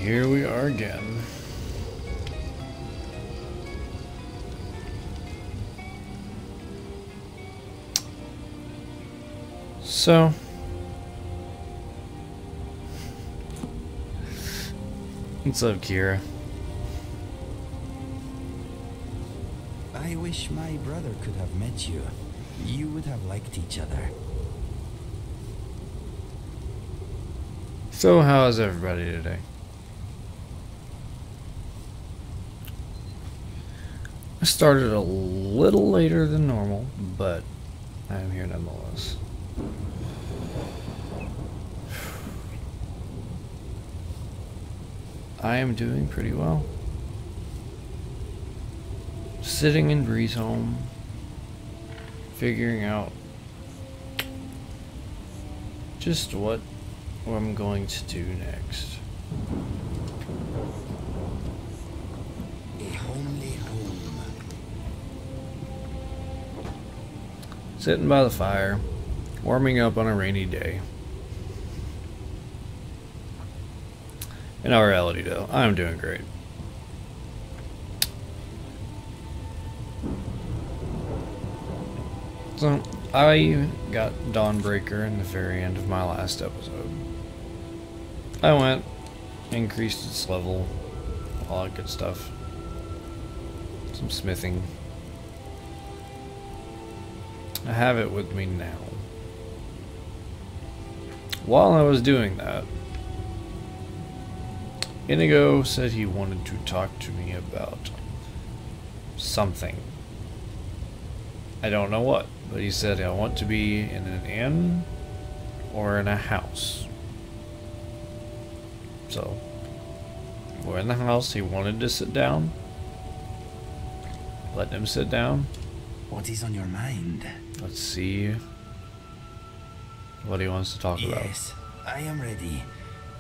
here we are again. So, what's up, Kira? I wish my brother could have met you. You would have liked each other. So, how is everybody today? I started a little later than normal, but I am here nonetheless. I am doing pretty well. Sitting in Bree's home, figuring out just what I'm going to do next. A homely home. Sitting by the fire, warming up on a rainy day. In all reality, though, I'm doing great. So, I got Dawnbreaker in the very end of my last episode. I went, increased its level, all that good stuff. Some smithing. I have it with me now. While I was doing that, Inigo said he wanted to talk to me about something. I don't know what, but he said I want to be in an inn or in a house. So, we're in the house. He wanted to sit down. Let him sit down. What is on your mind? Let's see what he wants to talk about. Yes, I am ready.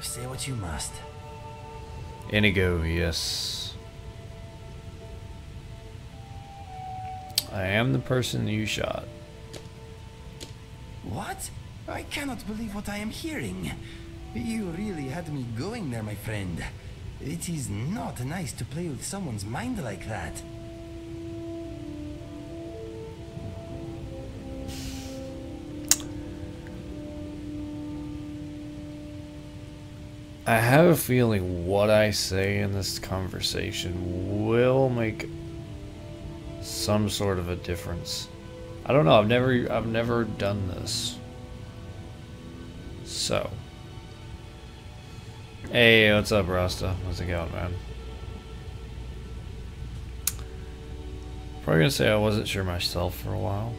Say what you must. Inigo, yes. I am the person you shot. What? I cannot believe what I am hearing. You really had me going there, my friend. It is not nice to play with someone's mind like that. I have a feeling what I say in this conversation will make some sort of a difference. I don't know. I've never done this. So, hey, what's up, Rasta? How's it going, man? Probably gonna say I wasn't sure myself for a while.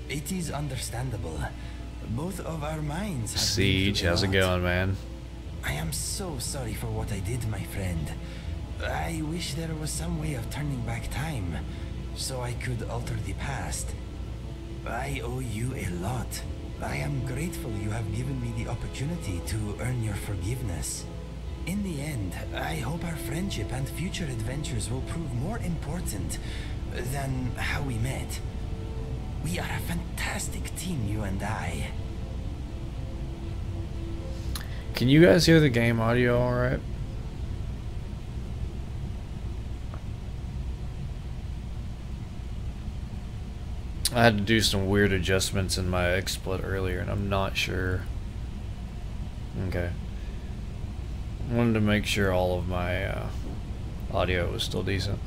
It is understandable. Both of our minds have Siege, how's it going, man? I am so sorry for what I did, my friend. I wish there was some way of turning back time, so I could alter the past. I owe you a lot. I am grateful you have given me the opportunity to earn your forgiveness. In the end, I hope our friendship and future adventures will prove more important than how we met. We are a fantastic team, you and I. Can you guys hear the game audio alright? I had to do some weird adjustments in my XSplit earlier, and I'm not sure. Okay. I wanted to make sure all of my audio was still decent.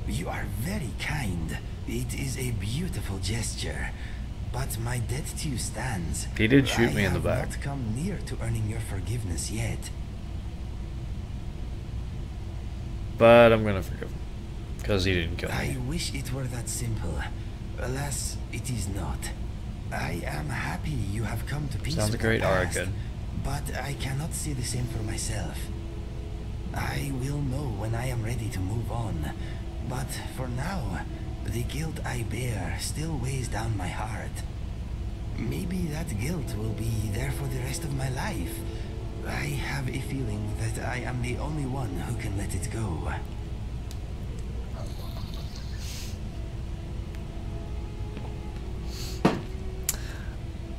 You are very kind. It is a beautiful gesture. But my debt to you stands. He did shoot me in the back. I have not come near to earning your forgiveness yet. But I'm gonna forgive him. Because he didn't kill me. I wish it were that simple. Alas, it is not. I am happy you have come to peace. Sounds with great. the Alright, past, good. But I cannot say the same for myself. I will know when I am ready to move on. But for now, the guilt I bear still weighs down my heart. Maybe that guilt will be there for the rest of my life. I have a feeling that I am the only one who can let it go.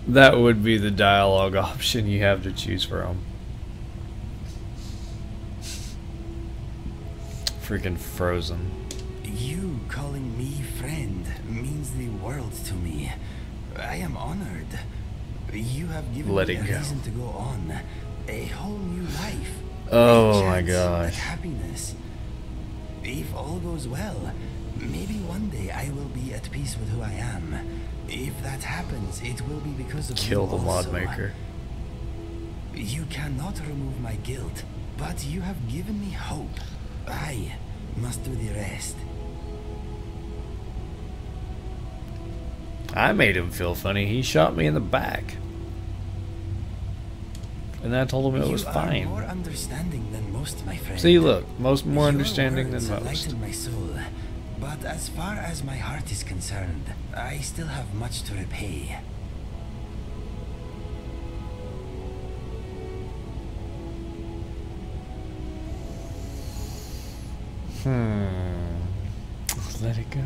That would be the dialogue option you have to choose from. Freaking Frozen. You calling me friend means the world to me. I am honored. You have given me a reason to go on. A whole new life. Oh my gosh. Happiness. If all goes well, maybe one day I will be at peace with who I am. If that happens, it will be because of Kill the also. mod maker. You cannot remove my guilt, but you have given me hope. I must do the rest. I made him feel funny. He shot me in the back. And I told him it was fine. You are more understanding than most, my friend. See, look, more understanding than most. Lighten my soul, but as far as my heart is concerned, I still have much to repay. Let it go.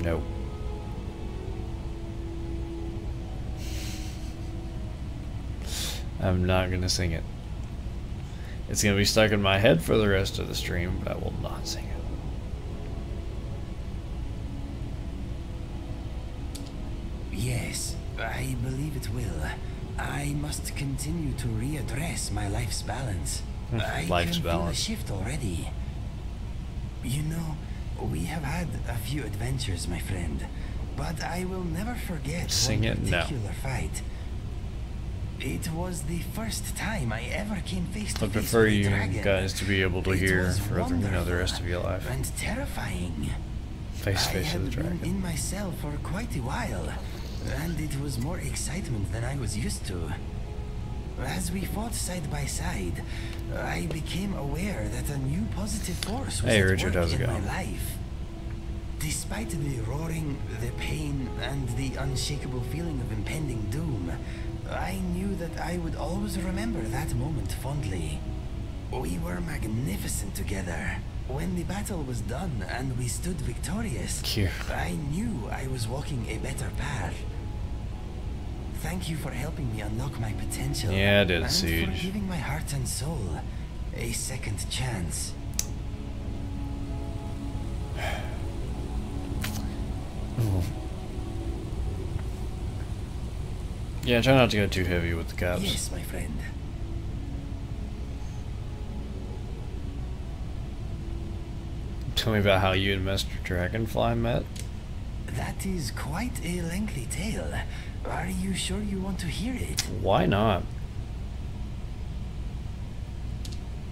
No. I'm not gonna sing it. It's gonna be stuck in my head for the rest of the stream, but I will not sing it. Yes, I believe it will. I must continue to readdress my life's balance. I can feel a shift already. You know, we have had a few adventures, my friend, but I will never forget one particular fight. It was the first time I ever came face to face with a dragon. I prefer you guys to be able to hear for the rest of your life. And terrifying. Face to face with the dragon. I had been in myself for quite a while, and it was more excitement than I was used to. As we fought side by side, I became aware that a new positive force was at work in my life. Despite the roaring, the pain, and the unshakable feeling of impending doom, I knew that I would always remember that moment fondly. We were magnificent together. When the battle was done and we stood victorious, I knew I was walking a better path. Thank you for helping me unlock my potential. Yeah, I did, and Siege. for giving my heart and soul a second chance. Yeah, try not to go too heavy with the caps. Yes, my friend. Tell me about how you and Mr. Dragonfly met. That is quite a lengthy tale. Are you sure you want to hear it? Why not?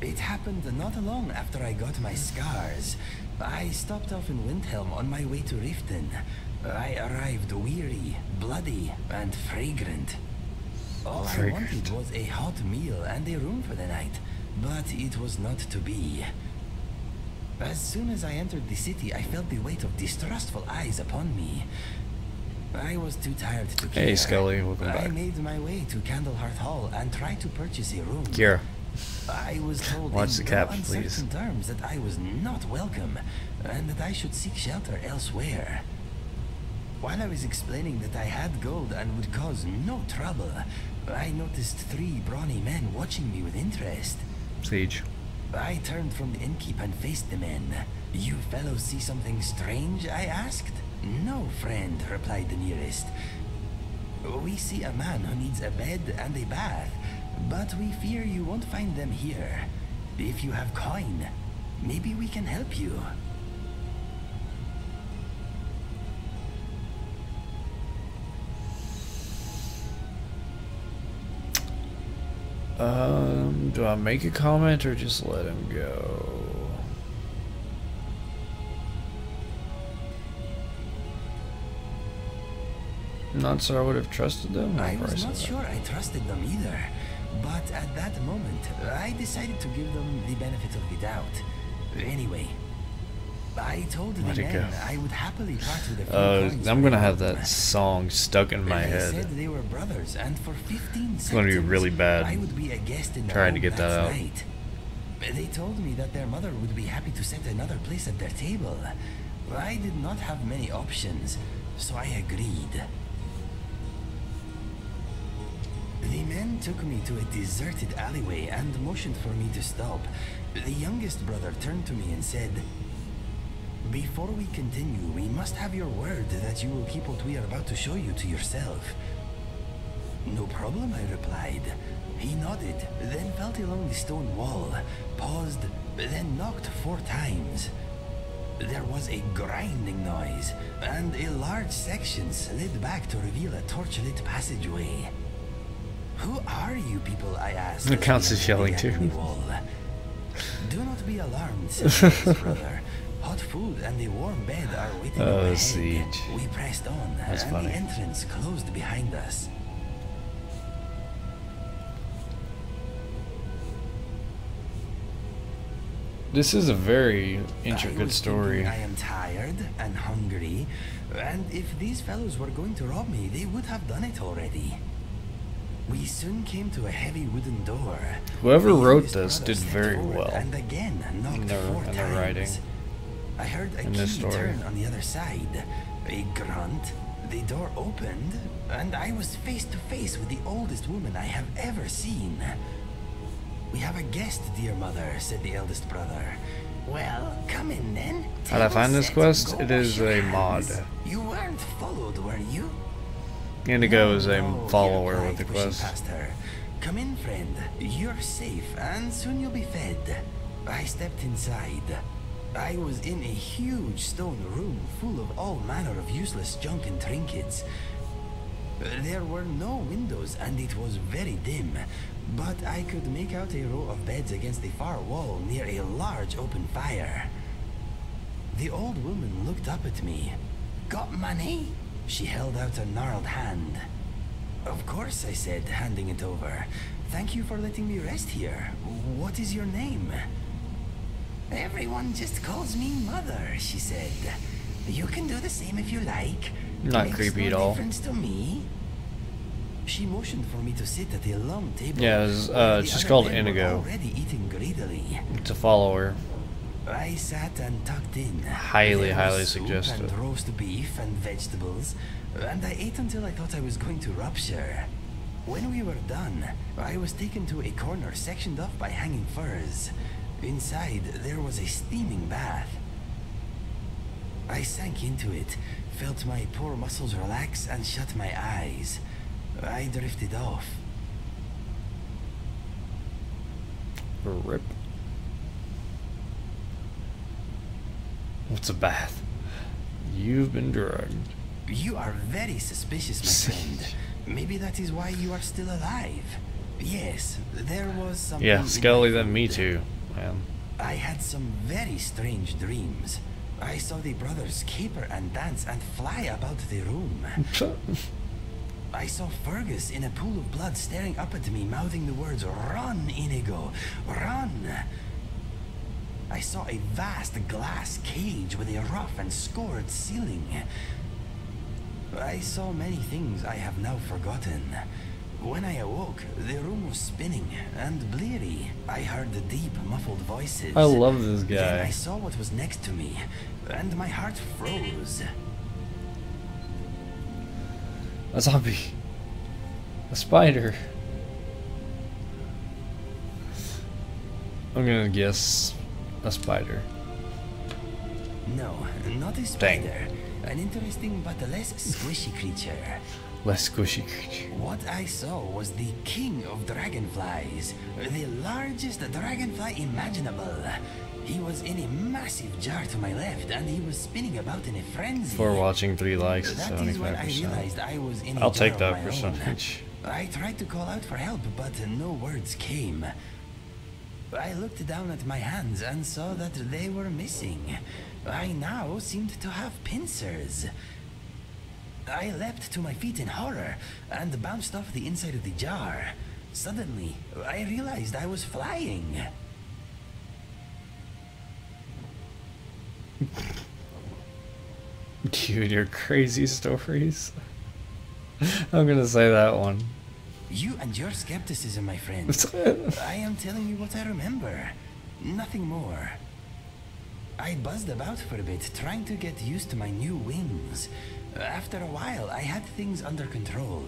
It happened not long after I got my scars. I stopped off in Windhelm on my way to Riften. I arrived weary, bloody, and fragrant. All I wanted was a hot meal and a room for the night, but it was not to be. As soon as I entered the city, I felt the weight of distrustful eyes upon me. I was too tired to care. Hey, Scully, welcome back. I made my way to Candleheart Hall and tried to purchase a room. Kira. I was told Watch the caps, in please. uncertain terms that I was not welcome and that I should seek shelter elsewhere. While I was explaining that I had gold and would cause no trouble, I noticed 3 brawny men watching me with interest. Siege. I turned from the innkeep and faced the men. You fellows see something strange? I asked. No, friend, replied the nearest. We see a man who needs a bed and a bath, but we fear you won't find them here. If you have coin, maybe we can help you. Do I make a comment or just let him go? Not sure I would have trusted them. I was not sure I trusted them either, but at that moment, I decided to give them the benefit of the doubt. Anyway, I told the men I would happily part with a few coins. I'm gonna have that song stuck in my head. They said they were brothers, and for 15 it's gonna be really bad. I would be a guest in trying to get that out. Night. They told me that their mother would be happy to set another place at their table. I did not have many options, so I agreed. The men took me to a deserted alleyway and motioned for me to stop. The youngest brother turned to me and said, "Before we continue, we must have your word that you will keep what we are about to show you to yourself." "No problem," I replied. He nodded, then felt along the stone wall, paused, then knocked 4 times. There was a grinding noise, and a large section slid back to reveal a torchlit passageway. "Who are you people?" I asked. The counts is yelling too. "Do not be alarmed," said his brother. "Hot food and a warm bed are waiting overhead." Siege. We pressed on, That's and funny. the entrance closed behind us. This is a very I intricate was story. thinking, I am tired and hungry, and if these fellows were going to rob me, they would have done it already. We soon came to a heavy wooden door. Whoever The wrote youngest this brother did stepped very forward well and again knocked in their- 4 in times. their writing I heard a in this key story. turn on the other side. A grunt. The door opened, and I was face to face with the oldest woman I have ever seen. "We have a guest, dear mother," said the eldest brother. "Well, come in then." How'd I find this Set, quest? go It wash is your a hands. mod. You weren't followed, were you? Inigo is a No, he follower replied, with the pushing quest. past her. "Come in, friend. You're safe, and soon you'll be fed." I stepped inside. I was in a huge stone room full of all manner of useless junk and trinkets. There were no windows, and it was very dim, but I could make out a row of beds against the far wall near a large open fire. The old woman looked up at me. "Got money?" She held out a gnarled hand. "Of course," I said, handing it over. "Thank you for letting me rest here. What is your name?" "Everyone just calls me Mother," she said. "You can do the same if you like. Not Makes creepy no at all. difference to me." She motioned for me to sit at a long table. Yeah, it's, where the she's other called men were Inigo. already eating greedily. It's a follower. I sat and tucked in. Highly, There highly was soup suggested. and roast beef and vegetables, and I ate until I thought I was going to rupture. When we were done, I was taken to a corner sectioned off by hanging furs. Inside, there was a steaming bath. I sank into it, felt my poor muscles relax, and shut my eyes. I drifted off. Rip. What's a bath? You've been drugged. You are very suspicious, my friend. Maybe that is why you are still alive. Yes, there was something. Yeah, in Scully, my then me food. too, man. I had some very strange dreams. I saw the brothers caper and dance and fly about the room. I saw Fergus in a pool of blood staring up at me, mouthing the words, "Run, Inigo, run!" I saw a vast glass cage with a rough and scored ceiling. I saw many things I have now forgotten. When I awoke, the room was spinning and bleary. I heard the deep, muffled voices. I love this Then I guy. saw what was next to me, and my heart froze. A zombie. A spider. I'm gonna guess a spider. No, not a spider. An interesting but less squishy creature. Less squishy creature. What I saw was the king of dragonflies, the largest dragonfly imaginable. He was in a massive jar to my left, and he was spinning about in a frenzy. For watching 3 likes, it's That is when I 75%. realized I was in a I'll jar take of that my own. percentage. I tried to call out for help, but no words came. I looked down at my hands and saw that they were missing. I now seemed to have pincers. I leapt to my feet in horror and bounced off the inside of the jar. Suddenly, I realized I was flying. Dude, your crazy stories. I'm gonna say that one. You and your skepticism, my friend. I am telling you what I remember. Nothing more. I buzzed about for a bit, trying to get used to my new wings. After a while, I had things under control.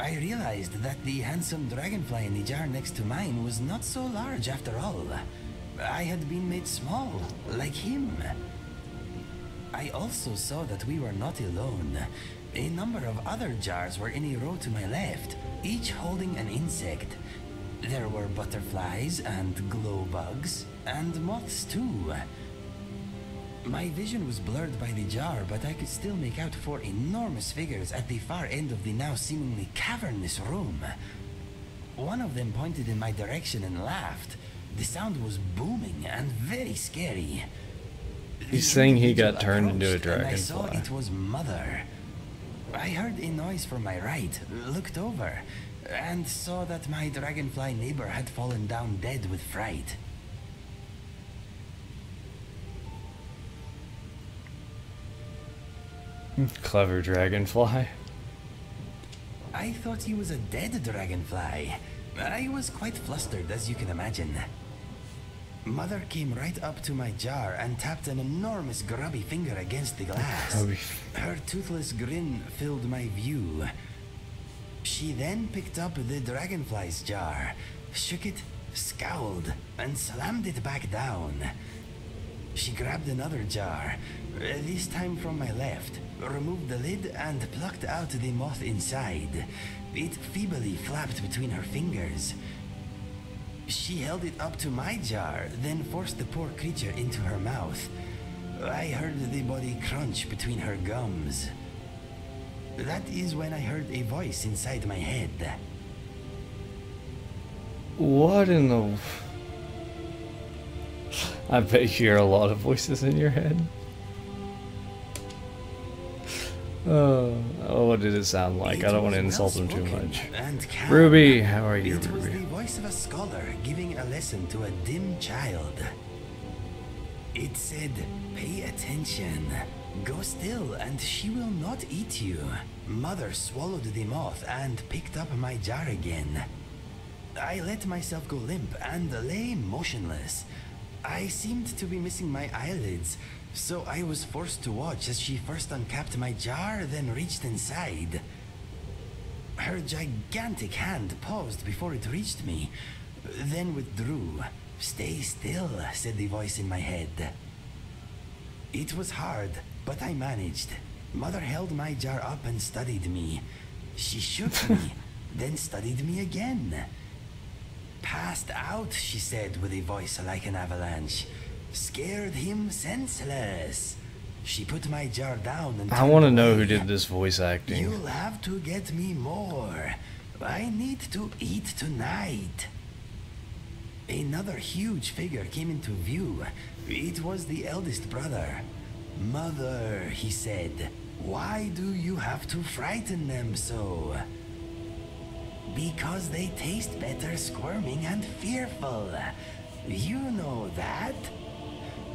I realized that the handsome dragonfly in the jar next to mine was not so large after all. I had been made small, like him. I also saw that we were not alone. A number of other jars were in a row to my left, each holding an insect. There were butterflies and glow bugs, and moths too. My vision was blurred by the jar, but I could still make out four enormous figures at the far end of the now seemingly cavernous room. One of them pointed in my direction and laughed. The sound was booming and very scary. He's saying he got turned into a dragonfly. I saw it was Mother. I heard a noise from my right, looked over, and saw that my dragonfly neighbor had fallen down dead with fright. Clever dragonfly. I thought he was a dead dragonfly. I was quite flustered, as you can imagine. Mother came right up to my jar and tapped an enormous grubby finger against the glass. Her toothless grin filled my view. She then picked up the dragonfly's jar, shook it, scowled, and slammed it back down. She grabbed another jar, this time from my left, removed the lid and plucked out the moth inside. It feebly flapped between her fingers. She held it up to my jar, then forced the poor creature into her mouth. I heard the body crunch between her gums. That is when I heard a voice inside my head. What in the... I bet you hear a lot of voices in your head. What did it sound like? I don't want to insult him too much. Ruby, how are you, It was Ruby? the voice of a scholar giving a lesson to a dim child. It said, "Pay attention. Go still and she will not eat you." Mother swallowed the moth and picked up my jar again. I let myself go limp and lay motionless. I seemed to be missing my eyelids, so I was forced to watch as she first uncapped my jar, then reached inside. Her gigantic hand paused before it reached me, then withdrew. "Stay still," said the voice in my head. It was hard, but I managed. Mother held my jar up and studied me. She shook me, then studied me again. "Passed out," she said with a voice like an avalanche. "Scared him senseless." She put my jar down and I want to turned know away. who did this voice acting. "You'll have to get me more. I need to eat tonight." Another huge figure came into view. It was the eldest brother. "Mother," he said, "why do you have to frighten them so?" "Because they taste better squirming and fearful. You know that."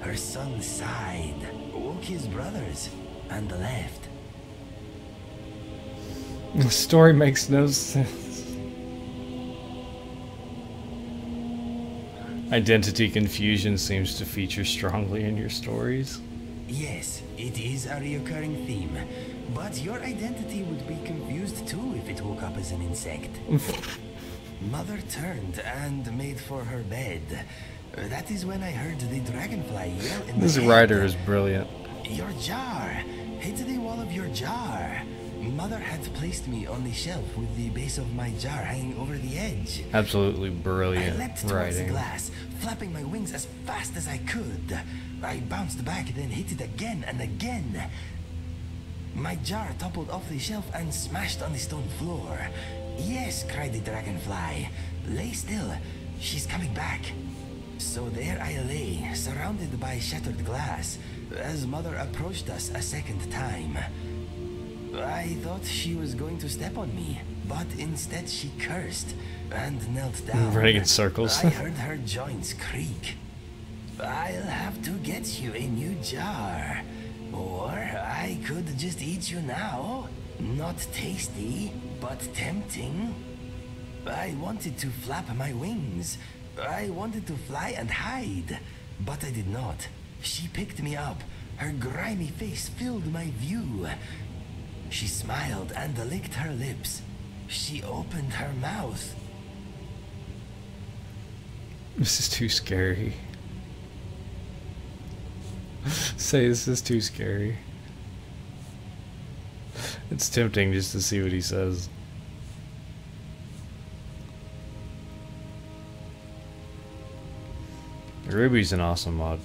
Her son sighed, woke his brothers, and left. The story makes no sense. Identity confusion seems to feature strongly in your stories. Yes, it is a recurring theme, but your identity would be confused too if it woke up as an insect. Mother turned and made for her bed. That is when I heard the dragonfly yell in This my head. writer is brilliant. "Your jar! Hit the wall of your jar!" Mother had placed me on the shelf with the base of my jar hanging over the edge. Absolutely I brilliant leapt towards writing. the glass, flapping my wings as fast as I could. I bounced back, then hit it again and again. My jar toppled off the shelf and smashed on the stone floor. "Yes," cried the dragonfly. "Lay still. She's coming back." So there I lay, surrounded by shattered glass, as Mother approached us a second time. I thought she was going to step on me, but instead she cursed and knelt down. Running in circles. I heard her joints creak. "I'll have to get you a new jar, or I could just eat you now. Not tasty, but tempting." I wanted to flap my wings. I wanted to fly and hide, but I did not. She picked me up. Her grimy face filled my view. She smiled and licked her lips. she opened her mouth. This is too scary. Say this is too scary. It's tempting just to see what he says. Ruby's an awesome mod.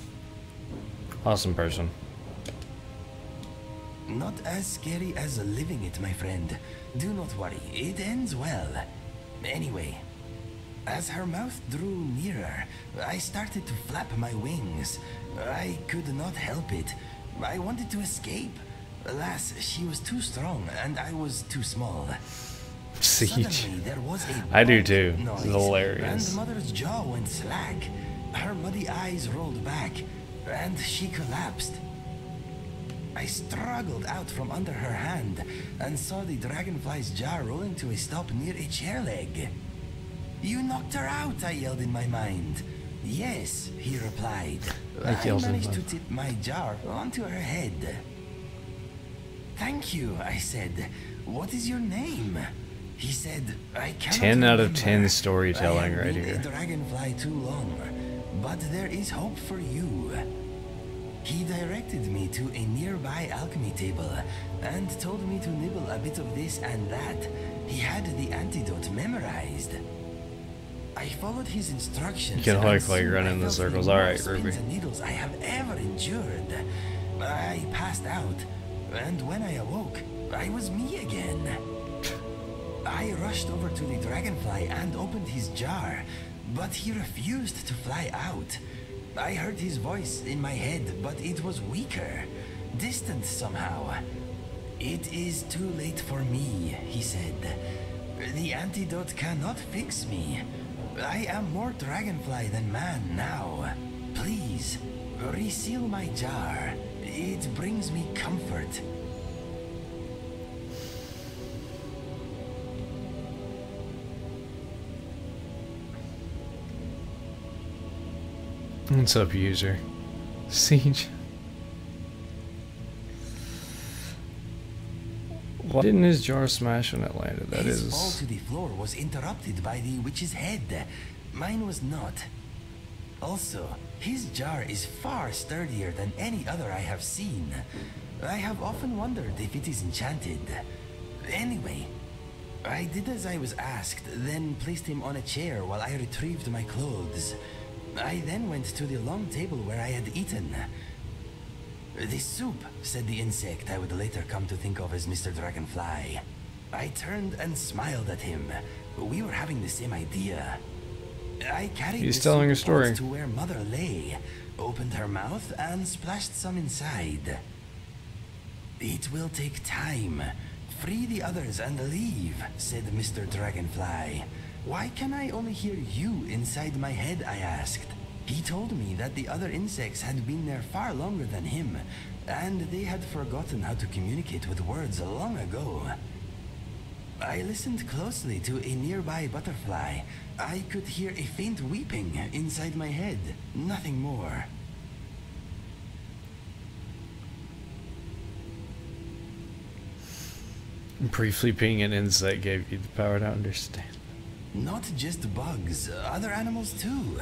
Awesome person. Not as scary as living it, my friend. Do not worry, it ends well. Anyway, as her mouth drew nearer, I started to flap my wings. I could not help it. I wanted to escape. Alas, she was too strong and I was too small. Siege. Suddenly, there was a I do too. noise, It's hilarious. And Mother's jaw went slack. Her muddy eyes rolled back, and she collapsed. I struggled out from under her hand and saw the dragonfly's jaw rolling to a stop near a chair leg. "You knocked her out," I yelled in my mind. "Yes," he replied. I managed to tip my jar onto her head. "Thank you," I said. "What is your name?" He said, "I cannot 10 out of 10 remember. storytelling I have right been here. a dragonfly too long, but there is hope for you." He directed me to a nearby alchemy table and told me to nibble a bit of this and that. He had the antidote memorized. I followed his instructions. You can and look like soon running I in felt circles. the All most right, Ruby. pins and needles I have ever endured. I passed out, and when I awoke, I was me again. I rushed over to the dragonfly and opened his jar, but he refused to fly out. I heard his voice in my head, but it was weaker, distant somehow. "It is too late for me," he said. "The antidote cannot fix me. I am more dragonfly than man now. Please, reseal my jar. It brings me comfort." What's up, user? Siege. Why didn't his jar smash when it landed? That His fall is... to the floor was interrupted by the witch's head. Mine was not. Also, his jar is far sturdier than any other I have seen. I have often wondered if it is enchanted. Anyway, I did as I was asked, then placed him on a chair while I retrieved my clothes. I then went to the long table where I had eaten. "The soup," said the insect I would later come to think of as Mr. Dragonfly. I turned and smiled at him. We were having the same idea. I carried He's the telling soup a story. pot to where Mother lay, opened her mouth, and splashed some inside. "It will take time. Free the others and leave," said Mr. Dragonfly. "Why can I only hear you inside my head?" I asked. He told me that the other insects had been there far longer than him, and they had forgotten how to communicate with words long ago. I listened closely to a nearby butterfly. I could hear a faint weeping inside my head, nothing more. Briefly being an insect gave you the power to understand. Not just bugs, other animals too.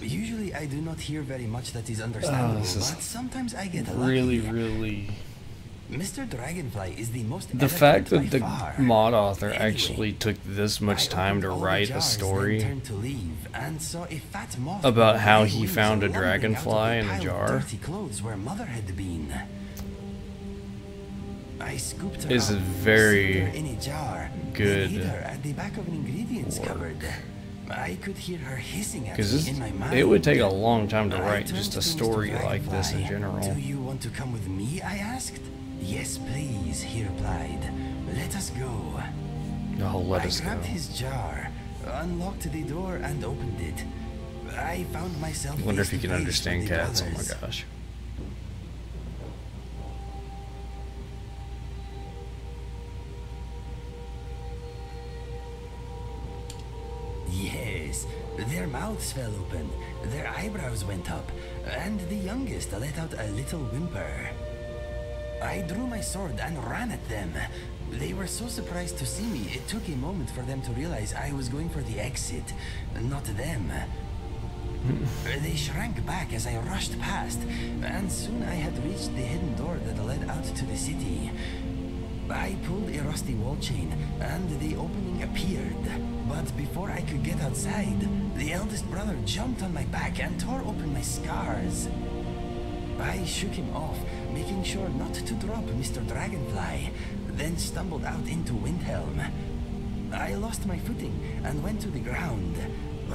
Usually I do not hear very much that is understandable, but sometimes I get lucky. Really... Mr. Dragonfly is the most The fact eloquent that by the far. mod author Anyway, actually took this much I time to opened all the write a jars, story then turned to leave, and saw a fat moth about with how big he wings found a lumbering out of dragonfly in a pile of jar dirty clothes where Mother had been. I scooped her is up, a very sealed her in a jar, good then hid her at the back of an ingredients work. cupboard. I could hear her hissing at because me in my mind. it would take a long time to I write turned just to a Mr. story like this in Dragonfly. general. "Do you want to come with me?" I asked. "Yes, please," he replied. "Let us go." Oh, let I us go. grabbed his jar, unlocked the door, and opened it. I found myself. I wonder if face you to can face with understand the cats. Oh brothers. my gosh. Yes, their mouths fell open, their eyebrows went up, and the youngest let out a little whimper. I drew my sword and ran at them. They were so surprised to see me, it took a moment for them to realize I was going for the exit, not them. They shrank back as I rushed past, and soon I had reached the hidden door that led out to the city. I pulled a rusty wall chain, and the opening appeared. But before I could get outside, the eldest brother jumped on my back and tore open my scars. I shook him off, making sure not to drop Mr. Dragonfly, then stumbled out into Windhelm. I lost my footing and went to the ground.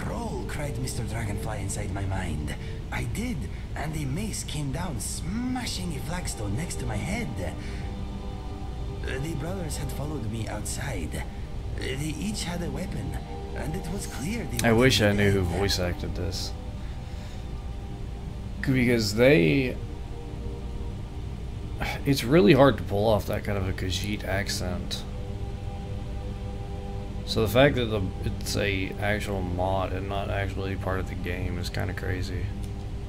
"Roll!" cried Mr. Dragonfly inside my mind. I did, and a mace came down, smashing a flagstone next to my head. The brothers had followed me outside. They each had a weapon, and it was clear they I wanted wish me I knew who dead. voice acted this. Because they... It's really hard to pull off that kind of a Khajiit accent. So the fact that it's a actual mod and not actually part of the game is kind of crazy.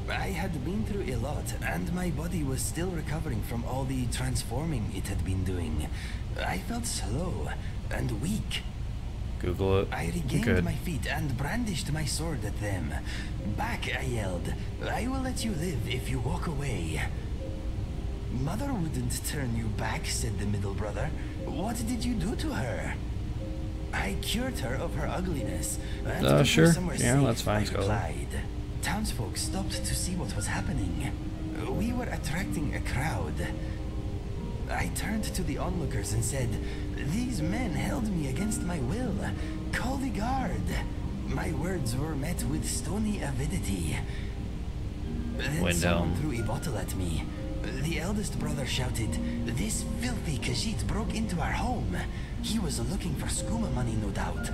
I had been through a lot, and my body was still recovering from all the transforming it had been doing. I felt slow and weak. Google it. I regained Good. my feet and brandished my sword at them. "Back," I yelled. "I will let you live if you walk away." "Mother wouldn't turn you back," said the middle brother. "What did you do to her?" "I cured her of her ugliness. And took her Sure. somewhere Yeah, safe," that's fine, I Scholar. replied. Townsfolk stopped to see what was happening. We were attracting a crowd. I turned to the onlookers and said, "These men held me against my will. Call the guard." My words were met with stony avidity. Then someone threw a bottle at me. The eldest brother shouted, "This filthy Khajiit broke into our home. He was looking for skooma money, no doubt."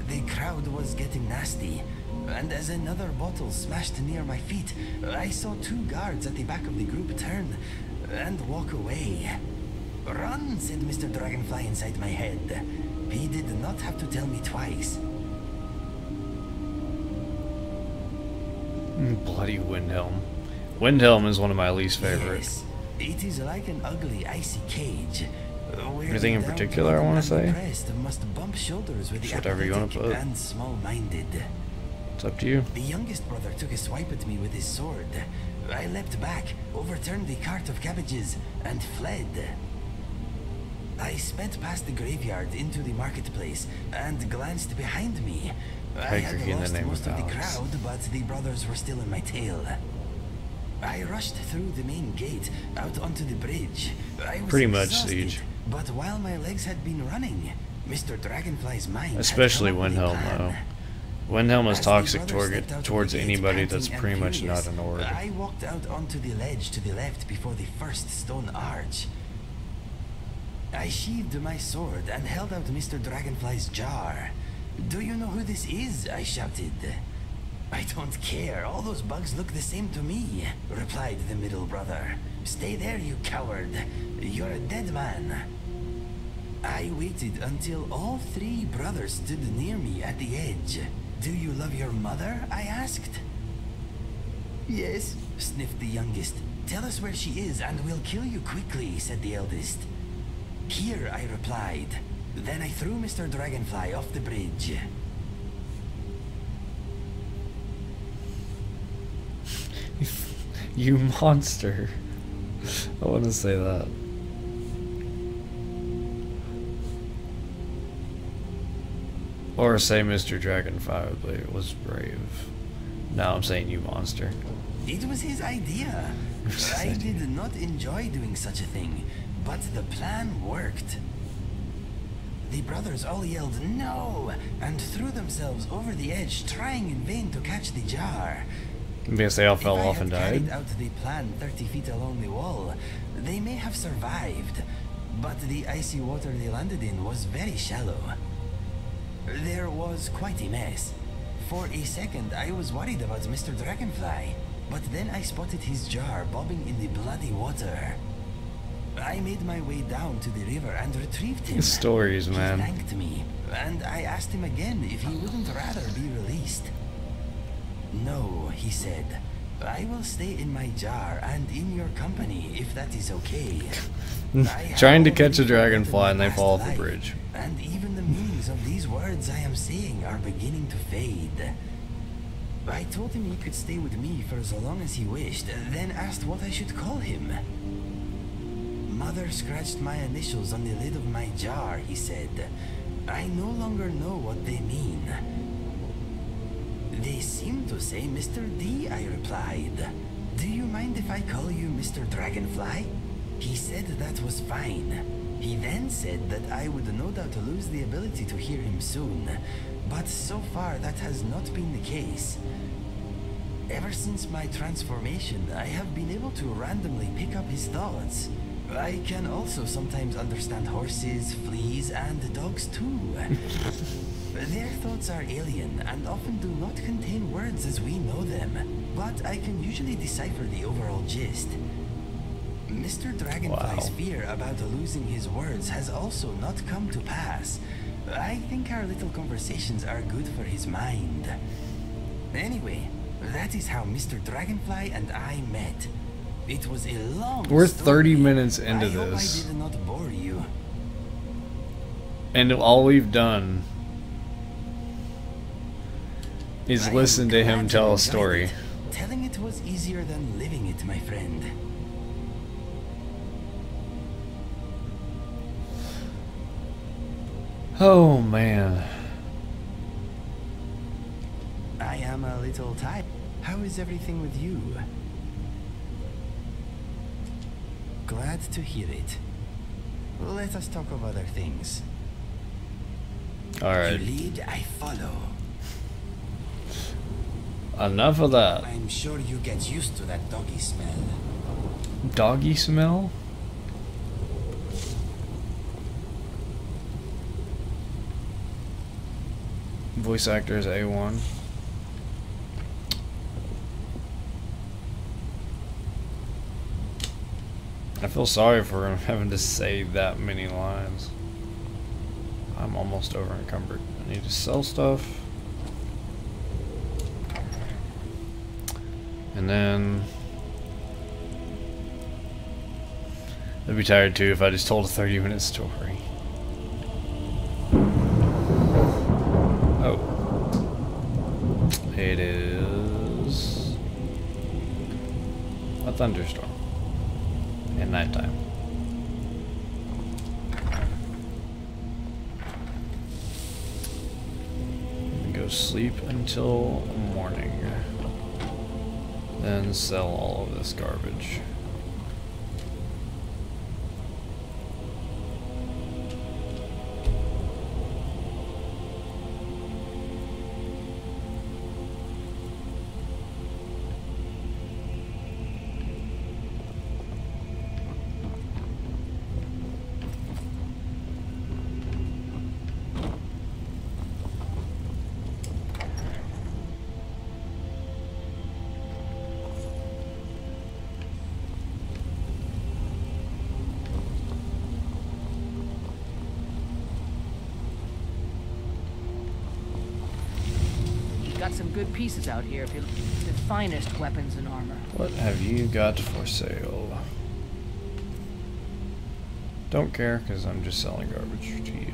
The crowd was getting nasty, and as another bottle smashed near my feet, I saw two guards at the back of the group turn and walk away. "Run," said Mr. Dragonfly inside my head. He did not have to tell me twice. Bloody Windhelm. Windhelm is one of my least favorite. Yes, it is like an ugly, icy cage. Anything in particular I want to say? Must bump shoulders with the Whatever you want to apathetic put. and small-minded. It's up to you. The youngest brother took a swipe at me with his sword. I leapt back, overturned the cart of cabbages, and fled. I sped past the graveyard into the marketplace and glanced behind me. I had in the lost name most of of the Alex. crowd, but the brothers were still in my tail. I rushed through the main gate, out onto the bridge. I was Pretty much exhausted, Siege. but while my legs had been running, Mr. Dragonfly's mind Especially had come up with a Windhelm, plan. though. Windhelm is As the toxic brothers stepped out of towards the gate, anybody that's panting pretty and much furious, not an Ord. I walked out onto the ledge to the left before the first stone arch. I sheathed my sword and held out Mr. Dragonfly's jar. "Do you know who this is?" I shouted. "I don't care. All those bugs look the same to me," replied the middle brother. "Stay there, you coward. You're a dead man." I waited until all three brothers stood near me at the edge. "Do you love your mother?" I asked. "Yes," sniffed the youngest. "Tell us where she is and we'll kill you quickly," said the eldest. "Here," I replied. Then I threw Mr. Dragonfly off the bridge. You monster. I want to say that. Or say Mr. Dragonfly was brave. Now I'm saying you monster. It was his idea. I did not enjoy doing such a thing, but the plan worked. The brothers all yelled "No!" and threw themselves over the edge, trying in vain to catch the jar. Because they all fell If I off had and carried died. out the plan 30 feet along the wall, they may have survived, but the icy water they landed in was very shallow. There was quite a mess. For a second, I was worried about Mr. Dragonfly, but then I spotted his jar bobbing in the bloody water. I made my way down to the river and retrieved him. Stories, man. He thanked me, and I asked him again if he wouldn't rather be released. "No," he said. I will stay in my jar and in your company if that is okay. Trying to catch a dragonfly and they fall off a bridge. And even the meanings of these words I am saying are beginning to fade. I told him he could stay with me for as long as he wished, then asked what I should call him. Mother scratched my initials on the lid of my jar, he said. I no longer know what they mean. They seem to say Mr. D, I replied. Do you mind if I call you Mr. Dragonfly? He said that was fine. He then said that I would no doubt lose the ability to hear him soon, but so far that has not been the case. Ever since my transformation, I have been able to randomly pick up his thoughts. I can also sometimes understand horses, fleas, and dogs too. Their thoughts are alien and often do not contain words as we know them, but I can usually decipher the overall gist. Mr. Dragonfly's fear about losing his words has also not come to pass. I think our little conversations are good for his mind. Anyway, that is how Mr. Dragonfly and I met. It was a long We're story. 30 minutes into I hope this. I did not bore you. And all we've done is listen to him tell a story. Telling it was easier than living it, my friend. Oh man. I am a little tired. How is everything with you? Glad to hear it. Let us talk of other things. Alright. You lead, I follow. Enough of that. I'm sure you get used to that doggy smell. Doggy smell? Voice actor is A1. I feel sorry for him having to say that many lines. I'm almost over encumbered. I need to sell stuff. And then I'd be tired too if I just told a 30-minute story. Oh. It is a thunderstorm. At nighttime. Go sleep until morning. Then sell all of this garbage. Got some good pieces out here if you're the finest weapons and armor. What have you got for sale? Don't care, because I'm just selling garbage to you.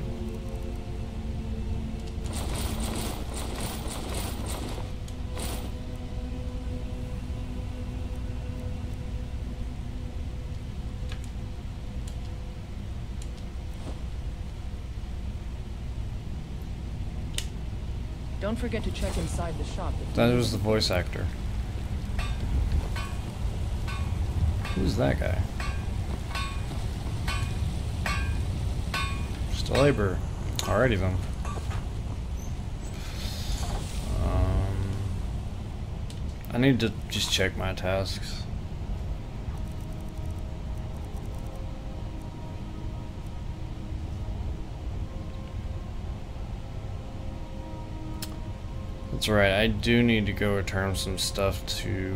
Don't forget to check inside the shop. That was the voice actor. Who's that guy? Just a laborer. Alrighty then. I need to just check my tasks. That's right, I do need to go return some stuff to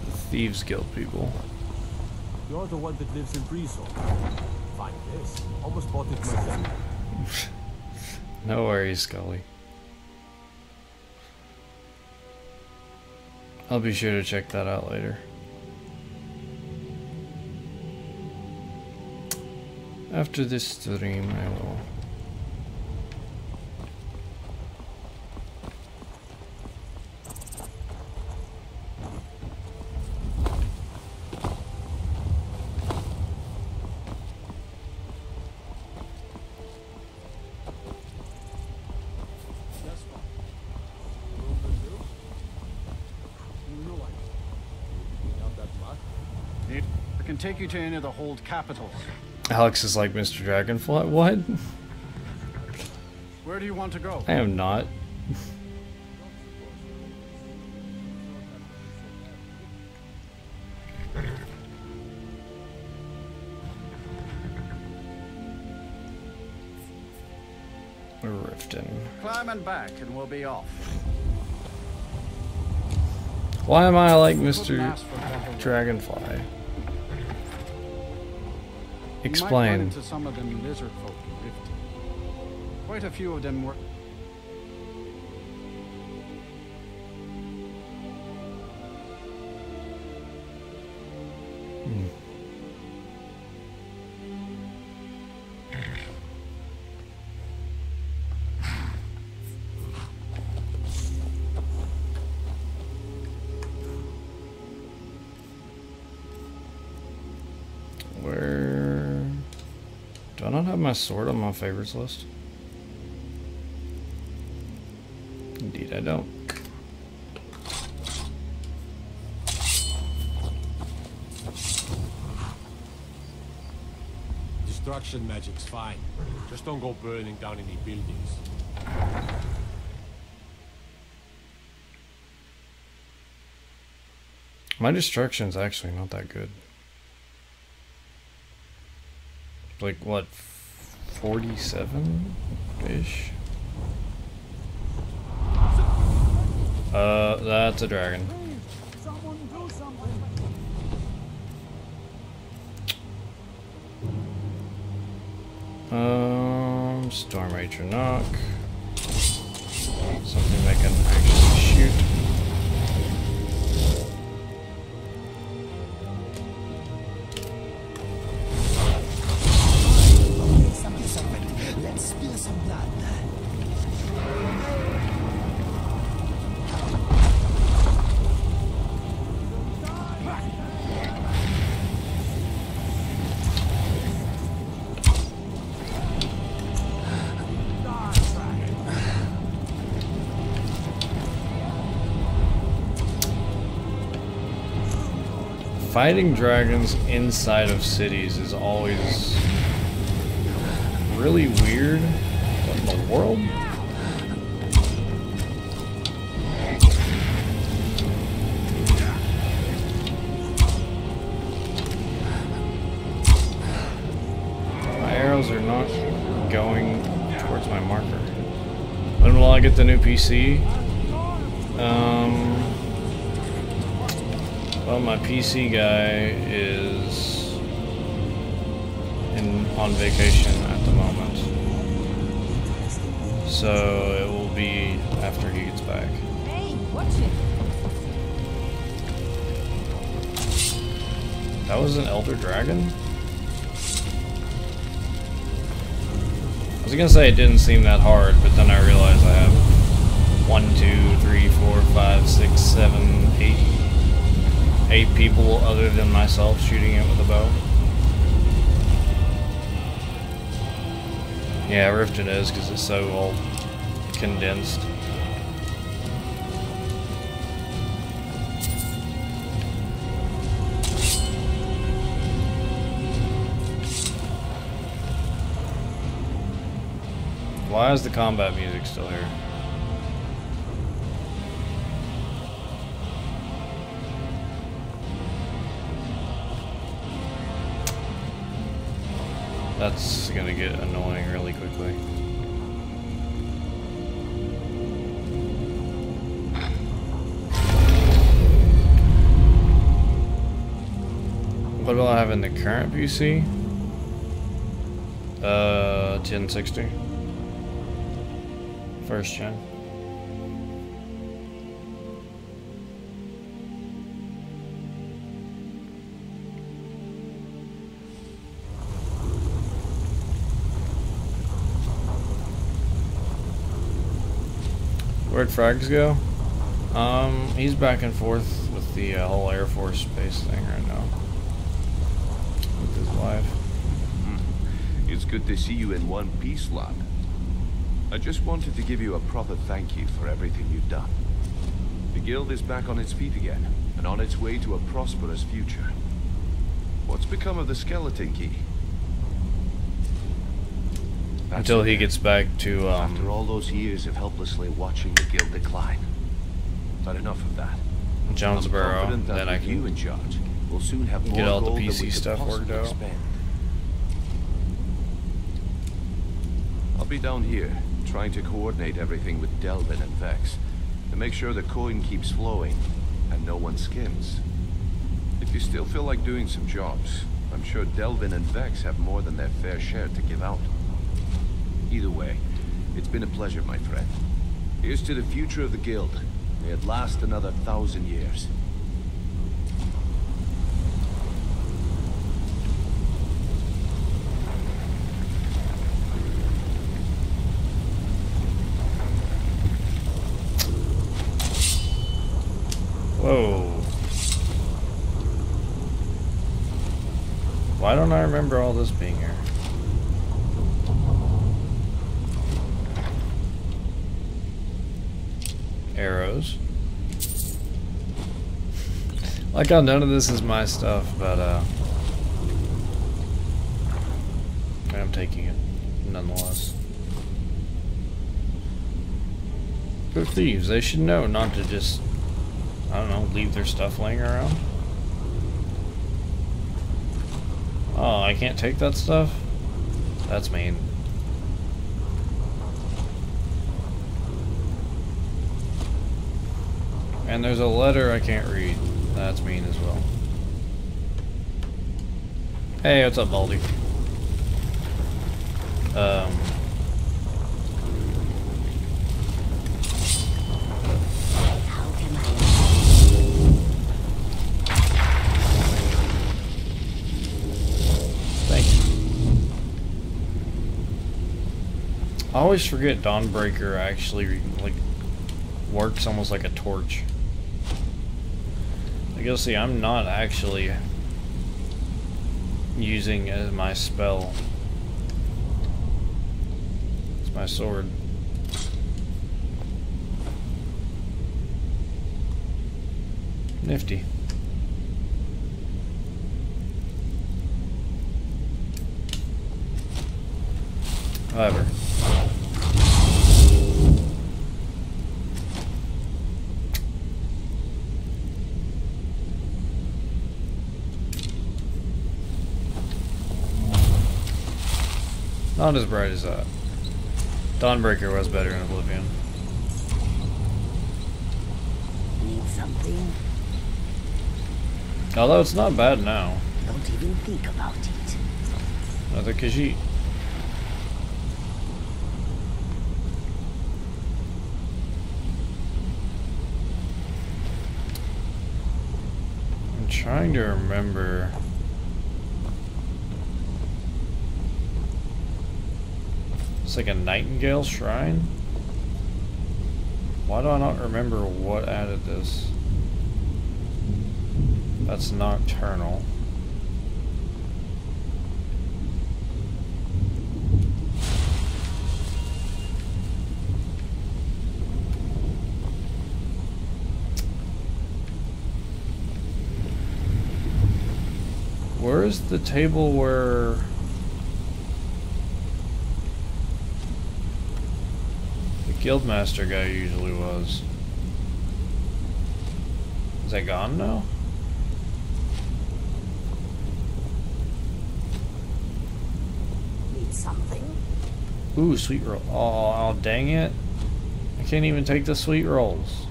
the Thieves Guild people. You're the one that lives in Breezel. Find this. Almost bought it myself. No worries, Scully. I'll be sure to check that out later. After this stream, I will. I can take you to any of the hold capitals. Alex is like Mr. Dragonfly. What? Where do you want to go? I am not. Riften. Climb and back and we'll be off. Why am I like Couldn't Mr. ask for better. Dragonfly? You might run Explain. into some of them lizard folk in Riften. Quite a few of them were. Where do I not have my sword on my favorites list? Indeed, I don't. Destruction magic's fine. Just don't go burning down any buildings. My destruction's actually not that good. Like what, 47-ish? That's a dragon. Storm Rage or knock. Something they can actually shoot. Let's spill some blood. Fighting dragons inside of cities is always really weird. What in the world? My arrows are not going towards my marker. When will I get the new PC? Well, my PC guy is on vacation at the moment, so it will be after he gets back. Hey, watch it. That was an Elder Dragon? I was gonna say it didn't seem that hard, but then I realized I have 1, 2, 3, 4, 5, 6, 7, 8 people other than myself shooting it with a bow. Yeah, Riften is because it's so all condensed. Why is the combat music still here? That's gonna get annoying really quickly. What do I have in the current PC? 1060. First gen. Where'd Frags go? He's back and forth with the whole Air Force base thing right now. With his wife. It's good to see you in one piece, lad. I just wanted to give you a proper thank you for everything you've done. The guild is back on its feet again, and on its way to a prosperous future. What's become of the skeleton key? Until he gets back to, After all those years of helplessly watching the guild decline. But enough of that. Jonesboro, I'm confident that then I with you can in charge, we'll soon have more get all the gold than we PC could stuff worked possibly out. spend. I'll be down here, trying to coordinate everything with Delvin and Vex, to make sure the coin keeps flowing, and no one skims. If you still feel like doing some jobs, I'm sure Delvin and Vex have more than their fair share to give out. Either way, it's been a pleasure, my friend. Here's to the future of the guild. May it last another 1,000 years. Whoa. Why don't I remember all this being here? Arrows. Like how none of this is my stuff, but I'm taking it nonetheless. They're thieves. They should know not to just, I don't know, leave their stuff laying around. Oh, I can't take that stuff? That's mean. And there's a letter I can't read. That's mean as well. Hey, what's up, Baldy? Thank you. I always forget Dawnbreaker actually like works almost like a torch. I guess, see, I'm not actually using it as my spell. It's my sword. Nifty. However. Not as bright as that. Dawnbreaker was better in Oblivion. Need something? Although it's not bad now. Don't even think about it. Another Khajiit. I'm trying to remember. It's like a Nightingale Shrine? Why do I not remember what added this? That's nocturnal. Where's the table where the Guildmaster guy usually was? Is that gone now? Need something? Ooh, sweet roll. Oh, dang it. I can't even take the sweet rolls.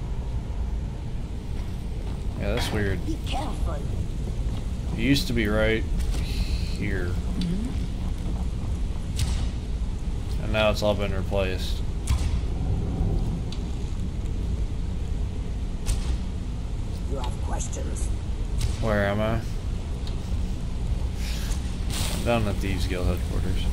Yeah, that's weird. Be careful. It used to be right here. And now it's all been replaced. You have questions? Where am I? I'm down at Thieves Guild headquarters.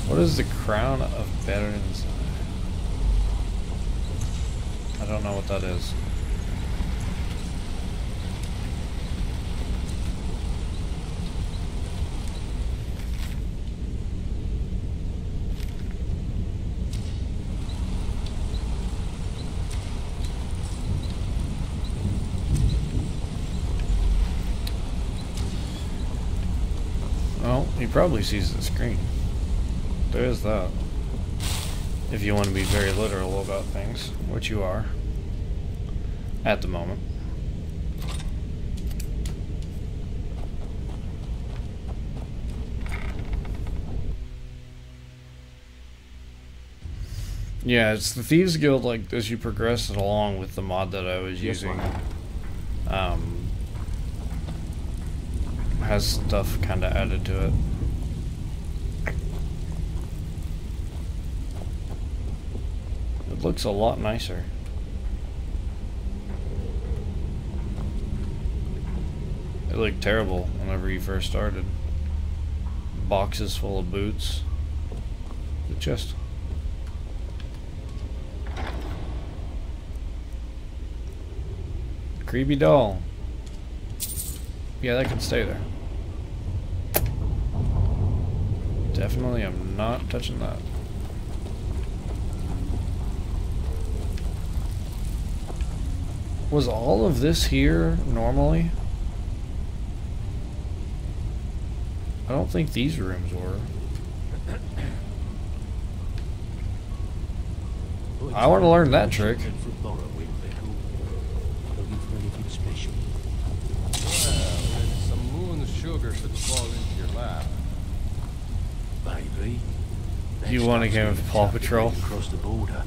What is the crown of Baron's? I don't know what that is. Well, he probably sees the screen. There's that. If you want to be very literal about things, which you are at the moment. Yeah, it's the Thieves Guild, like, as you progress along with the mod that I was using, has stuff kind of added to it. It looks a lot nicer. It looked terrible whenever you first started. Boxes full of boots. The chest. Creepy doll. Yeah, that can stay there. Definitely, I'm not touching that. Was all of this here normally? I don't think these rooms were. I want to learn that trick. Some moon sugar should fall into your lap. Maybe. You want a game of Paw Patrol? Across the border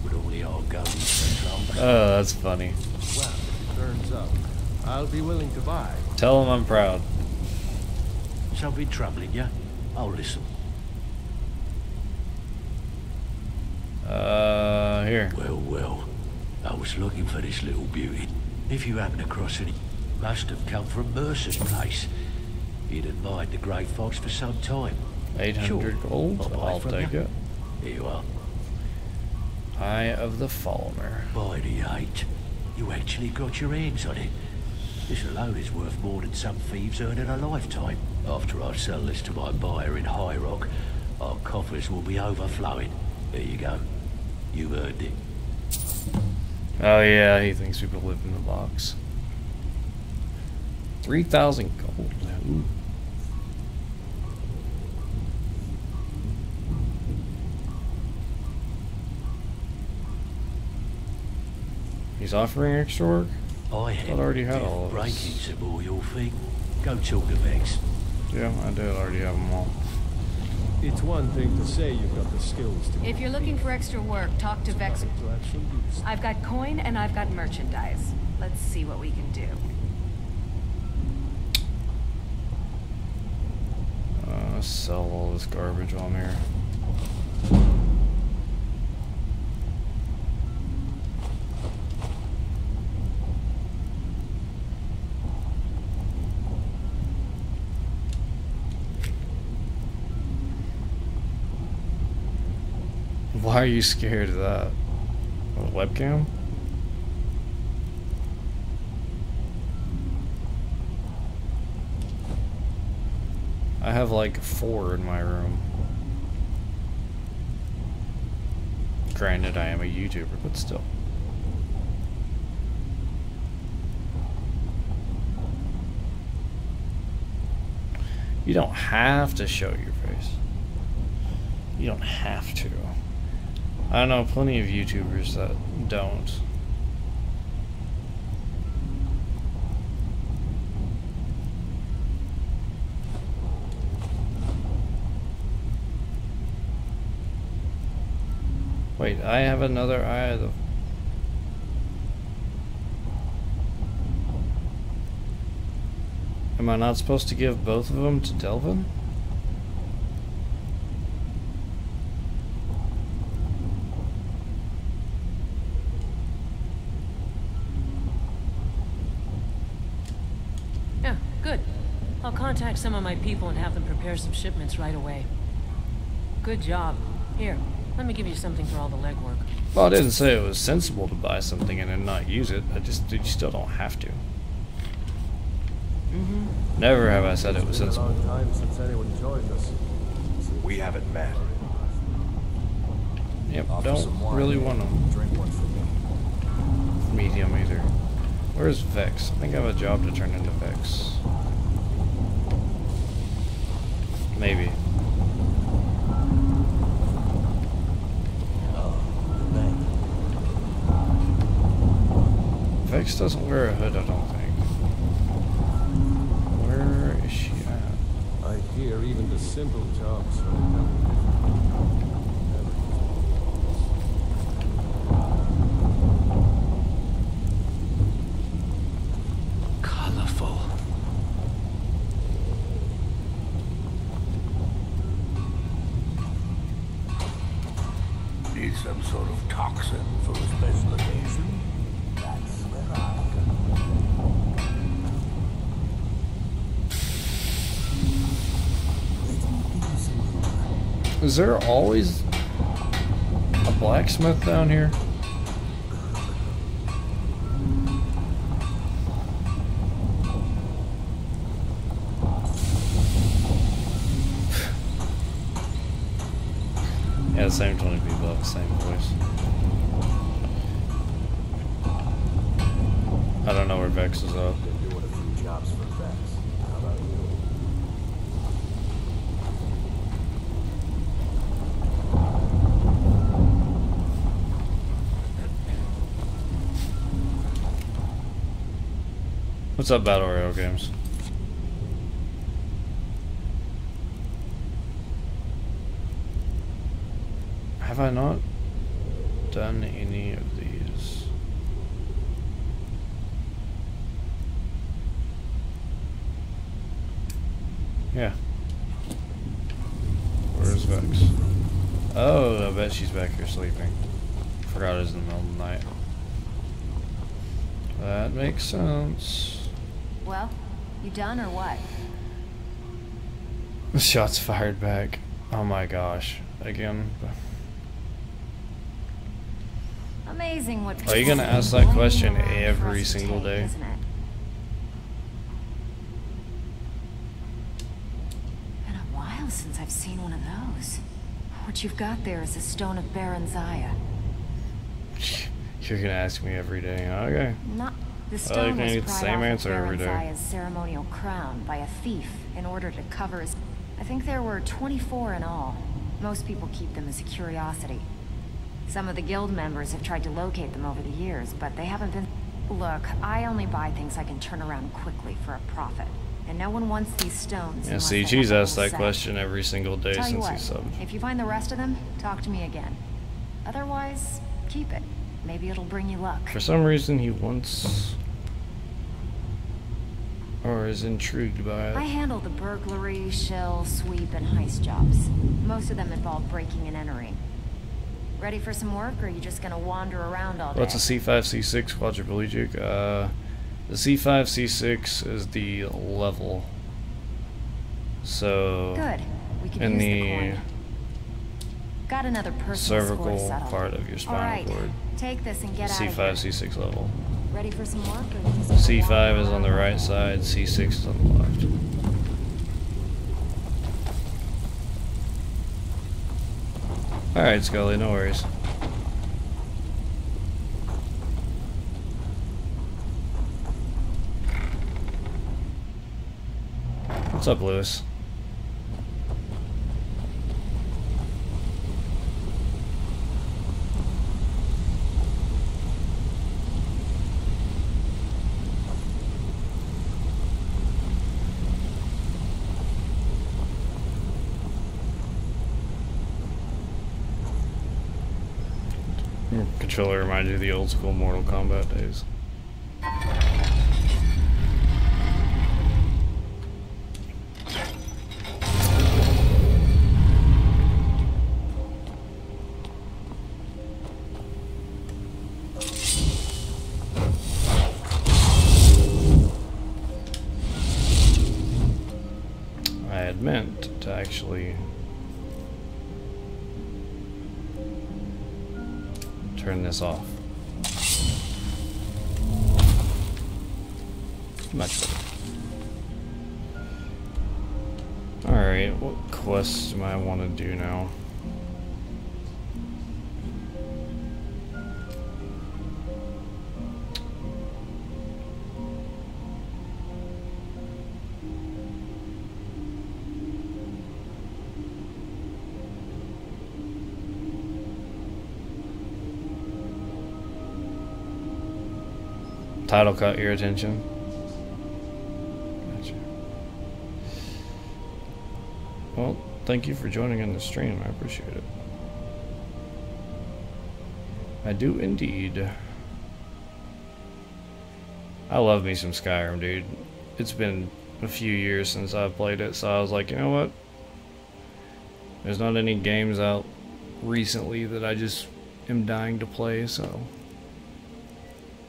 with all the old goalies and Oh, that's funny. Well, if it turns up, I'll be willing to buy. Tell him I'm proud. Something troubling you? I'll listen. Here. Well, I was looking for this little beauty. If you happen across any, must have come from Mercer's place. He'd admired the grey fox for some time. 800 Sure, gold. I'll buy I'll from take you. it. Here you are. Eye of the Falmer. By the 8. You actually got your hands on it. This alone is worth more than some thieves earn in a lifetime. After I sell this to my buyer in High Rock, our coffers will be overflowing. There you go. You earned it. Oh yeah, he thinks people live in the box. 3,000 gold. Ooh. He's offering extra work? I thought I already had all of this. breakings are more your thing. Go talk to Vex. Yeah, I did already have them all. It's one thing to say you've got the skills to. If you're looking for extra work, talk to Vex. To actually use. I've got coin and I've got merchandise. Let's see what we can do. Sell all this garbage on here. Why are you scared of that? A webcam? I have like 4 in my room. Granted, I am a YouTuber, but still. You don't have to show your face. You don't have to. I know plenty of YouTubers that don't. Wait, I have another eye of the... Am I not supposed to give both of them to Delvin? Yeah, good. I'll contact some of my people and have them prepare some shipments right away. Good job. Here, let me give you something for all the legwork. Well, I didn't say it was sensible to buy something and then not use it. You still don't have to. Never have I said it was It's been a sensible. long time since anyone joined us. We haven't met. Yep, Offer some don't wine. really want to Drink one for me. meet him either. Where's Vex? I think I have a job to turn into Vex. Maybe. Vex doesn't wear a hood, I don't think. Where is she at? I hear even the simple jobs are Colorful. Need some sort of toxin for a special occasion? That's where I Is there always a blacksmith down here? Yeah, the same 20 people have the same voice. I don't know where Vex is up. been doing a few jobs for Vex. How about you? What's up, Battle Royale games? Have I not done any of these? Yeah. Where's Vex? Oh, I bet she's back here sleeping. Forgot it was in the middle of the night. That makes sense. Well, you done or what? Shots fired back. Oh my gosh. Again. Amazing what Are you people gonna do ask that lying question around for every us to single take, day? isn't it? Been a while since I've seen one of those. What you've got there is a stone of Baron Zaya. You're gonna ask me every day. Okay. Not the can stone I was get the pried same off answer of every Baron day? Zaya's ceremonial crown by a thief in order to cover his... I think there were 24 in all. Most people keep them as a curiosity. Some of the guild members have tried to locate them over the years, but they haven't been... Look, I only buy things I can turn around quickly for a profit. And no one wants these stones. Yeah, unless see, they she's have a asked whole that set. question every single day Tell you since he what, subbed. if you find the rest of them, talk to me again. Otherwise, keep it. Maybe it'll bring you luck. For some reason, he wants... or is intrigued by I it. handle the burglary, shill, sweep, and heist jobs. Most of them involve breaking and entering. Ready for some work, or are you just gonna wander around all day? What's a C5-C6 Quadriplegic? The C5-C6 is the level. So... Good. We can in use the the coin. Got another personal score cervical settled. part of your All spinal right, cord. take this and get out of here. C5-C6 level. Ready for some work, or are you just gonna C5 wander is on the around? right side, C6 is on the left. Alright, Scully, no worries. What's up, Lewis? Your controller reminds you of the old school Mortal Kombat days. I had meant to actually turn this off. Much better. Alright, what quests do I want to do now? Title caught your attention. Gotcha. Well, thank you for joining in the stream. I appreciate it. I do indeed. I love me some Skyrim, dude. It's been a few years since I've played it, so I was like, you know what? There's not any games out recently that I just am dying to play, so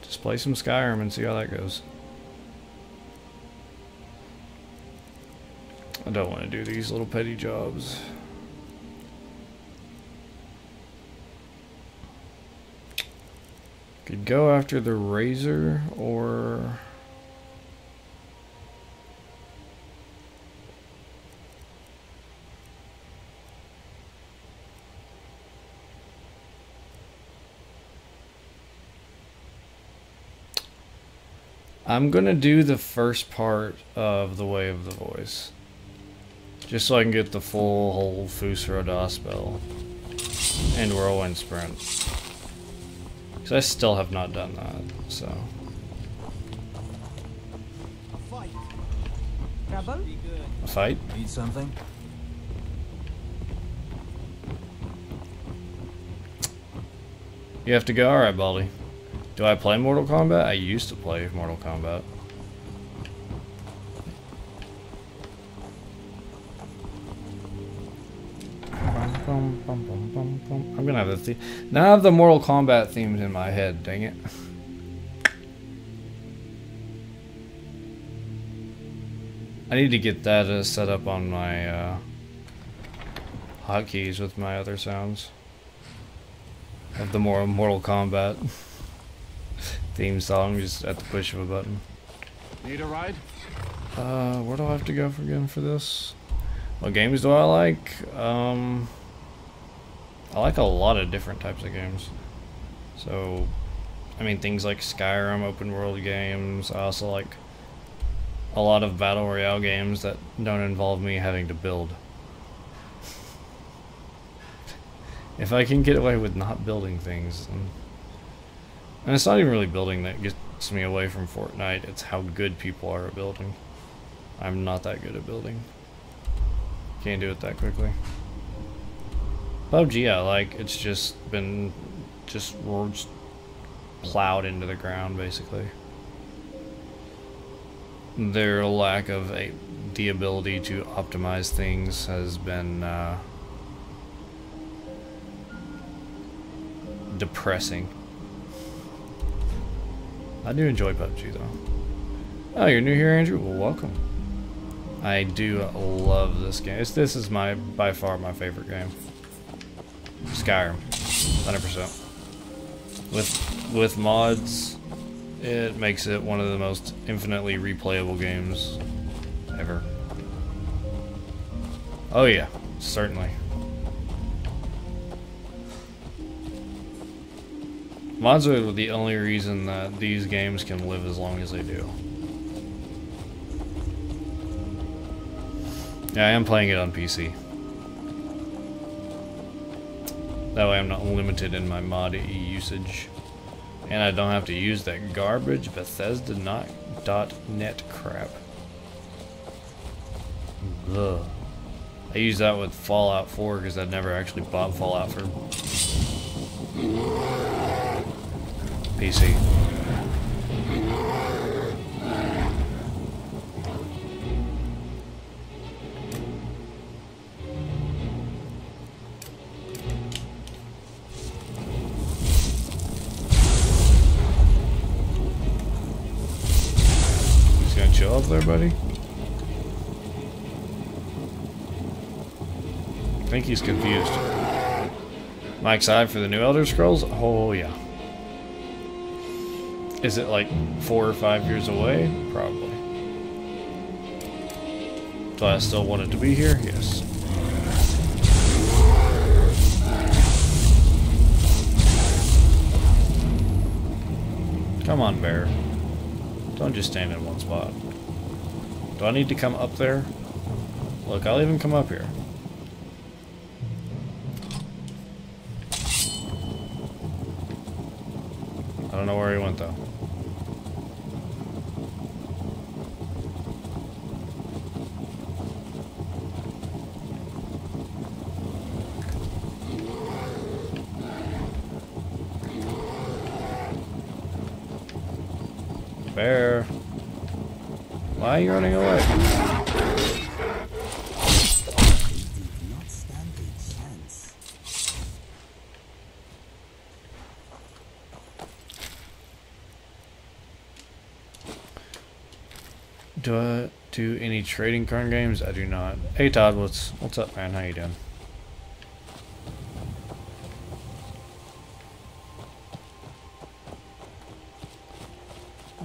just play some Skyrim and see how that goes. I don't want to do these little petty jobs. Could go after the Razor, or I'm gonna do the first part of the Way of the Voice, just so I can get the full whole Fusroda spell and Whirlwind Sprint, because I still have not done that. So a fight? Need something? You have to go? Alright, Baldy. Do I play Mortal Kombat? I used to play Mortal Kombat. I'm gonna have the now I have the Mortal Kombat themes in my head, dang it. I need to get that set up on my hotkeys with my other sounds. Have the more Mortal Kombat theme song just at the push of a button. Need a ride? Where do I have to go again for this? What games do I like? I like a lot of different types of games. So, I mean, things like Skyrim, open world games. I also like a lot of battle royale games that don't involve me having to build. If I can get away with not building things, and it's not even really building that gets me away from Fortnite, it's how good people are at building. I'm not that good at building. Can't do it that quickly. PUBG I like, it's just been just plowed into the ground basically. Their lack of the ability to optimize things has been depressing. I do enjoy PUBG though. Oh, you're new here, Andrew? Well, welcome. I do love this game. This is by far my favorite game. Skyrim, 100%. With mods, it makes it one of the most infinitely replayable games ever. Oh yeah, certainly. Mods are the only reason that these games can live as long as they do. Yeah, I am playing it on PC. That way I'm not limited in my mod usage. And I don't have to use that garbage Bethesda.net crap. Ugh. I use that with Fallout 4 because I never actually bought Fallout for PC. Just gonna chill up there, buddy? I think he's confused. Am I excited for the new Elder Scrolls? Oh yeah. Is it like 4 or 5 years away? Probably. Do I still want it to be here? Yes. Come on, bear. Don't just stand in one spot. Do I need to come up there? Look, I'll even come up here. I don't know where he went though. Bear. Why are you running away? Did not stand a chance. Do I do any trading card games? I do not. Hey Todd, what's up, man? How you doing?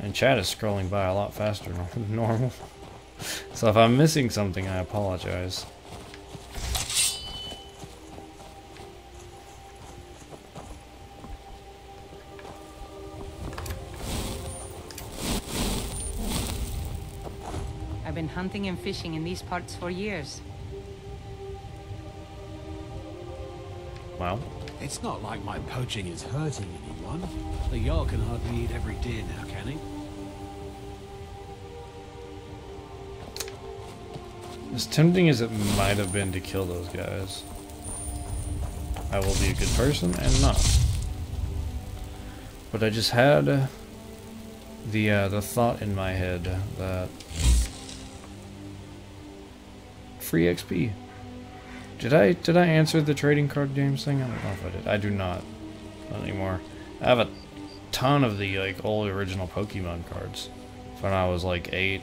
And chat is scrolling by a lot faster than normal. So if I'm missing something, I apologize. I've been hunting and fishing in these parts for years. Wow. It's not like my poaching is hurting anyone. The Jarl can hardly eat every deer now, can he? As tempting as it might have been to kill those guys, I will be a good person and not. But I just had the thought in my head that free XP. Did I answer the trading card games thing? I don't know if I did. I do not anymore. I have a ton of the like old original Pokemon cards from when I was like 8,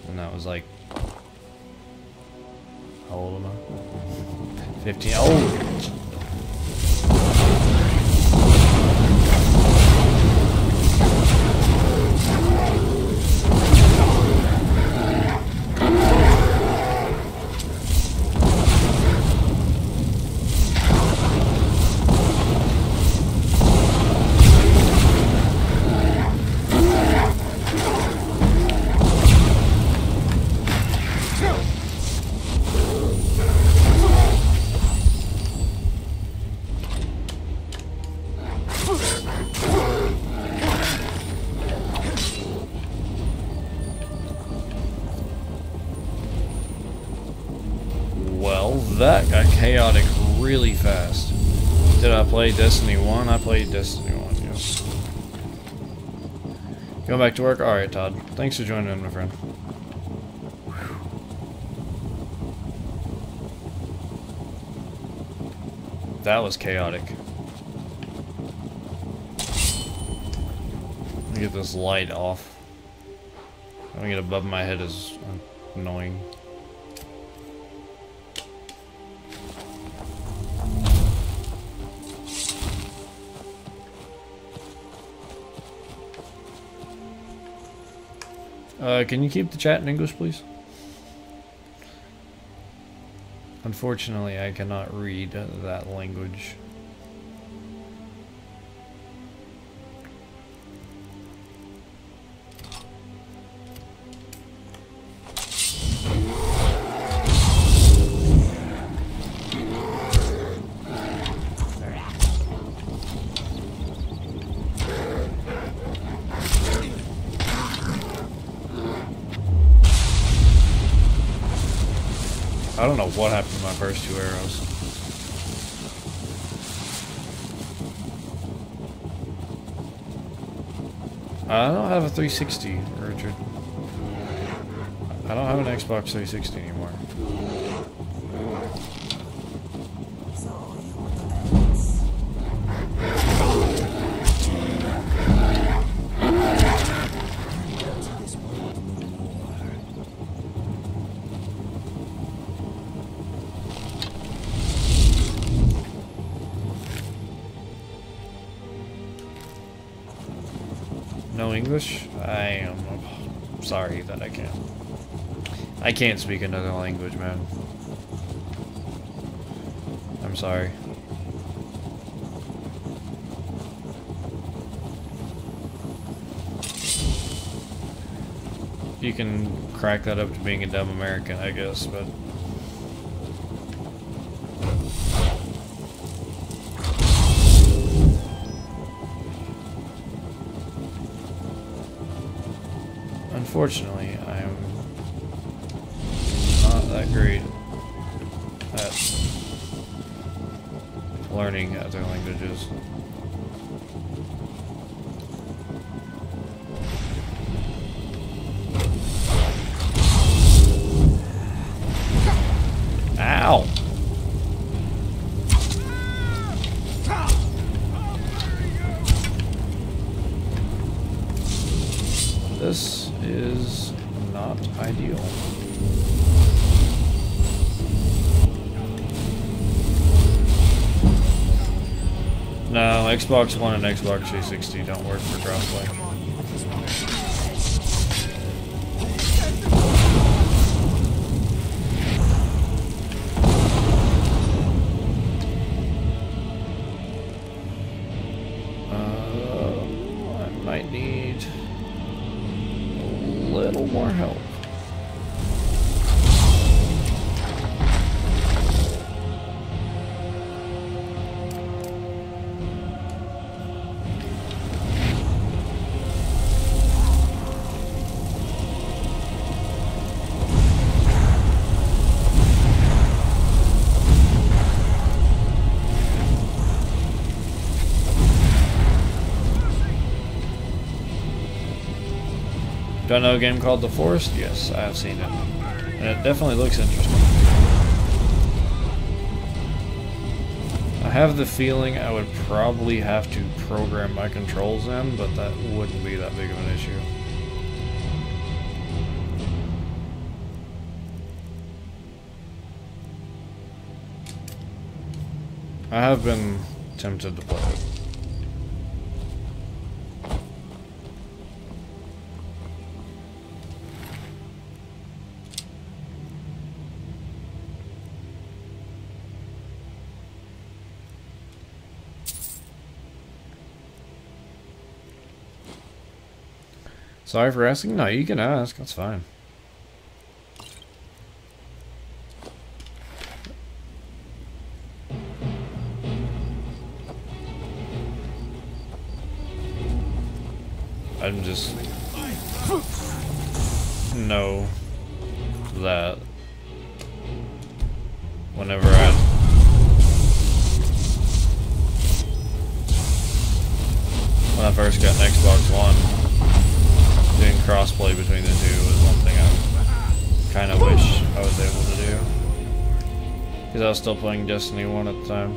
and that was like, how old am I? 15. Oh. That got chaotic really fast. Did I play Destiny 1? I played Destiny 1, yes. Going back to work? Alright, Todd. Thanks for joining in, my friend. That was chaotic. Let me get this light off. Having it above my head is annoying. Can you keep the chat in English, please? Unfortunately, I cannot read that language. I don't know what happened to my first 2 arrows. I don't have a 360, Richard. I don't have an Xbox 360 anymore. English? I am sorry that I can't. I can't speak another language, man. I'm sorry. You can crack that up to being a dumb American, I guess, but... Unfortunately, I am not that great at learning other languages. Ow! This is not ideal. No, Xbox One and Xbox 360 don't work for crossplay. I might need a little more help. Do I know a game called The Forest? Yes, I have seen it. And it definitely looks interesting. I have the feeling I would probably have to program my controls in, but that wouldn't be that big of an issue. I have been tempted to play it. Sorry for asking? No, you can ask. That's fine. I'm just... know that whenever when I first got an Xbox One, doing crossplay between the two was one thing I kind of wish I was able to do. Because I was still playing Destiny 1 at the time.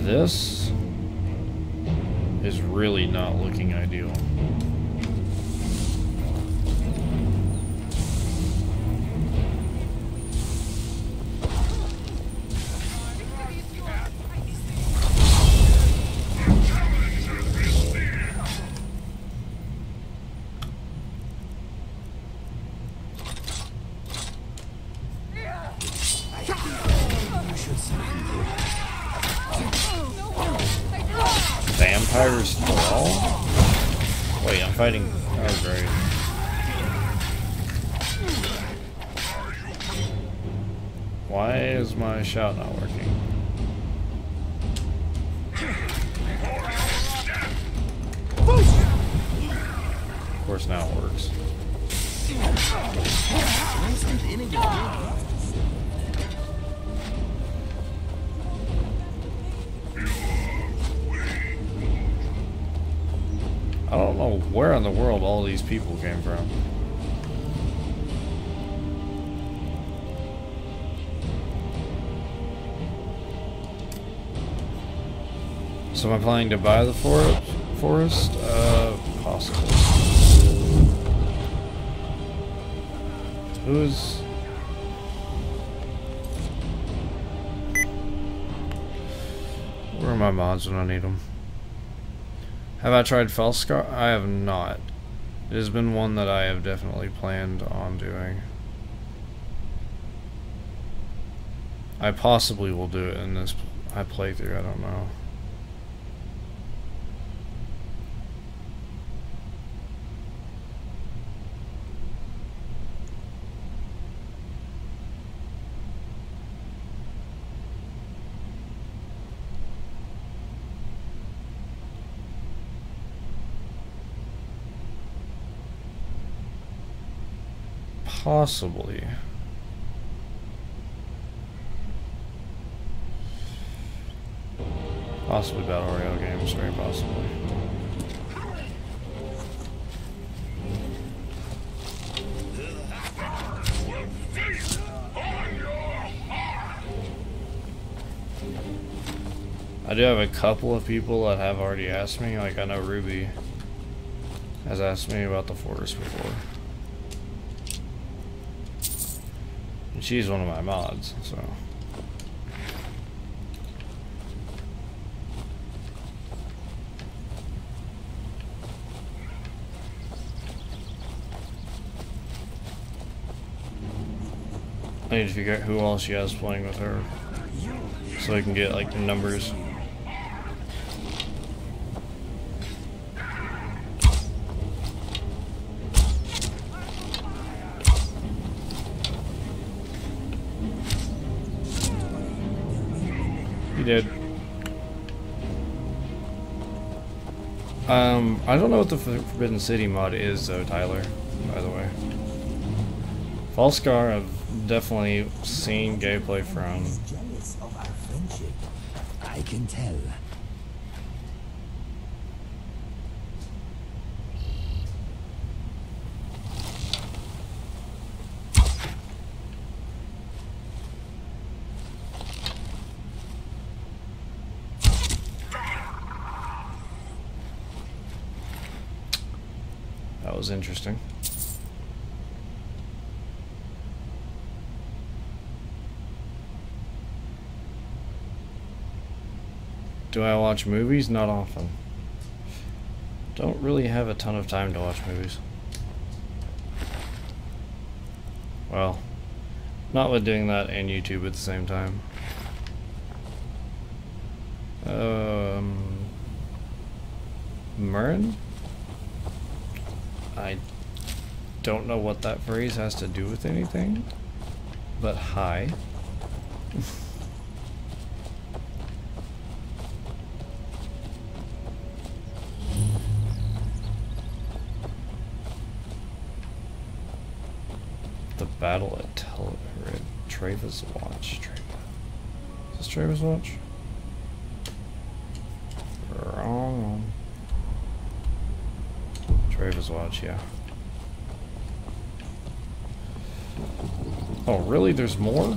This is really not looking ideal. Vampire's Thrall? Wait, I'm fighting... Oh, great. Why is my shout not working? Of course now it works. I don't know where in the world all these people came from. So am I planning to buy the forest? Possibly. Who's... are my mods when I need them? Have I tried Felskar? I have not. It has been one that I have definitely planned on doing. I possibly will do it in this playthrough, I don't know. Possibly. Possibly Battle Royale games, very possibly. I do have a couple of people that have already asked me, like I know Ruby has asked me about the Forest before. And she's one of my mods, so. I need to figure out who else she has playing with her, so I can get like the numbers. He did. I don't know what the Forbidden City mod is though, Tyler, by the way. Falscar, I've definitely seen gameplay from. Jealous of our friendship. I can tell. That was interesting. Do I watch movies? Not often. Don't really have a ton of time to watch movies. Well, not with doing that and YouTube at the same time. Murren? I don't know what that phrase has to do with anything, but hi. The battle at Travis Watch. Is this Travis Watch? Wrong one. Travis Watch, yeah. Oh, really? There's more?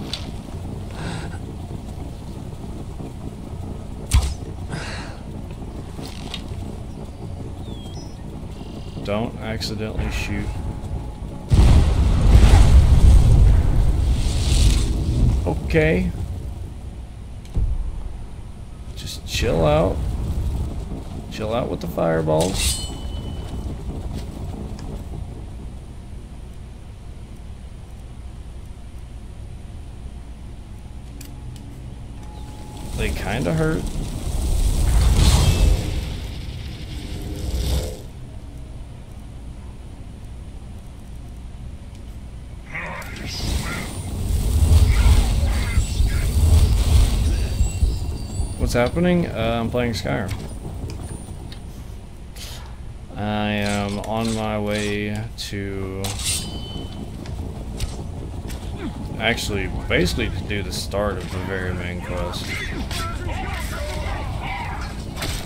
Don't accidentally shoot. Okay. Just chill out. Chill out with the fireballs. They kinda hurt. What's happening? I'm playing Skyrim. I am on my way to actually basically to do the start of the very main quest.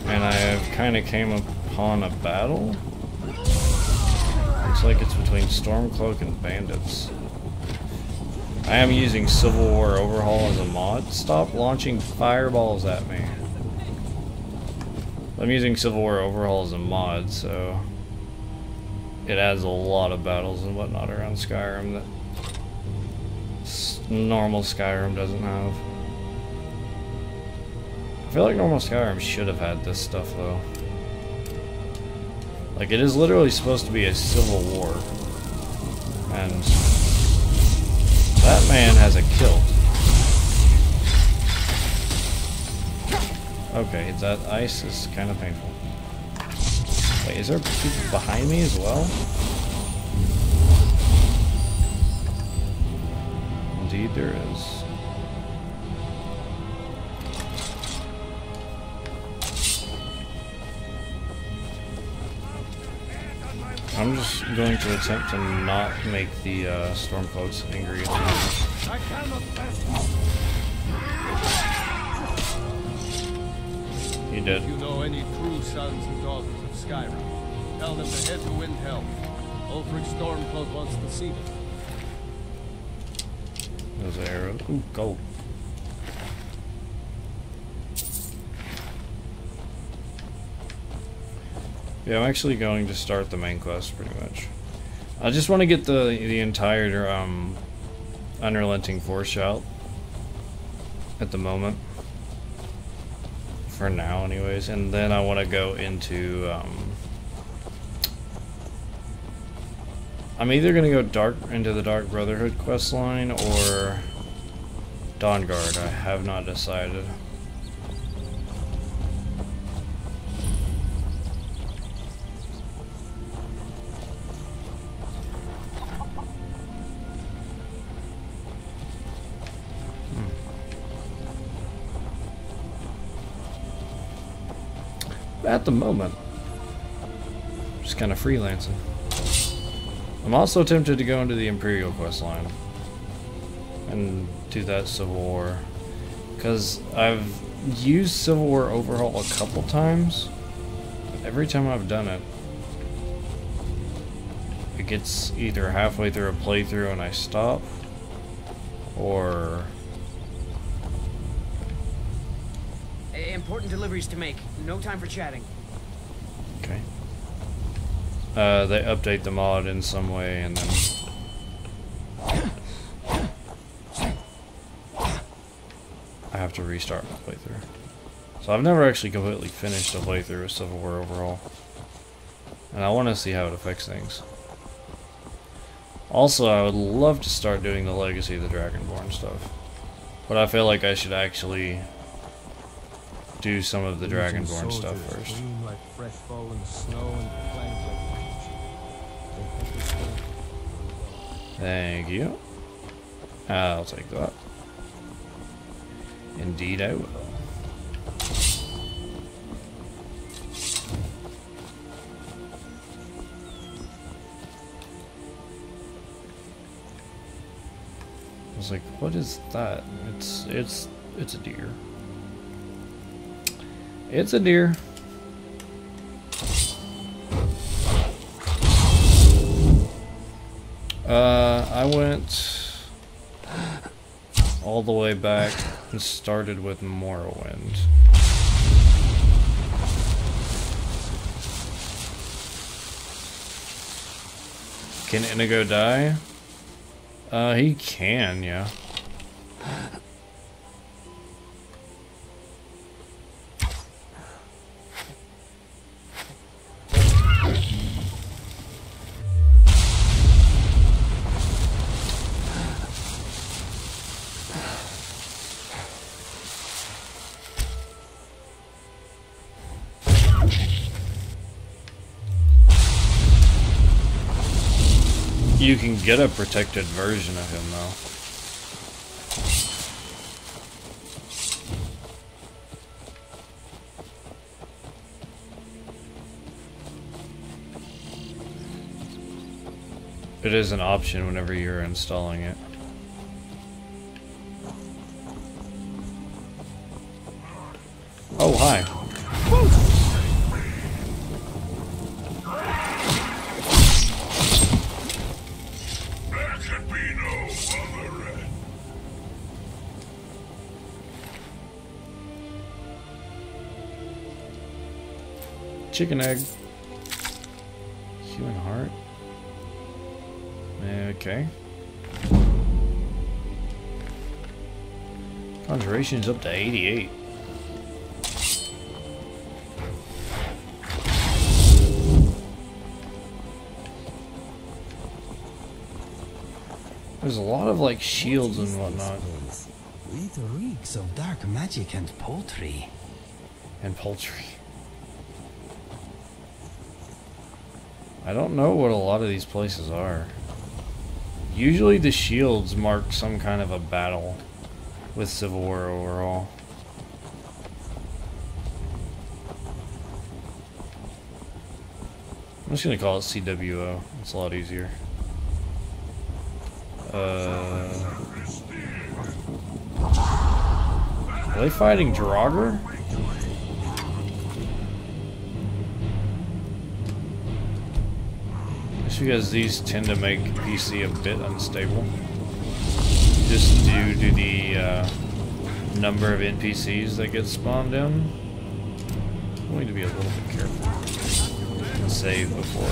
And I have kind of came upon a battle. Looks like it's between Stormcloak and bandits. I am using Civil War Overhaul as a mod. Stop launching fireballs at me. I'm using Civil War Overhaul as a mod, so it adds a lot of battles and whatnot around Skyrim that normal Skyrim doesn't have. I feel like normal Skyrim should have had this stuff though. Like, it is literally supposed to be a civil war. And that man has a kilt. Okay, that ice is kind of painful. Wait, is there people behind me as well? Indeed there is. I'm just going to attempt to not make the Stormcloaks angry at the moment. I cannot pass. He did. If you know any true sons and daughters of Skyrim, tell them to head to Windhelm. Ulfric Stormcloak wants to see them. Those arrows. Ooh, gold. Yeah, I'm actually going to start the main quest pretty much. I just want to get the entire Unrelenting Force out at the moment. For now anyways, and then I want to go into I'm either going to go into the Dark Brotherhood quest line or Dawnguard. I have not decided. At the moment, just kind of freelancing. I'm also tempted to go into the Imperial quest line and do that Civil War, because I've used Civil War Overhaul a couple times. Every time I've done it, it gets either halfway through a playthrough and I stop, or Important deliveries to make. No time for chatting. okay. They update the mod in some way, and then I have to restart my playthrough. So I've never actually completely finished a playthrough of Civil War Overhaul, and I want to see how it affects things. Also, I would love to start doing the Legacy of the Dragonborn stuff, but I feel like I should actually do some of the Dragonborn stuff first. Like fresh fallen snow and clank like Thank you. I'll take that. Indeed I will. I was like, what is that? It's a deer. It's a deer. I went all the way back and started with Morrowind. Can Inigo die? He can, yeah. You can get a protected version of him, though. It is an option whenever you're installing it. Oh, hi. Chicken egg. Human heart. Okay. Conjuration's up to 88. There's a lot of like shields and whatnot. It reeks of dark magic and poultry. And poultry. I don't know what a lot of these places are. Usually the shields mark some kind of a battle with Civil War overall. I'm just gonna call it CWO. It's a lot easier. Are they fighting Draugr? Just because these tend to make PC a bit unstable. Just due to the number of NPCs that get spawned in. We need to be a little bit careful. And save before.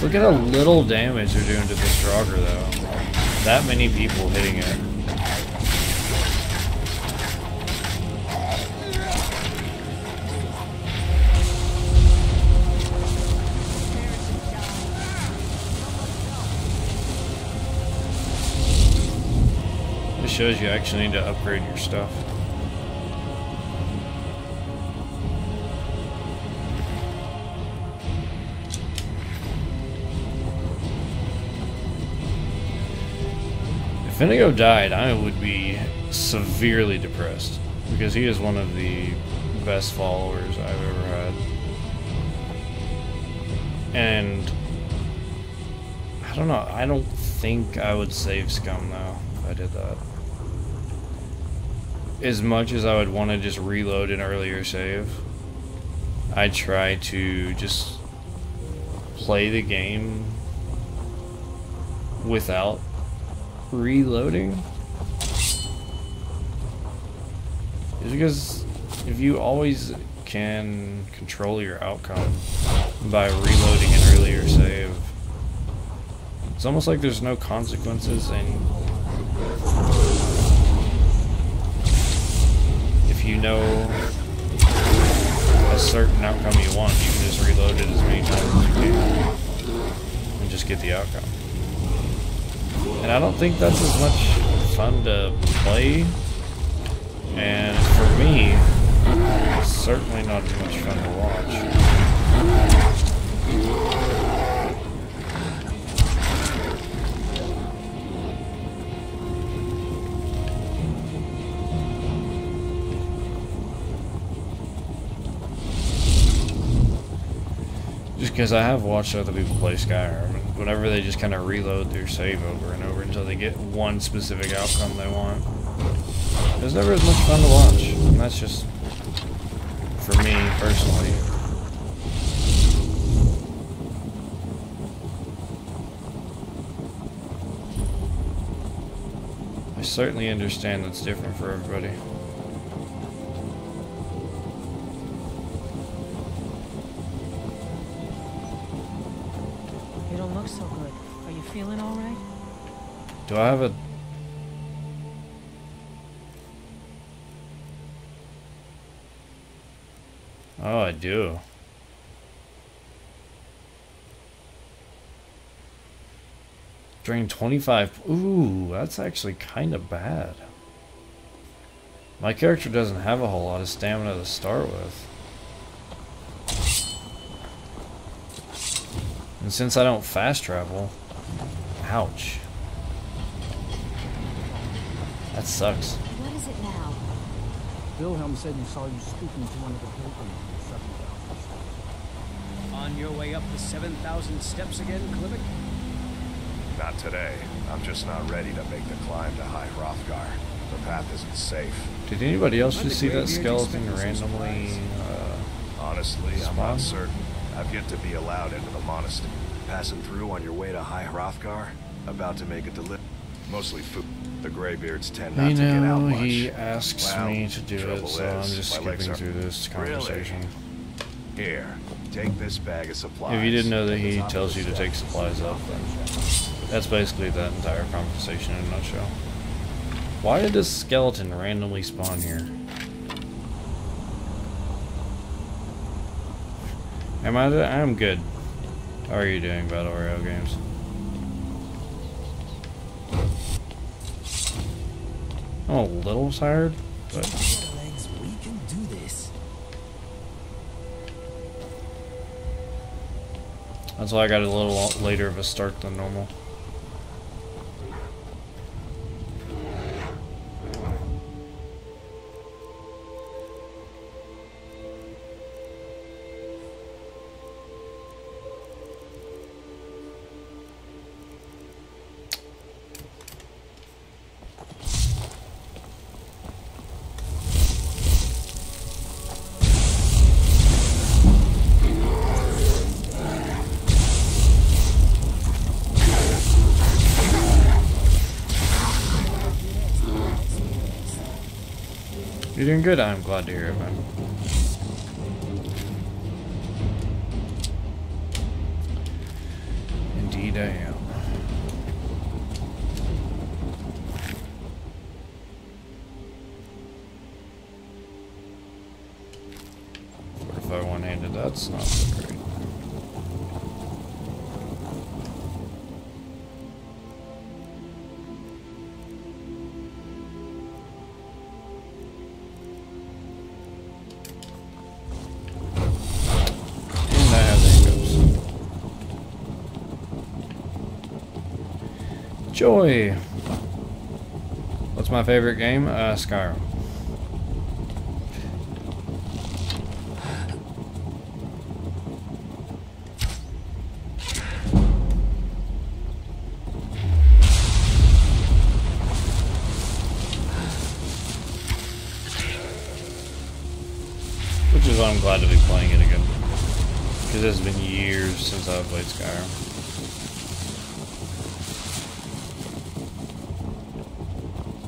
Look at how little damage they're doing to this Draugr, though. That many people hitting it. This shows you actually need to upgrade your stuff. If Inigo died, I would be severely depressed because he is one of the best followers I've ever had. And I don't know, I don't think I would save Scum though if I did that. As much as I would want to just reload an earlier save, I'd try to just play the game without reloading. Is because if you always can control your outcome by reloading an earlier save, it's almost like there's no consequences, and if you know a certain outcome you want, you can just reload it as many times as you can and just get the outcome. And I don't think that's as much fun to play, and for me, it's certainly not as much fun to watch. Just because I have watched other people play Skyrim, and whenever they just kind of reload their save over and over until they get one specific outcome they want, it's never as much fun to watch. And that's just for me personally. I certainly understand that's different for everybody. You don't look so good. Are you feeling all right? Do I have a... Oh, I do. Drain 25... Ooh, that's actually kind of bad. My character doesn't have a whole lot of stamina to start with. And since I don't fast travel... Ouch. That sucks. What is it now? Wilhelm said he saw you speaking to one of the pilgrims on the 7,000 steps. On your way up the 7,000 steps again, Klivic? Not today. I'm just not ready to make the climb to High Hrothgar. The path isn't safe. Did anybody else just see that skeleton randomly? Honestly, I'm not certain. I've yet to be allowed into the monastery. Passing through on your way to High Hrothgar? About to make a delivery. Mostly food. The Greybeards tend not to get out much. He asks Well, me to do it, so I'm just my legs skipping are... through this conversation. Really? Here, Take this bag of supplies. If you didn't know that he tells you to take supplies up, then that's basically that entire conversation in a nutshell. Why did this skeleton randomly spawn here? I'm good. How are you doing, Battle Royale games? I'm a little tired, but Legs, we can do this. that's why I got a little later of a start than normal. You're doing good. I'm glad to hear it, man. Indeed I am. What if I one-handed? That's not so great. Joy. What's my favorite game? Skyrim. Which is why I'm glad to be playing it again. Because it's been years since I've played Skyrim.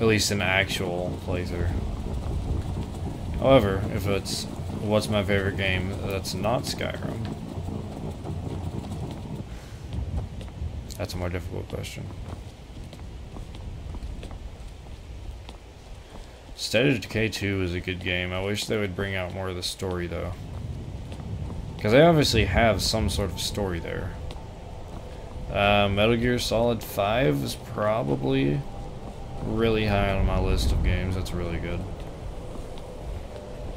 At least an actual playthrough. However, if it's what's my favorite game that's not Skyrim, that's a more difficult question. State of Decay 2 is a good game. I wish they would bring out more of the story though. Because they obviously have some sort of story there. Metal Gear Solid 5 is probably really high on my list of games. That's really good.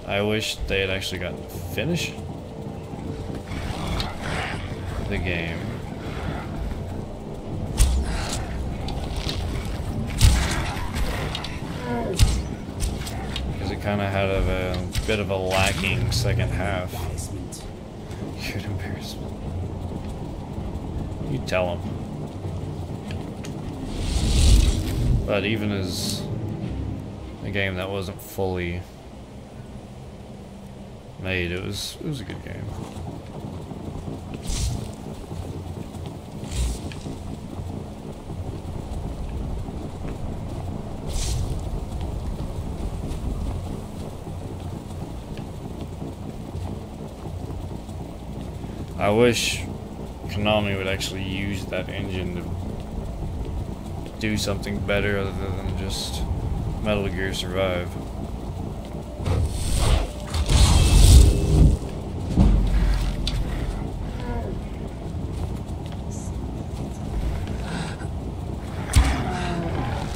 I wish they had actually gotten to finish the game. Because it kind of had a bit of a lacking second half. You're an embarrassment. You tell him. But even as a game that wasn't fully made, it was a good game. I wish Konami would actually use that engine to do something better other than just Metal Gear Survive.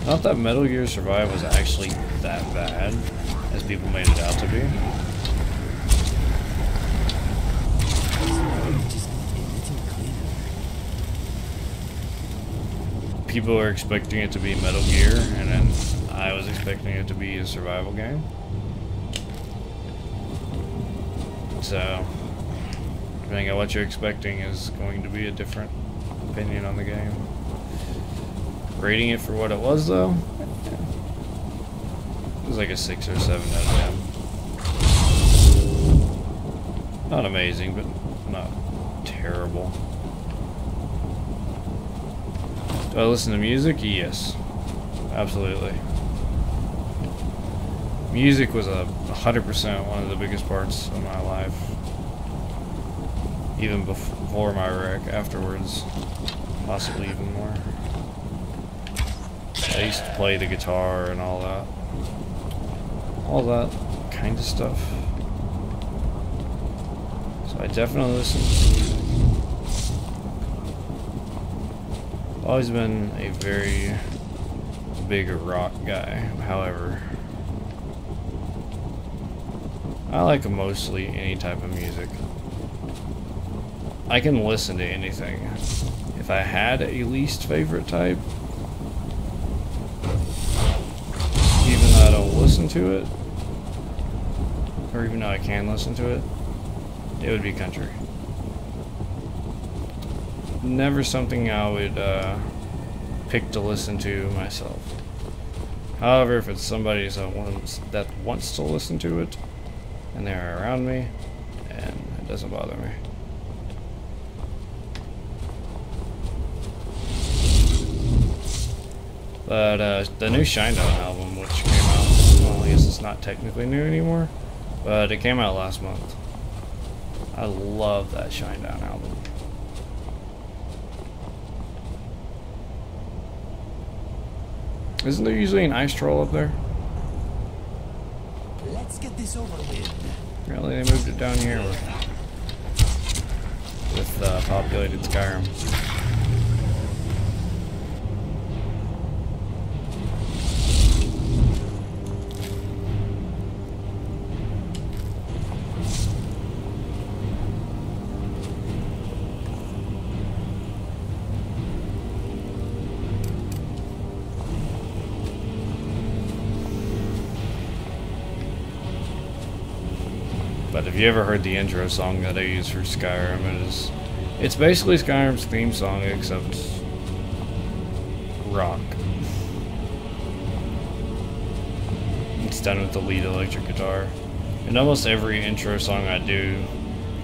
Not that Metal Gear Survive was actually that bad as people made it out to be. People were expecting it to be Metal Gear, and then I was expecting it to be a survival game. So, depending on what you're expecting is going to be a different opinion on the game. Rating it for what it was, though, it was like a 6 or 7 out of 10. Not amazing, but not terrible. Do I listen to music? Yes. Absolutely. Music was 100% one of the biggest parts of my life. even before my wreck, afterwards, possibly even more. I used to play the guitar and all that kind of stuff. So I definitely listen to music. Always been a very big rock guy, however. I like mostly any type of music. I can listen to anything. If I had a least favorite type, even though I don't listen to it, or even though I can listen to it, it would be country. Never something I would pick to listen to myself. However, if it's somebody that wants to listen to it, and they're around me, and it doesn't bother me. But the new Shinedown album, which came out, well, I guess it's not technically new anymore, but it came out last month. I love that Shinedown album. Isn't there usually an ice troll up there? Let's get this over with. Really, they moved it down here with populated Skyrim. But if you ever heard the intro song that I use for Skyrim, it's basically Skyrim's theme song except rock. It's done with the lead electric guitar. In almost every intro song I do,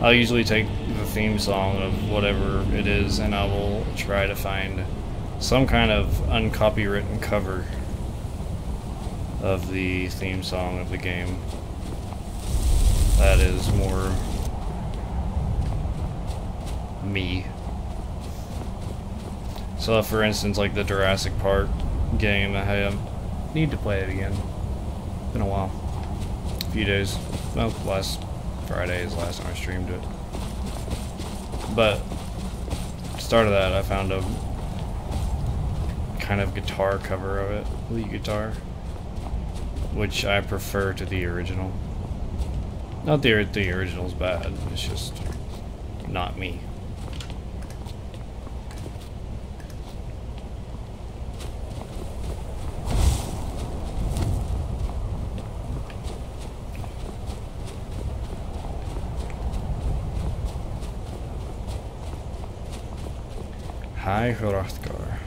I'll usually take the theme song of whatever it is and I will try to find some kind of uncopywritten cover of the theme song of the game that is more me. So for instance, like the Jurassic Park game, I need to play it again. Been a while. A few days. No, last Friday is the last time I streamed it. But start of that, I found a kind of guitar cover of it, lead guitar, which I prefer to the original. Not the original's bad, it's just not me. High Hrothgar.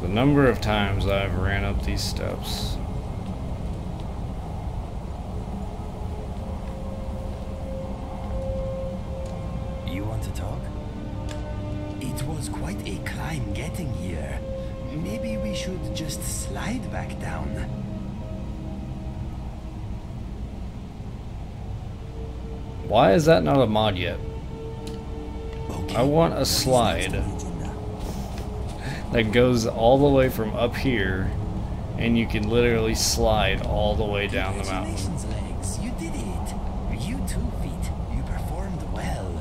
The number of times I've ran up these steps. You want to talk? It was quite a climb getting here. Maybe we should just slide back down. Why is that not a mod yet? Okay. I want a slide that goes all the way from up here, and you can literally slide all the way down the mountain. Congratulations, Legs. You did it. You too, Feet. You performed well.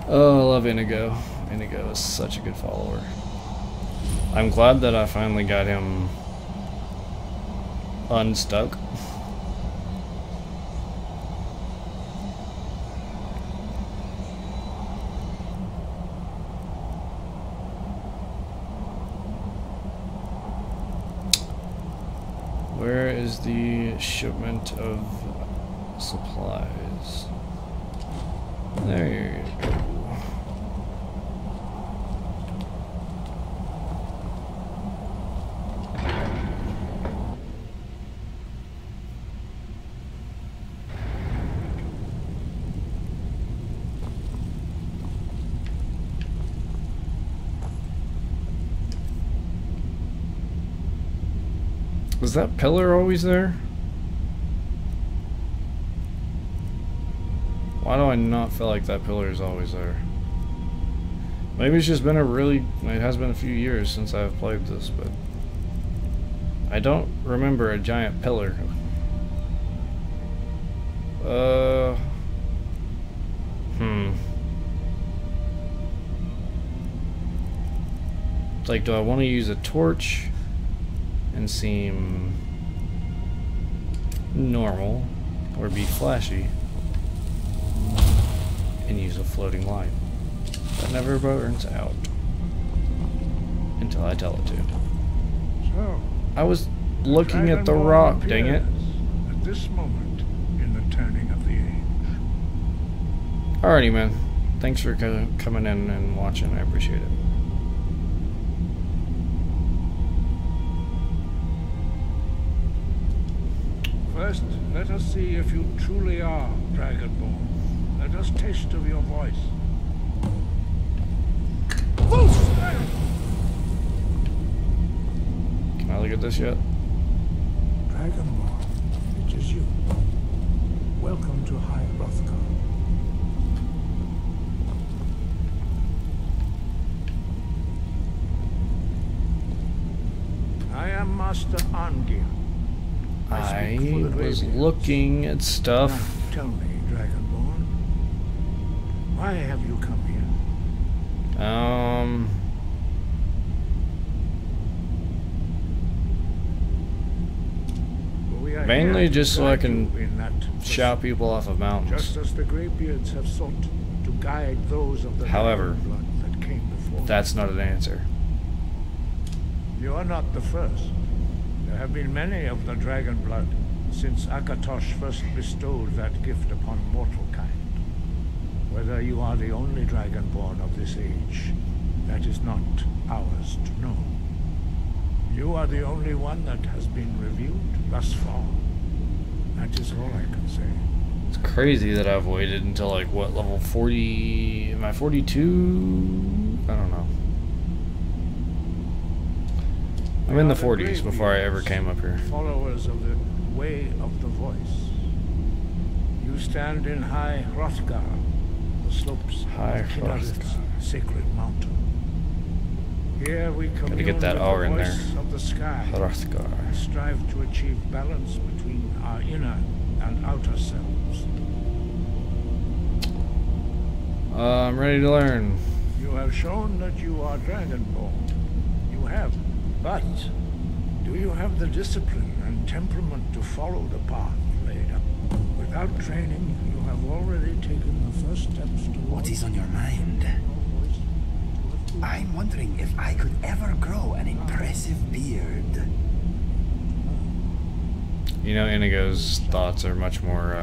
Oh, I love Inigo. Inigo is such a good follower. I'm glad that I finally got him unstuck. Where is the shipment of supplies? There you go. Was that pillar always there? Why do I not feel like that pillar is always there? Maybe it's just been it has been a few years since I've played this, but I don't remember a giant pillar. It's like, do I want to use a torch and seem normal, or be flashy and use a floating light that never burns out until I tell it to? So, I was looking at the rock, dang it. At this moment in the turning of the age. Alrighty, man. Thanks for coming in and watching. I appreciate it. First, let us see if you truly are Dragonborn. Let us taste of your voice. Can I look at this yet? Dragonborn, it is you. Welcome to High Hrothgar. I am Master Angir. I was looking at stuff. Now, tell me, Dragonborn, why have you come here? Mainly just so I can shout people off of mountains. Just as the Greybeards have sought to guide those of the However, blood that came before. that's not an answer. You are not the first. There have been many of the dragon blood since Akatosh first bestowed that gift upon mortal kind. Whether you are the only Dragonborn of this age, that is not ours to know. You are the only one that has been revealed thus far. That is all I can say. It's crazy that I've waited until, like, what, level 40? Am I 42? I don't know. I'm in the 40s before I ever came up here. Followers of the Way of the Voice. You stand in High Hrothgar, the slopes of Kinnared's sacred mountain. Here we commune get that with R the in there. voice of the sky. Hrothgar. And strive to achieve balance between our inner and outer selves. I'm ready to learn. You have shown that you are Dragonborn. You have. But do you have the discipline and temperament to follow the path laid out? Without training, you have already taken the first steps towards... What is on your mind? I'm wondering if I could ever grow an impressive beard. You know, Inigo's thoughts are much more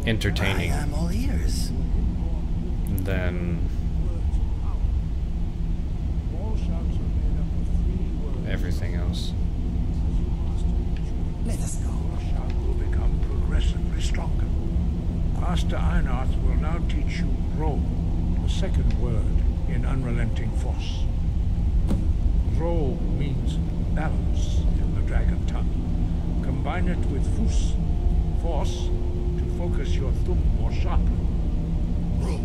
entertaining I am all ears. than everything else. Let us go. will become progressively stronger. Master Einarth will now teach you Ro, the second word in Unrelenting Force. Ro means balance in the dragon tongue. Combine it with Fus, force, to focus your thumb more sharply. Ro.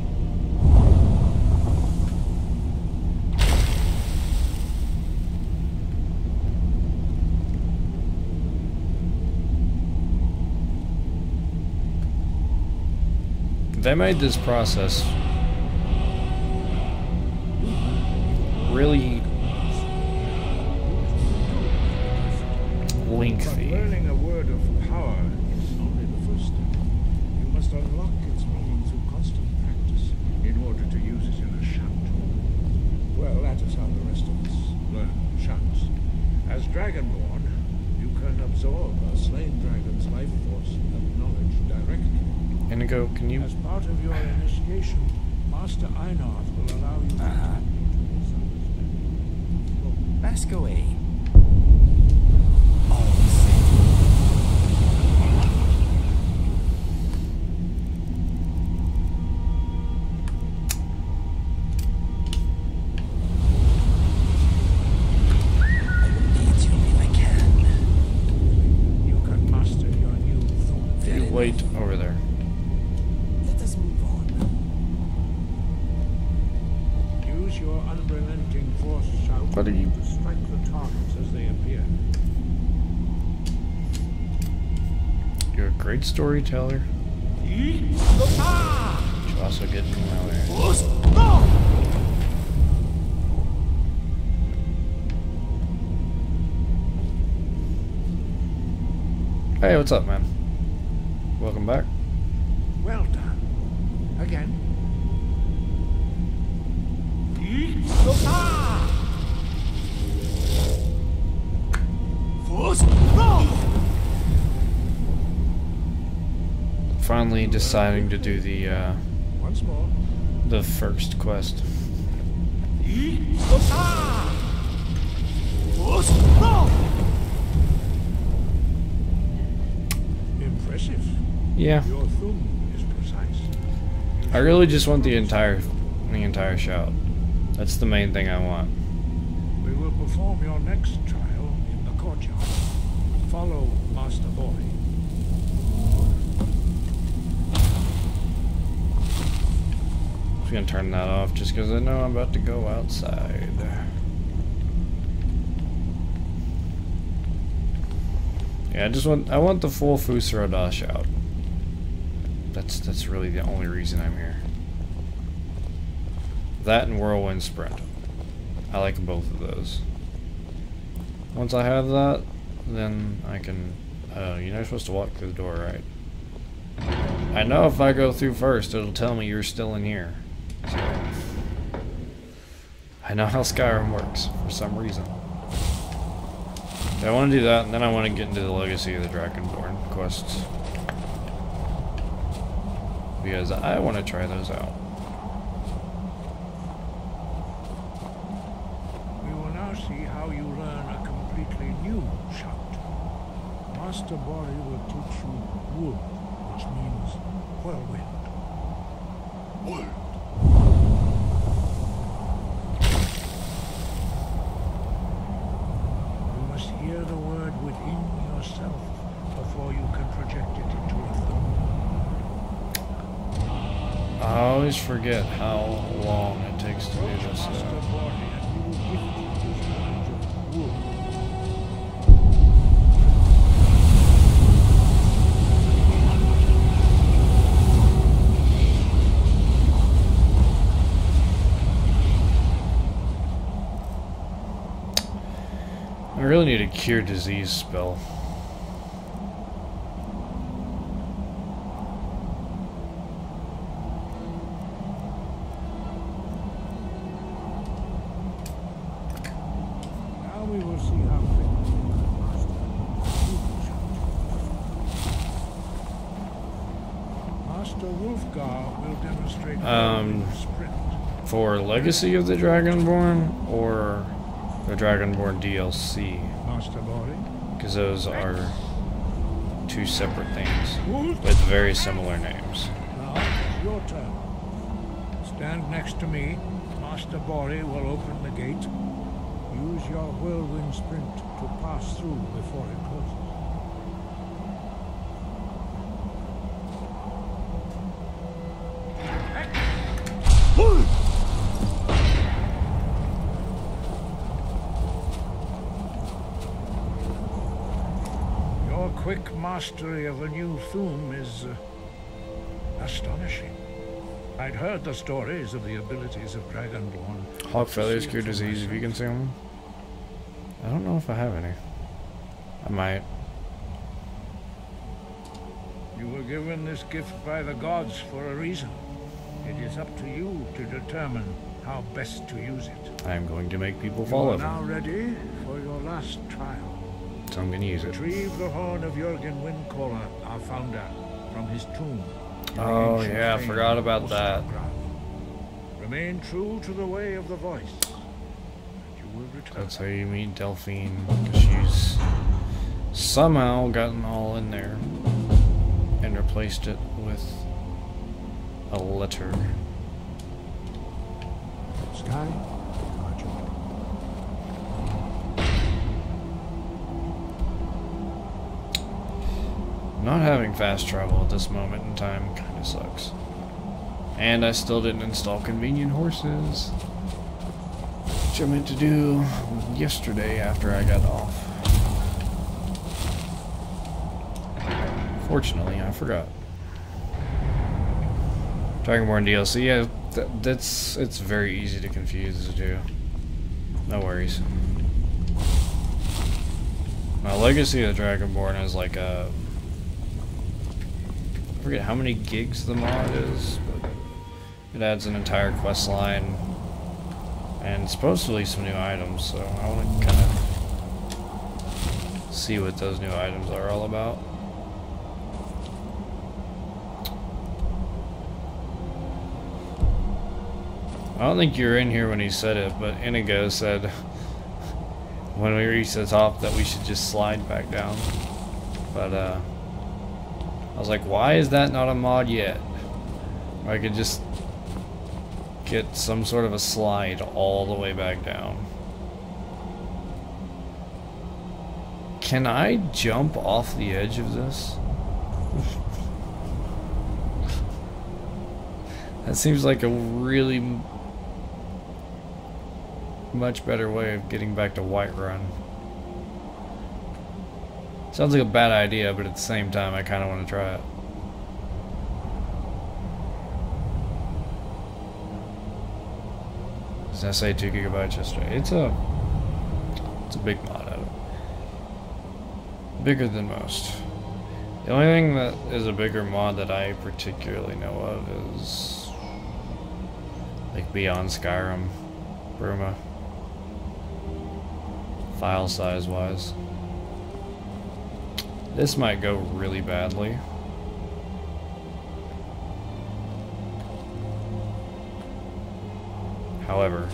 They made this process really lengthy. But learning a word of power is only the first step. You must unlock its meaning through constant practice in order to use it in a shout. Well, that is how the rest of us learn shouts. As Dragonborn, you can absorb a slain dragon's life force and knowledge directly. Inigo, can you... As part of your initiation, Master Einarth will allow you to... Ask away. What are you? Strike the targets as they appear. You're a great storyteller. You also get me out Hey, what's up, man? Welcome back. Well done. Again. Finally deciding to do Once more. the first quest. Impressive. Yeah. Your thumb is precise. I really just want the entire shout. That's the main thing I want. We will perform your next trial in the courtyard. Follow Master Boy. I'm gonna turn that off just because I know I'm about to go outside. Yeah, I want the full Fusarada shout. That's really the only reason I'm here. That and Whirlwind Sprint. I like both of those. Once I have that, then I can... you're not supposed to walk through the door, right? I know if I go through first, it'll tell me you're still in here. So, I know how Skyrim works, for some reason. I want to do that, and then I want to get into the Legacy of the Dragonborn quests. Because I want to try those out. We will now see how you learn a completely new shout. Master Bori will teach you wood, which means whirlwind. Wood. You must hear the word within yourself before you can project it into a thumb. I always forget how long it takes to do this. Master Bori, and he will gift you his knowledge of wood. I really need a cure disease spell. Now we will see how quickly you can master Master Wolfgar will demonstrate sprint. For Legacy of the Dragonborn or the Dragonborn DLC? Master Bori. Because those are two separate things with very similar names. Now it's your turn. Stand next to me. Master Bori will open the gate. Use your whirlwind sprint to pass through before it closes. Your quick mastery of a new thum is astonishing. I'd heard the stories of the abilities of Dragonborn. Hawk feathers cure disease if you can see them. I don't know if I have any. I might. You were given this gift by the gods for a reason. It is up to you to determine how best to use it. I am going to make people follow You are me. now ready for your last trial. So I'm going to use it. Retrieve the horn of Jürgen Windcaller, our founder, from his tomb. in the Oh ancient yeah, I fane forgot of about that. Ostergraf. Remain true to the way of the voice. And you will return. That's how you meet Delphine, because she's somehow gotten all in there and replaced it with a letter. Sky, Roger. Not having fast travel at this moment in time kind of sucks. And I still didn't install convenient horses. which I meant to do yesterday after I got off. Fortunately, I forgot. Dragonborn DLC, yeah, it's very easy to confuse the two. No worries. My Legacy of Dragonborn is like a... I forget how many gigs the mod is, but it adds an entire quest line and supposedly some new items, so I want to kind of see what those new items are all about. I don't think you were in here when he said it, but Inigo said when we reach the top that we should just slide back down. But I was like, why is that not a mod yet? Where I could just get some sort of a slide all the way back down. Can I jump off the edge of this? That seems like a really much better way of getting back to Whiterun. Sounds like a bad idea, but at the same time I kind of want to try it. Does that say 2 gigabytes yesterday? It's a big mod out of it. Bigger than most. The only thing that is a bigger mod that I particularly know of is like Beyond Skyrim, Burma. File size wise. This might go really badly. However,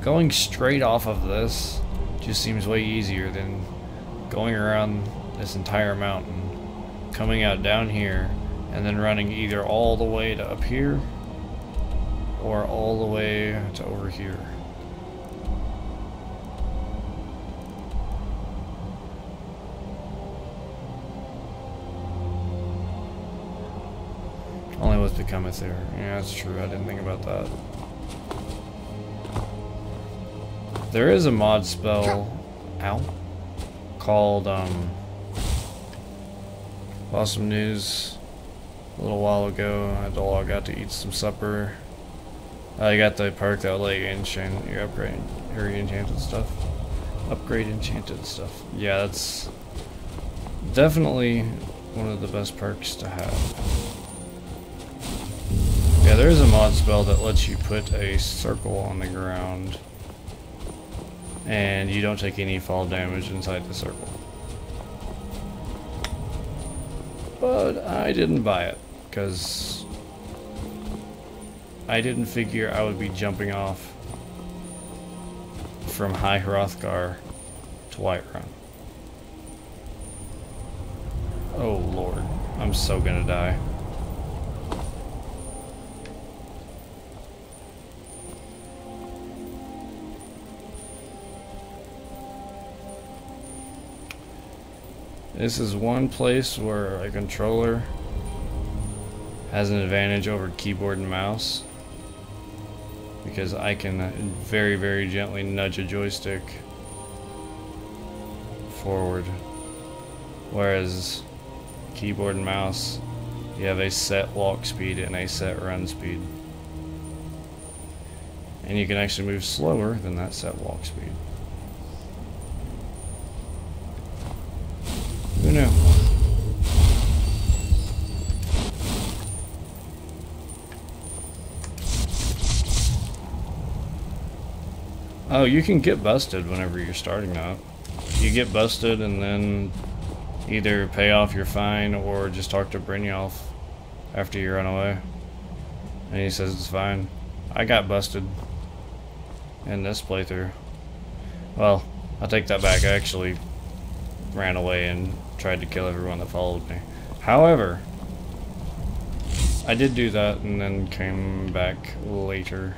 going straight off of this just seems way easier than going around this entire mountain, coming out down here, and then running either all the way to up here or all the way to over here. Only with becometh there. Yeah, that's true. I didn't think about that. There is a mod spell out called awesome news a little while ago. I had to log out to eat some supper. I got the perk that will let you enchant your upgrade or your enchanted stuff. Upgrade enchanted stuff. Yeah, that's definitely one of the best perks to have. Yeah, there is a mod spell that lets you put a circle on the ground and you don't take any fall damage inside the circle. But I didn't buy it because I didn't figure I would be jumping off from High Hrothgar to Whiterun. Oh lord, I'm so gonna die. This is one place where a controller has an advantage over keyboard and mouse, because I can very, very gently nudge a joystick forward, whereas keyboard and mouse, you have a set walk speed and a set run speed, and you can actually move slower than that set walk speed. Who knew? Oh, you can get busted whenever you're starting out. You get busted and then either pay off your fine or just talk to Brynjolf after you run away. And he says it's fine. I got busted in this playthrough. Well, I'll take that back. I actually ran away and tried to kill everyone that followed me. However, I did do that and then came back later.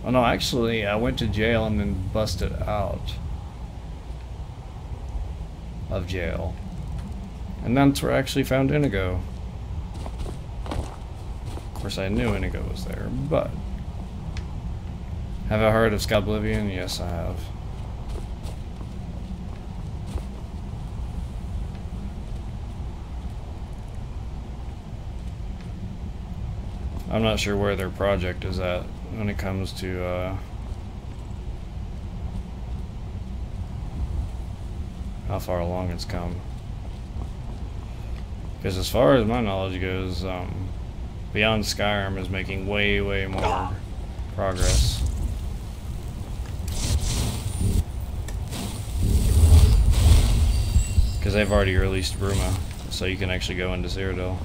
Oh no, actually I went to jail and then busted out of jail. And that's where I actually found Inigo. course, I knew Inigo was there, but... Have I heard of Sky Oblivion? Yes, I have. I'm not sure where their project is at when it comes to how far along it's come. Because as far as my knowledge goes, Beyond Skyrim is making way more progress. Because they've already released Bruma, so you can actually go into Cyrodiil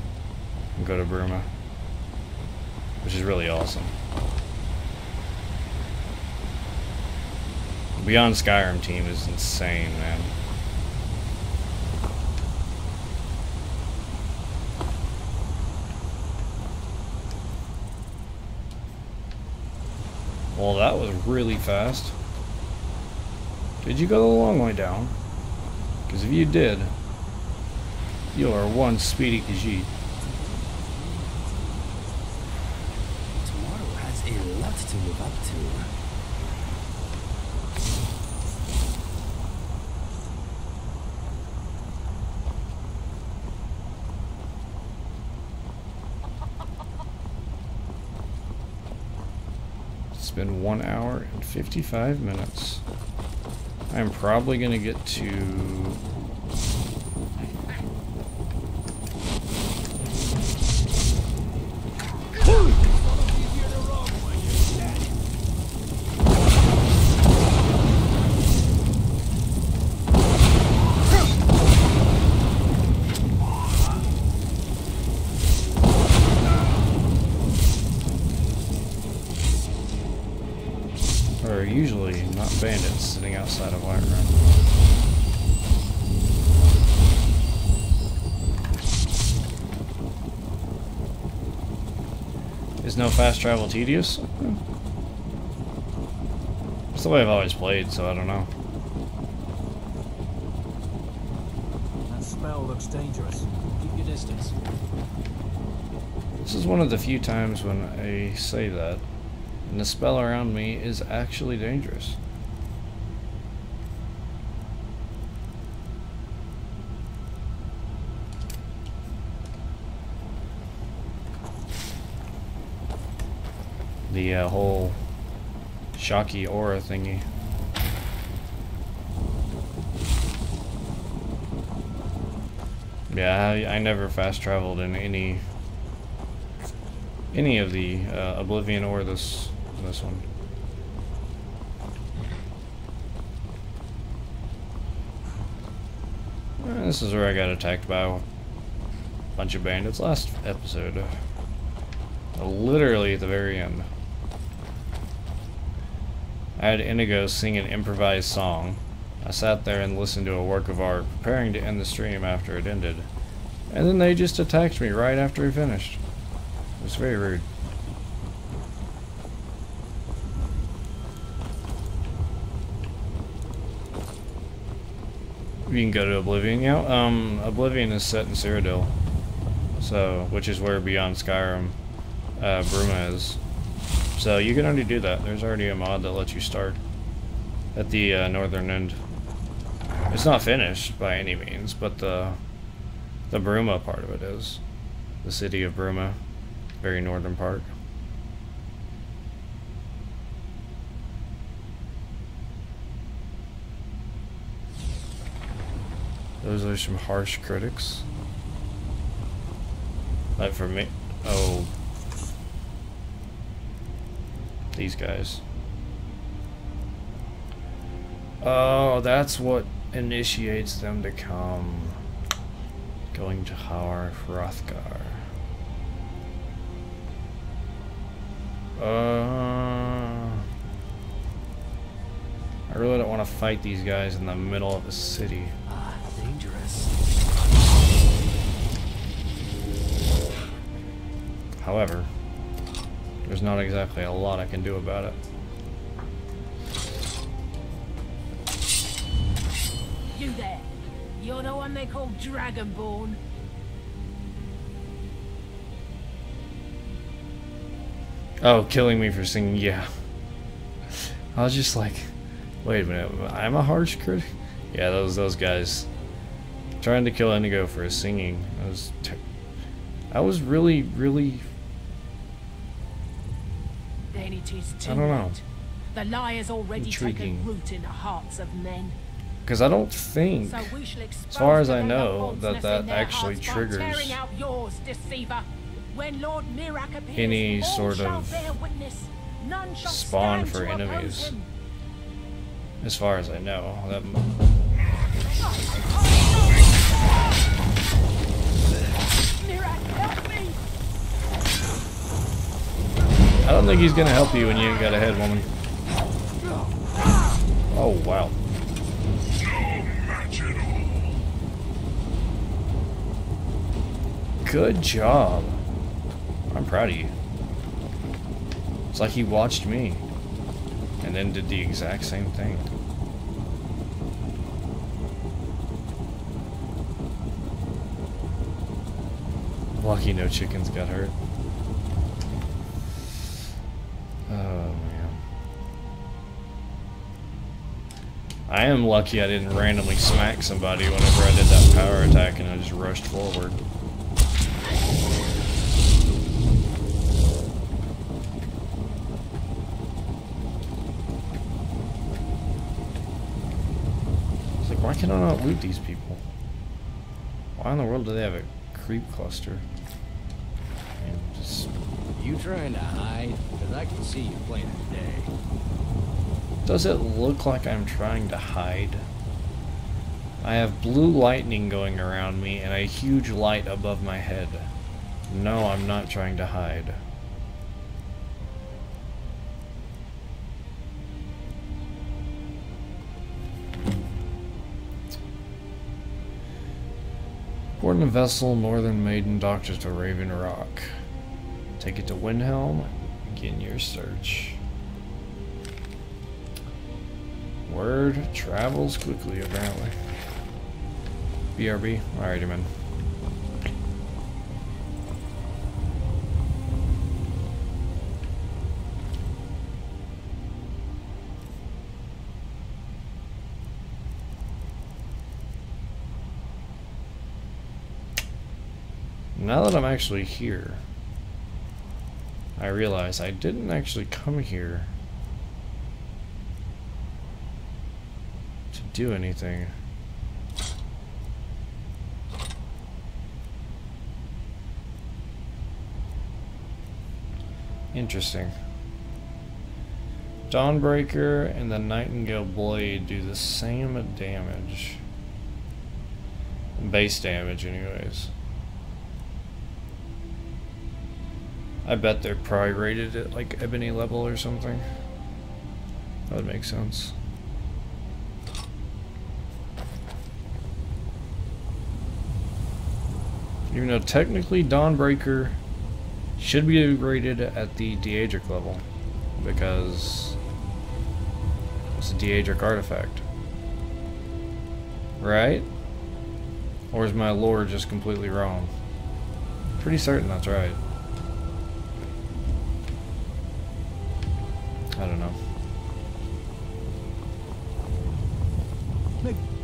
and go to Bruma, which is really awesome. The Beyond Skyrim team is insane, man. Well, that was really fast. Did you go the long way down? Because if you did, you are one speedy Khajiit. Tomorrow has a lot to live up to. It's been 1 hour and 55 minutes. I'm probably going to get to... Or usually not bandits sitting outside of Whiterun. Is no fast travel tedious? It's the way I've always played, so I don't know. That spell looks dangerous. Keep your distance. This is one of the few times when I say that, and the spell around me is actually dangerous. The whole shocky aura thingy. Yeah, I never fast traveled in any of the Oblivion or this one. This is where I got attacked by a bunch of bandits last episode. Literally at the very end. I had Inigo sing an improvised song. I sat there and listened to a work of art, preparing to end the stream after it ended. And then they just attacked me right after he finished. It was very rude. You can go to Oblivion. Yeah, Oblivion is set in Cyrodiil, so which is where Beyond Skyrim Bruma is. So you can already do that. There's already a mod that lets you start at the northern end. It's not finished by any means, but the Bruma part of it is. The city of Bruma, very northern part. Those are some harsh critics. Like for me, oh, these guys. Oh, that's what initiates them to come. Going to Hrothgar. I really don't want to fight these guys in the middle of a city. Dangerous. However, there's not exactly a lot I can do about it. You there. You're the one they call Dragonborn. Oh, killing me for singing, yeah. I was just like, wait a minute, I'm a harsh critic? Yeah, those guys. Trying to kill Inigo for his singing. I was really, really... Then it is too I don't know. late. The lie has already Intriguing. taken root in the hearts of men. Because I don't think, So we shall expose as far as the I venom know, of that falseness that in their actually hearts by triggers tearing out yours, deceiver. When Lord Mirak appears, any all sort shall of bear witness. None shall spawn stand for to oppose enemies. him. As far as I know. That, Mirak, help me! I don't think he's gonna help you when you ain't got a head, woman. Oh, wow. Good job. I'm proud of you. It's like he watched me and then did the exact same thing. Lucky no chickens got hurt. Oh man. I am lucky I didn't randomly smack somebody whenever I did that power attack and I just rushed forward. It's like, why can I not loot these people? Why in the world do they have a creep cluster? And just... You trying to hide? Because I can see you playing today. Does it look like I'm trying to hide? I have blue lightning going around me and a huge light above my head. No, I'm not trying to hide. Board in a vessel, Northern Maiden, Doctor to Raven Rock. Take it to Windhelm. Begin your search. Word travels quickly, apparently. BRB. Alrighty, man. Now that I'm actually here, I realize I didn't actually come here to do anything. Interesting. Dawnbreaker and the Nightingale Blade do the same damage. Base damage, anyways. I bet they're probably rated at like ebony level or something. That would make sense. Even though technically Dawnbreaker should be rated at the Daedric level because it's a Daedric artifact. Right? Or is my lore just completely wrong? Pretty certain that's right. I don't know.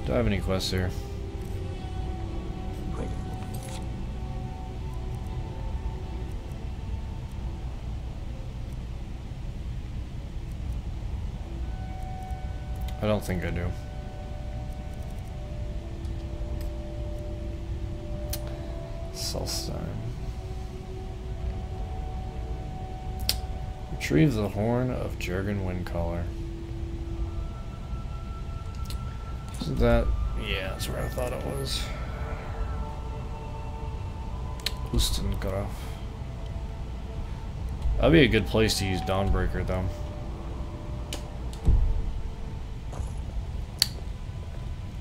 Do I have any quests here? I don't think I do. Solstein. Retrieve the horn of Jurgen Windcaller. Isn't that? Yeah, that's where I thought it was. Ustengraf. That'd be a good place to use Dawnbreaker, though.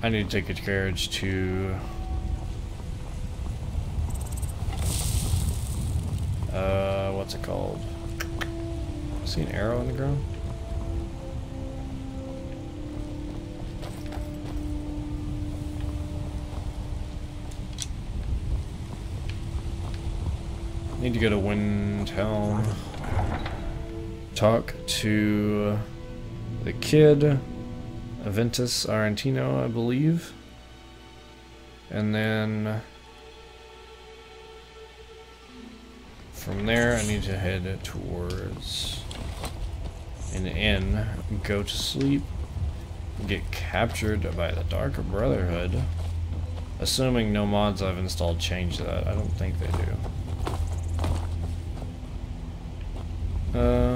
I need to take a carriage to... what's it called? See an arrow in the ground? Need to go to Windhelm. talk to the kid, Aventus Arantino, I believe. And then from there, I need to head towards an inn, go to sleep, get captured by the Dark Brotherhood. Assuming no mods I've installed change that. I don't think they do.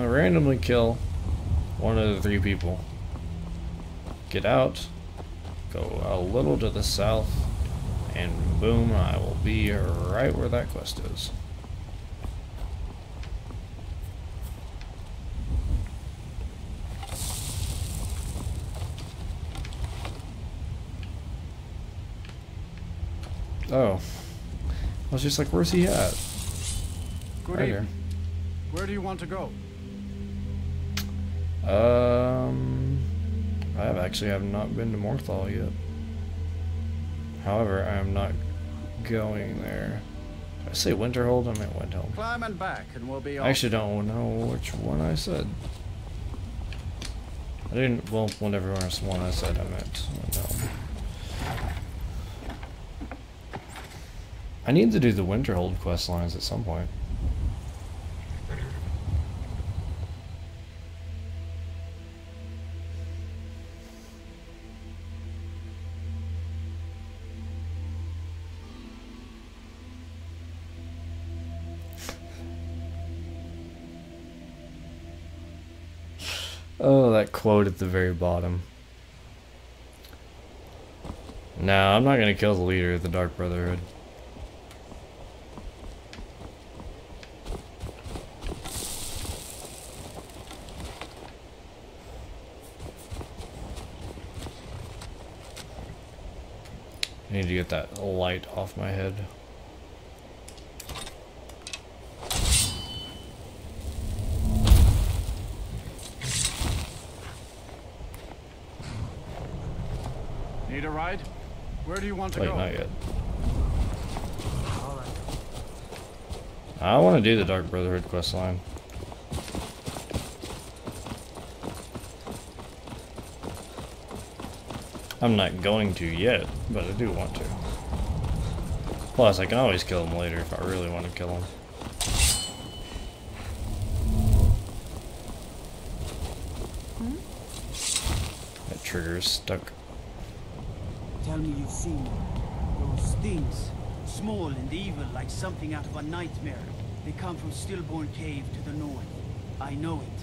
Randomly kill one of the 3 people. Get out, go a little to the south, and boom, I will be right where that quest is. Oh. I was just like, where's he at? Good Right here. evening. Where do you want to go? I have not been to Morthal yet. However, I am not going there. Did I say Winterhold? I meant Windhelm. Climb and back, and we'll be off. I actually don't know which one I said. I didn't, well, whatever one I said, I meant Windhelm. I need to do the Winterhold quest lines at some point. Oh, that quote at the very bottom. No, I'm not gonna kill the leader of the Dark Brotherhood. I need to get that light off my head. Need a ride? Where do you want to Wait, go? not yet. I want to do the Dark Brotherhood quest line. I'm not going to yet, but I do want to. Plus, I can always kill him later if I really want to kill him. That trigger is stuck. Tell me you've seen those things, small and evil like something out of a nightmare. They come from Stillborn Cave to the north. I know it.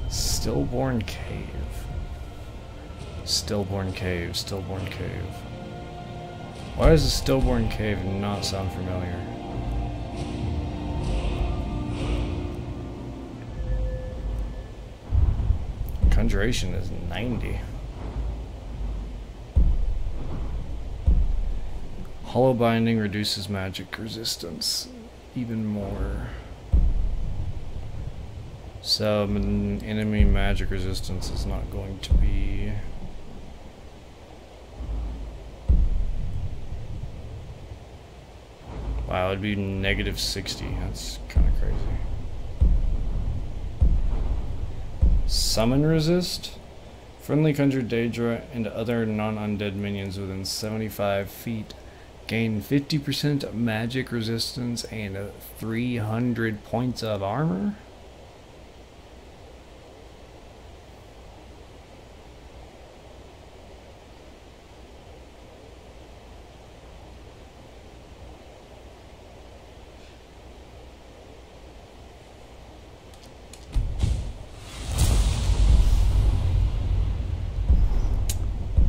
Stillborn Cave. Stillborn Cave, Stillborn Cave. Why does the Stillborn Cave not sound familiar? Conjuration is 90. Hollow Binding reduces magic resistance even more. So enemy magic resistance is not going to be... Wow, it'd be negative 60. That's kind of crazy. Summon resist? Friendly conjured Daedra and other non-undead minions within 75 feet gain 50% magic resistance and 300 points of armor?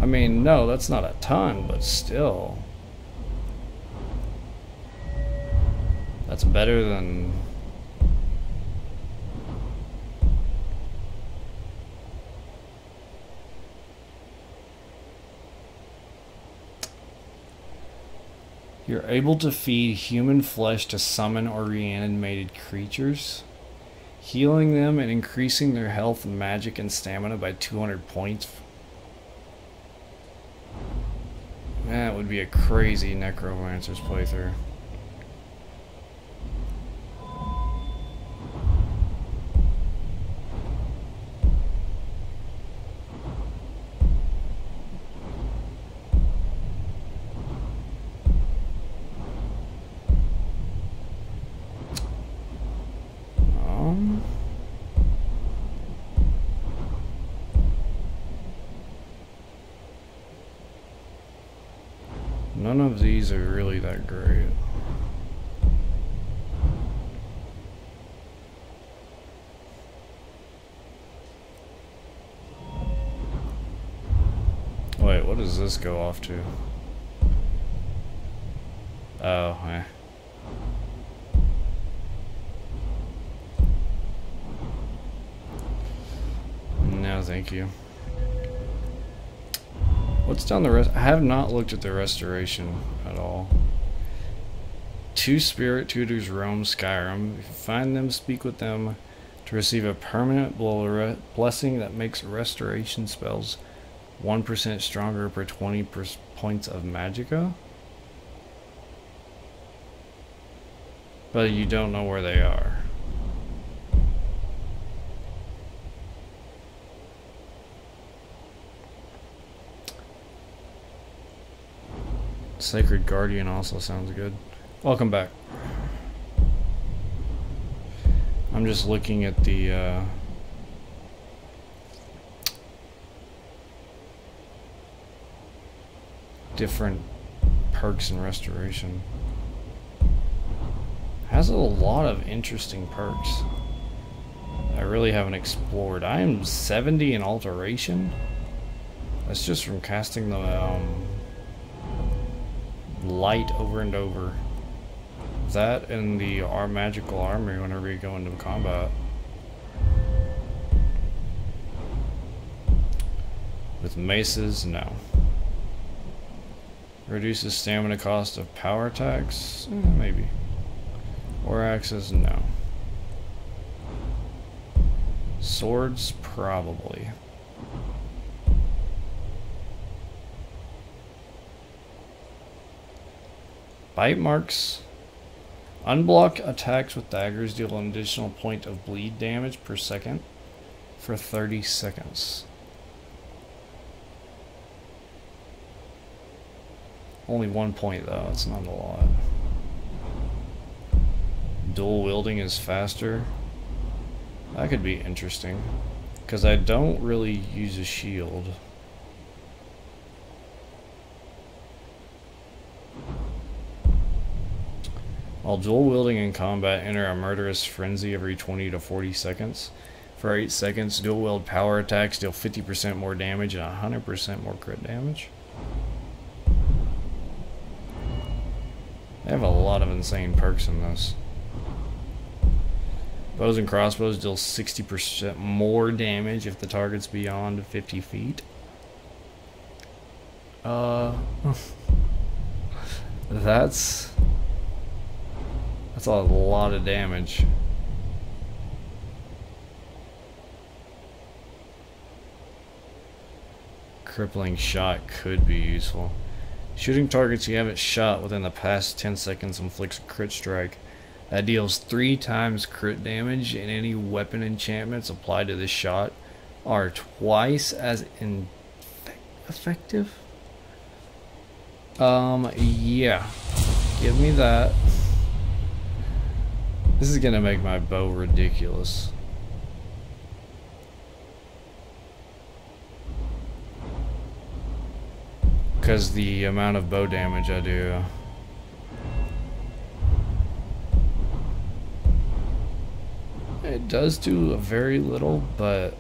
I mean, no, that's not a ton, but still. That's better than... You're able to feed human flesh to summon or reanimated creatures, healing them and increasing their health, magic, and stamina by 200 points. That would be a crazy Necromancer's playthrough. None of these are really that great. Wait, what does this go off to? Oh, eh. No, thank you. What's down the rest? I have not looked at the restoration at all. 2 spirit tutors roam Skyrim. If you find them, speak with them to receive a permanent blessing that makes restoration spells 1% stronger per 20 points of magicka. But you don't know where they are. Sacred Guardian also sounds good. Welcome back. I'm just looking at the different perks and restoration. Has a lot of interesting perks I really haven't explored. I am 70 in alteration. That's just from casting the light over and over. That and the magical armor whenever you go into combat. With maces, no. Reduces stamina cost of power attacks? Maybe. Or axes, no. Swords, probably. Bite marks. Unblock attacks with daggers deal an additional point of bleed damage per second for 30 seconds. Only 1 point though, it's not a lot. Dual wielding is faster. That could be interesting, because I don't really use a shield. While dual wielding in combat, enter a murderous frenzy every 20 to 40 seconds. For 8 seconds, dual wield power attacks deal 50% more damage and 100% more crit damage. They have a lot of insane perks in this. Bows and crossbows deal 60% more damage if the target's beyond 50 feet. That's a lot of damage. Crippling shot could be useful. Shooting targets you haven't shot within the past 10 seconds inflicts a crit strike. That deals 3 times crit damage, and any weapon enchantments applied to this shot are twice as effective. Yeah. Give me that. This is gonna make my bow ridiculous. Because the amount of bow damage I do. It does do a very little, but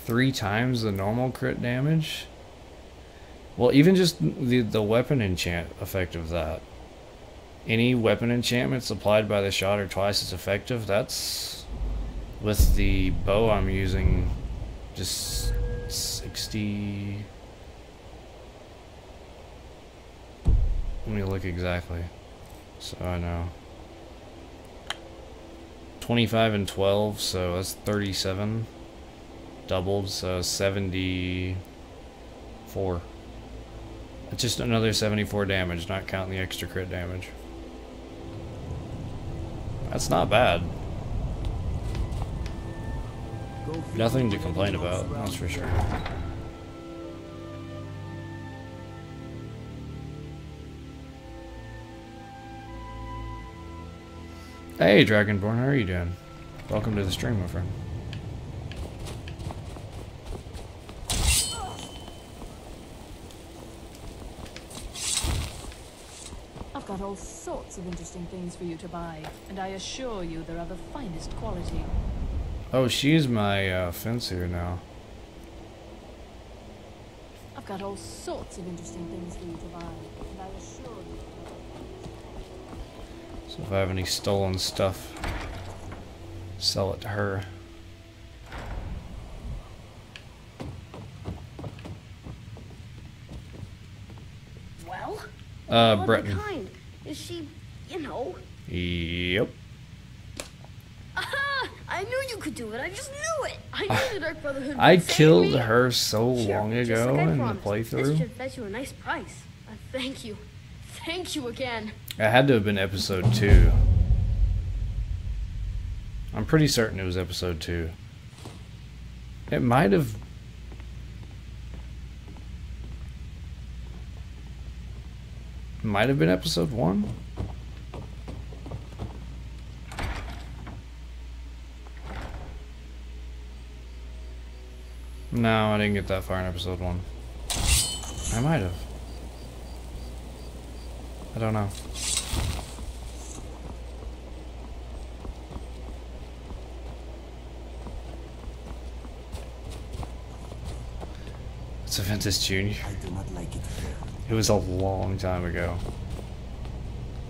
3 times the normal crit damage. Well, even just the weapon enchant effect of that. Any weapon enchantments applied by the shot are twice as effective. That's with the bow I'm using, just 60. Let me look exactly so I know. 25 and 12, so that's 37 doubled, so 70. 4. It's just another 74 damage, not counting the extra crit damage. That's not bad. Nothing to complain about, that's for sure. Hey Dragonborn, how are you doing? Welcome to the stream, my friend. I've got all sorts of interesting things for you to buy, and I assure you they're of the finest quality. Oh, she's my fencer now. I've got all sorts of interesting things for you to buy, and I assure you. So if I have any stolen stuff, sell it to her. Well? Breton. Kind. Is she, you know? Yep. Aha! I knew you could do it. I just knew it. I knew the Dark Brotherhood would I save killed me. her so Sure, long just ago like I in the promised. This playthrough. should fetch you a nice price. Thank you. Thank you again. It had to have been episode 2. I'm pretty certain it was episode 2. It might have... Might have been episode 1. No, I didn't get that far in episode 1. I might have. I don't know. It's a Ventus Junior. I do not like it here. It was a long time ago.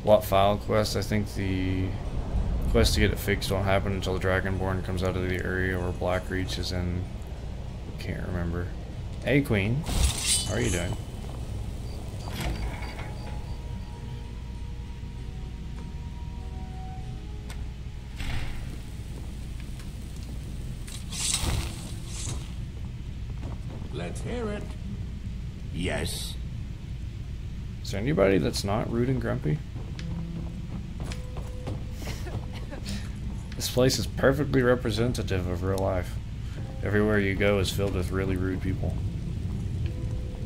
What file quest? I think the quest to get it fixed won't happen until the Dragonborn comes out of the area where Blackreach is in. Can't remember. Hey Queen, how are you doing? Let's hear it. Yes. Is there anybody that's not rude and grumpy? This place is perfectly representative of real life. Everywhere you go is filled with really rude people.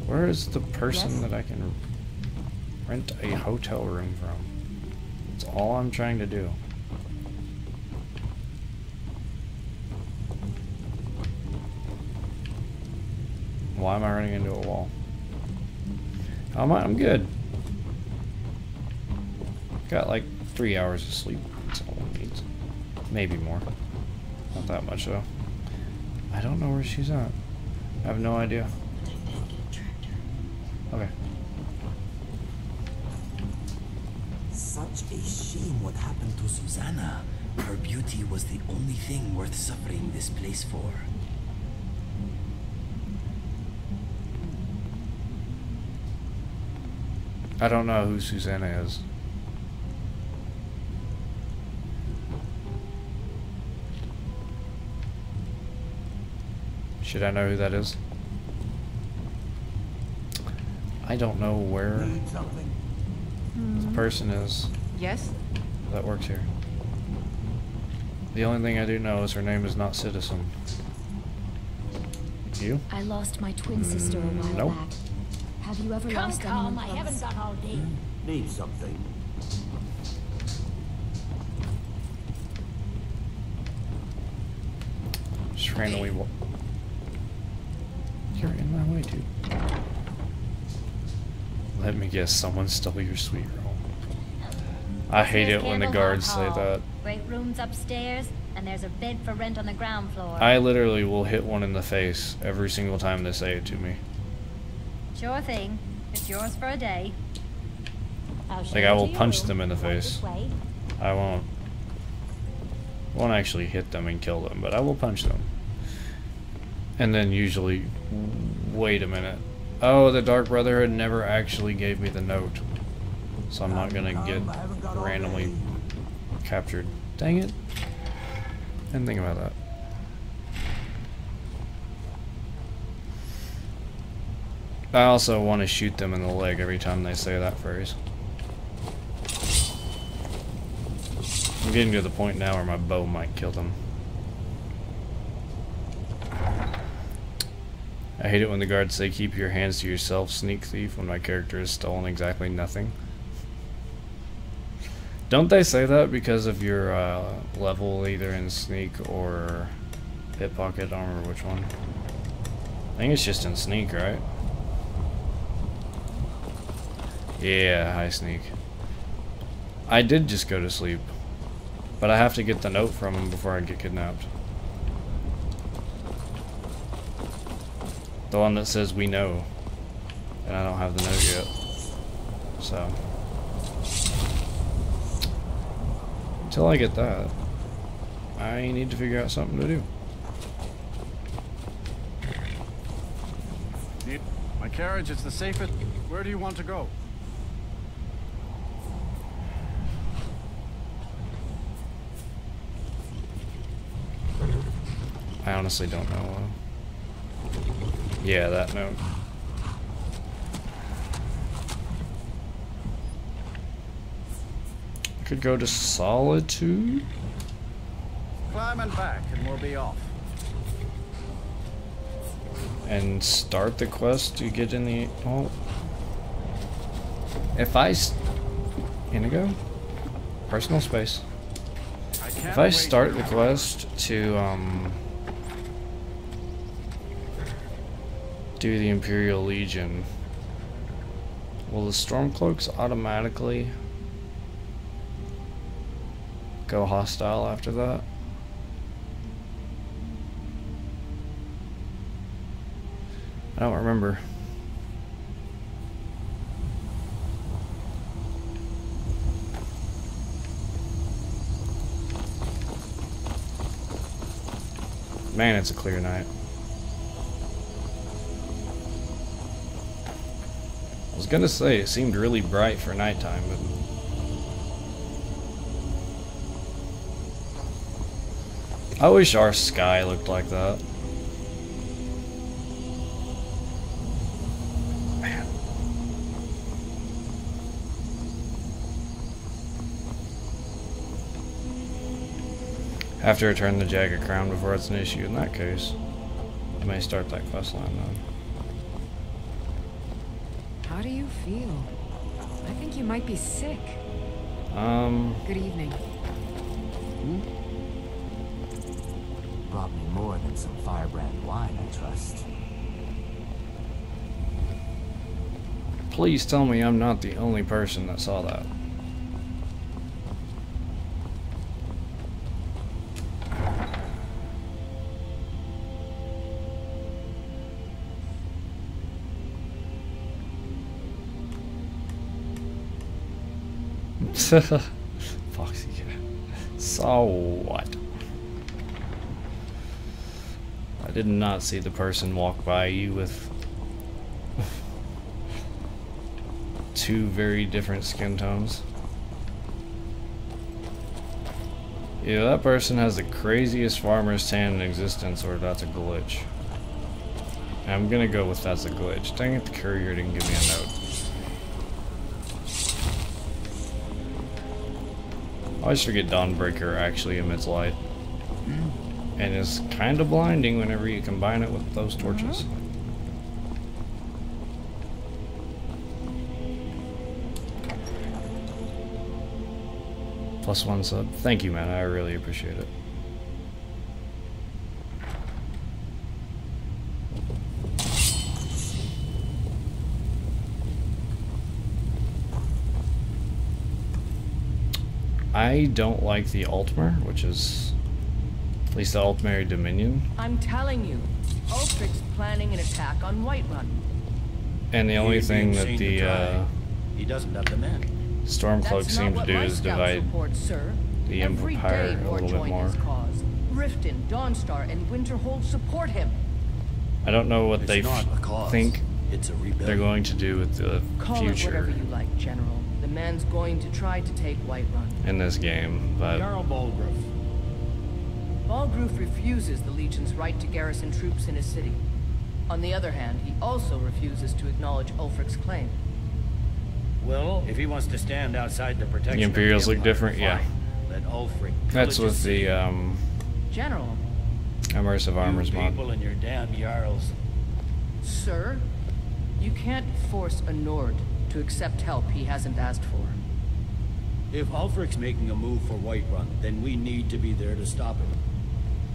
Where is the person that I can rent a hotel room from? That's all I'm trying to do. Why am I running into a wall? I'm good. Got like 3 hours of sleep. That's all it needs. Maybe more. Not that much though. I don't know where she's at. I have no idea. Okay. Such a shame what happened to Susanna. Her beauty was the only thing worth suffering this place for. I don't know who Susanna is. Should I know who that is? I don't know where the person is Yes? that works here. The only thing I do know is her name is not Citizen. You? I lost my twin sister a while Nope. back. Have you ever Come, lost come, anyone I haven't close? done all day. Need something. Just randomly You're in my way, dude. Let me guess, someone stole your sweet roll. I hate it when the guards say that. Great rooms upstairs, and there's a bed for rent on the ground floor. I literally will hit one in the face every single time they say it to me. Sure thing. It's yours for a day. Like, I will punch them in the face. I won't actually hit them and kill them, but I will punch them. And then usually, wait a minute. Oh, the Dark Brotherhood never actually gave me the note. So I'm not gonna get randomly captured. Dang it. Didn't think about that. I also want to shoot them in the leg every time they say that phrase. I'm getting to the point now where my bow might kill them. I hate it when the guards say keep your hands to yourself, sneak thief, when my character has stolen exactly nothing. Don't they say that because of your level either in sneak or pickpocket? I don't remember which one. I think it's just in sneak, right? Yeah, high sneak. I did just go to sleep, but I have to get the note from him before I get kidnapped. The one that says we know, and I don't have the note yet. So until I get that, I need to figure out something to do. My carriage is the safest. Where do you want to go? I honestly don't know. Yeah, that note. Could go to Solitude. Climb and back, and we'll be off. And start the quest to get in the. Oh. If I. Inigo? Personal space. If I start the quest to, do the Imperial Legion, will the Stormcloaks automatically go hostile after that? I don't remember. Man, it's a clear night. I was gonna say it seemed really bright for nighttime, but I wish our sky looked like that. Man. Have to return the Jagged Crown before it's an issue. In that case, I may start that quest line then. How do you feel? I think you might be sick. Good evening. Brought me more than some firebrand wine, I trust. Please tell me I'm not the only person that saw that. Foxy. So what? I did not see the person walk by you with two very different skin tones. Either that person has the craziest farmer's tan in existence, or that's a glitch. And I'm gonna go with that's a glitch. Dang it, the courier didn't give me a note. I always forget Dawnbreaker actually emits light. And is kind of blinding whenever you combine it with those torches. +1 sub. Thank you, man. I really appreciate it. I don't like the Altmer, which is at least the Altmer Dominion. I'm telling you, Ulfric's planning an attack on Whiterun. And the only thing that the he doesn't have the men. Stormcloaks seem to do is divide the Empire a little bit more. Riften, Dawnstar, and Winterhold support him. I don't know what they think they're going to do with the Call future. It whatever you like, General. The man's going to try to take Whiterun. In this game, but Jarl Balgruuf refuses the Legion's right to garrison troops in his city. On the other hand, he also refuses to acknowledge Ulfric's claim. Well, if he wants to stand outside the protection The Imperials of the look different, yeah. let Ulfric That's with the General. immersive armors mod. people and your damn jarls. Sir, you can't force a Nord to accept help he hasn't asked for. If Ulfric's making a move for Whiterun, then we need to be there to stop him.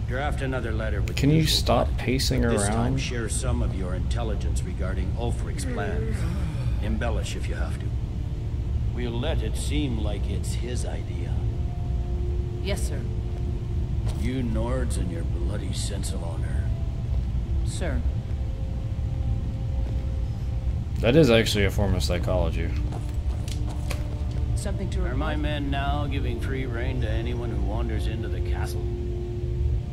Draft another letter with Can you usual stop content. pacing This time, around? share some of your intelligence regarding Ulfric's plans. Embellish if you have to. We'll let it seem like it's his idea. Yes, sir. You Nords and your bloody sense of honor. Sir. That is actually a form of psychology. Something to report? Are my men now giving free rein to anyone who wanders into the castle?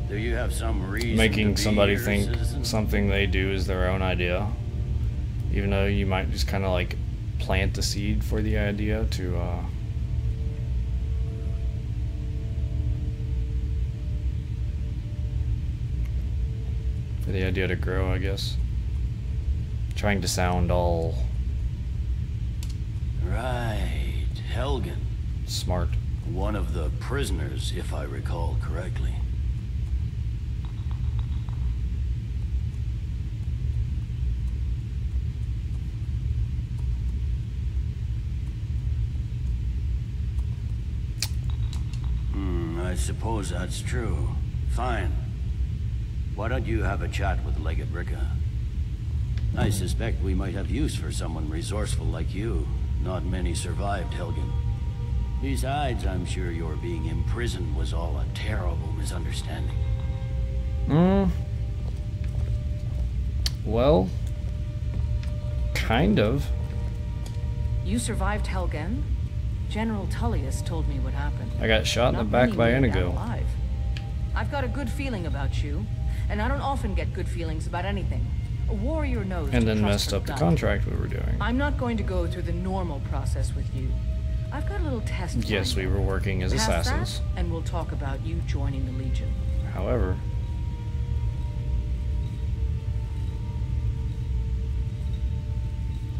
Do you have some reason Making to be somebody here, think citizen? something they do is their own idea. Even though you might just kind of like plant the seed for the idea to grow, I guess. Trying to sound all Right, Helgen. smart. One of the prisoners, if I recall correctly. I suppose that's true. Fine. Why don't you have a chat with Legate Ricka? I suspect we might have use for someone resourceful like you. Not many survived, Helgen. Besides, I'm sure your being imprisoned was all a terrible misunderstanding. Well, kind of. You survived Helgen? General Tullius told me what happened. I got shot in the Not back many by made it out Inigo. alive. I've got a good feeling about you, and I don't often get good feelings about anything. A warrior knows And to then trust messed her up the gut. contract we were doing. I'm not going to go through the normal process with you. I've got a little test. Yes, we lined were working as up. Pass assassins. that, and we'll talk about you joining the Legion. However,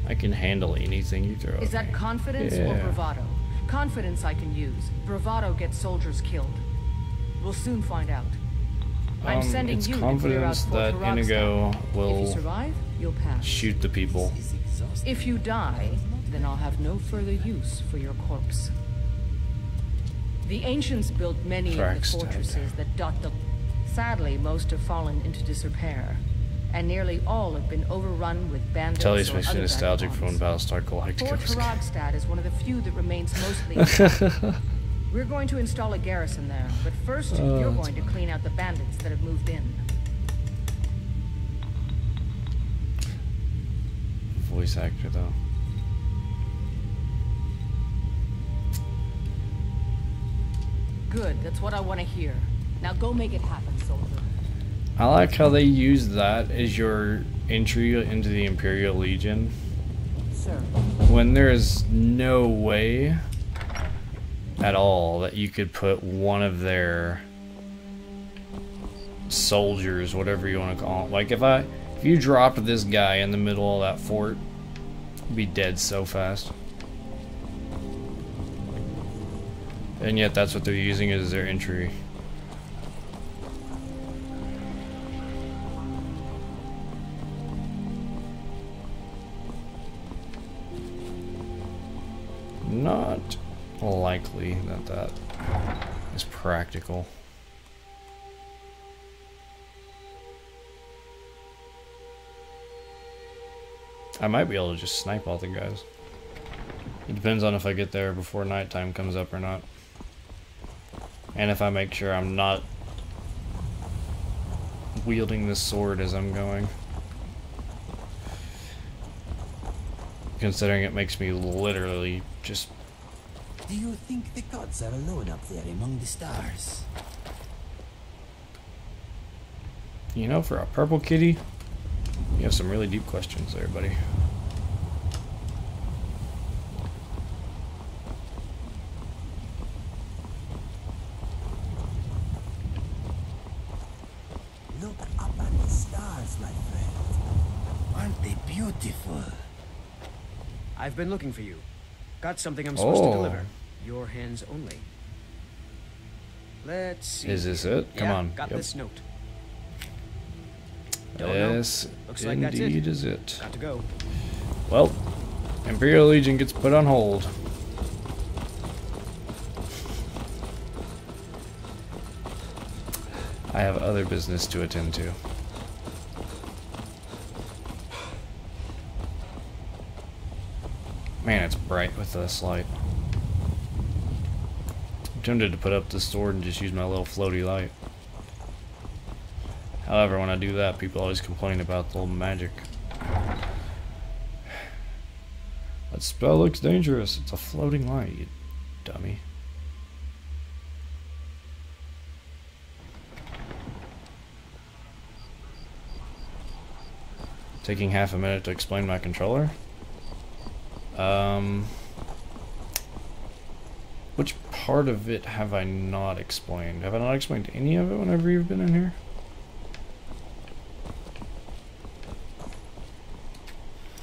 I can handle anything you throw. Is at that me. confidence or Yeah. bravado? Confidence I can use. Bravado gets soldiers killed. We'll soon find out. I'm sending it's you to clear out confidence Fort that Haragsta. Inigo If you will survive, you'll pass. shoot the people. If you die, then I'll have no further use for your corpse. The ancients built many of the Track stabbed. fortresses that dot the... Sadly, most have fallen into disrepair, and nearly all have been overrun with bandits Tullius or makes me other nostalgic for when vagabonds. Battlestar Galactica Fort was good. Haragsta is one of the few that remains mostly intact. We're going to install a garrison there, but first, you're that's going to clean out the bandits that have moved in. Voice actor, though. Good, that's what I want to hear. Now go make it happen, soldier. I like how they use that as your entry into the Imperial Legion. Sir. When there is no way at all that you could put one of their soldiers, whatever you want to call them. Like if you dropped this guy in the middle of that fort, he'd be dead so fast. And yet that's what they're using as their entry. Not likely that that is practical. I might be able to just snipe all the guys. It depends on if I get there before nighttime comes up or not. And if I make sure I'm not wielding this sword as I'm going. Considering it makes me literally just... Do you think the gods are alone up there among the stars? You know, for a purple kitty, you have some really deep questions there, buddy. Look up at the stars, my friend. I've been looking for you. Got something I'm supposed to Oh. deliver. Your hands only. Let's see. Is this it? Come Yeah, on. got Yep. this note. Don't know. Yes, Looks like that's it. indeed is it. Got to go. Well, Imperial Legion gets put on hold. I have other business to attend to. Man, it's bright with this light. I'm tempted to put up the sword and just use my little floaty light. However, when I do that, people always complain about the little magic. That spell looks dangerous. It's a floating light, you dummy. Taking half a minute to explain my controller. Which part of it have I not explained? Have I not explained any of it whenever you've been in here?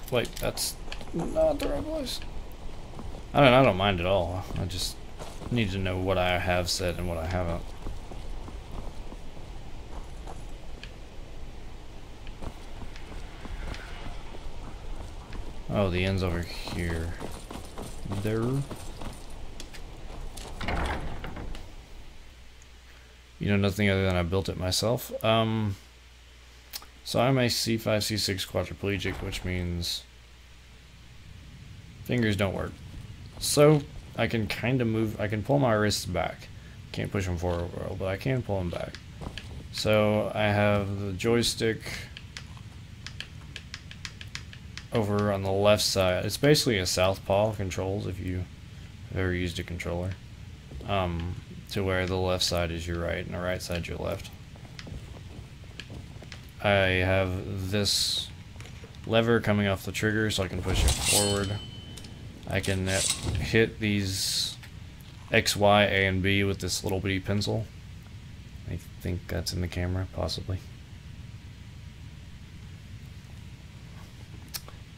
Wait, that's not the right place. I don't mind at all. I just need to know what I have said and what I haven't. Oh, the end's over here. There. You know nothing other than I built it myself. So I'm a C5-C6 Quadriplegic, which means fingers don't work. So I can kind of move, I can pull my wrists back. Can't push them forward, but I can pull them back. So I have the joystick over on the left side. It's basically a southpaw controls if you have ever used a controller. To where the left side is your right and the right side your left. I have this lever coming off the trigger so I can push it forward. I can hit these X, Y, A, and B with this little bitty pencil. I think that's in the camera, possibly.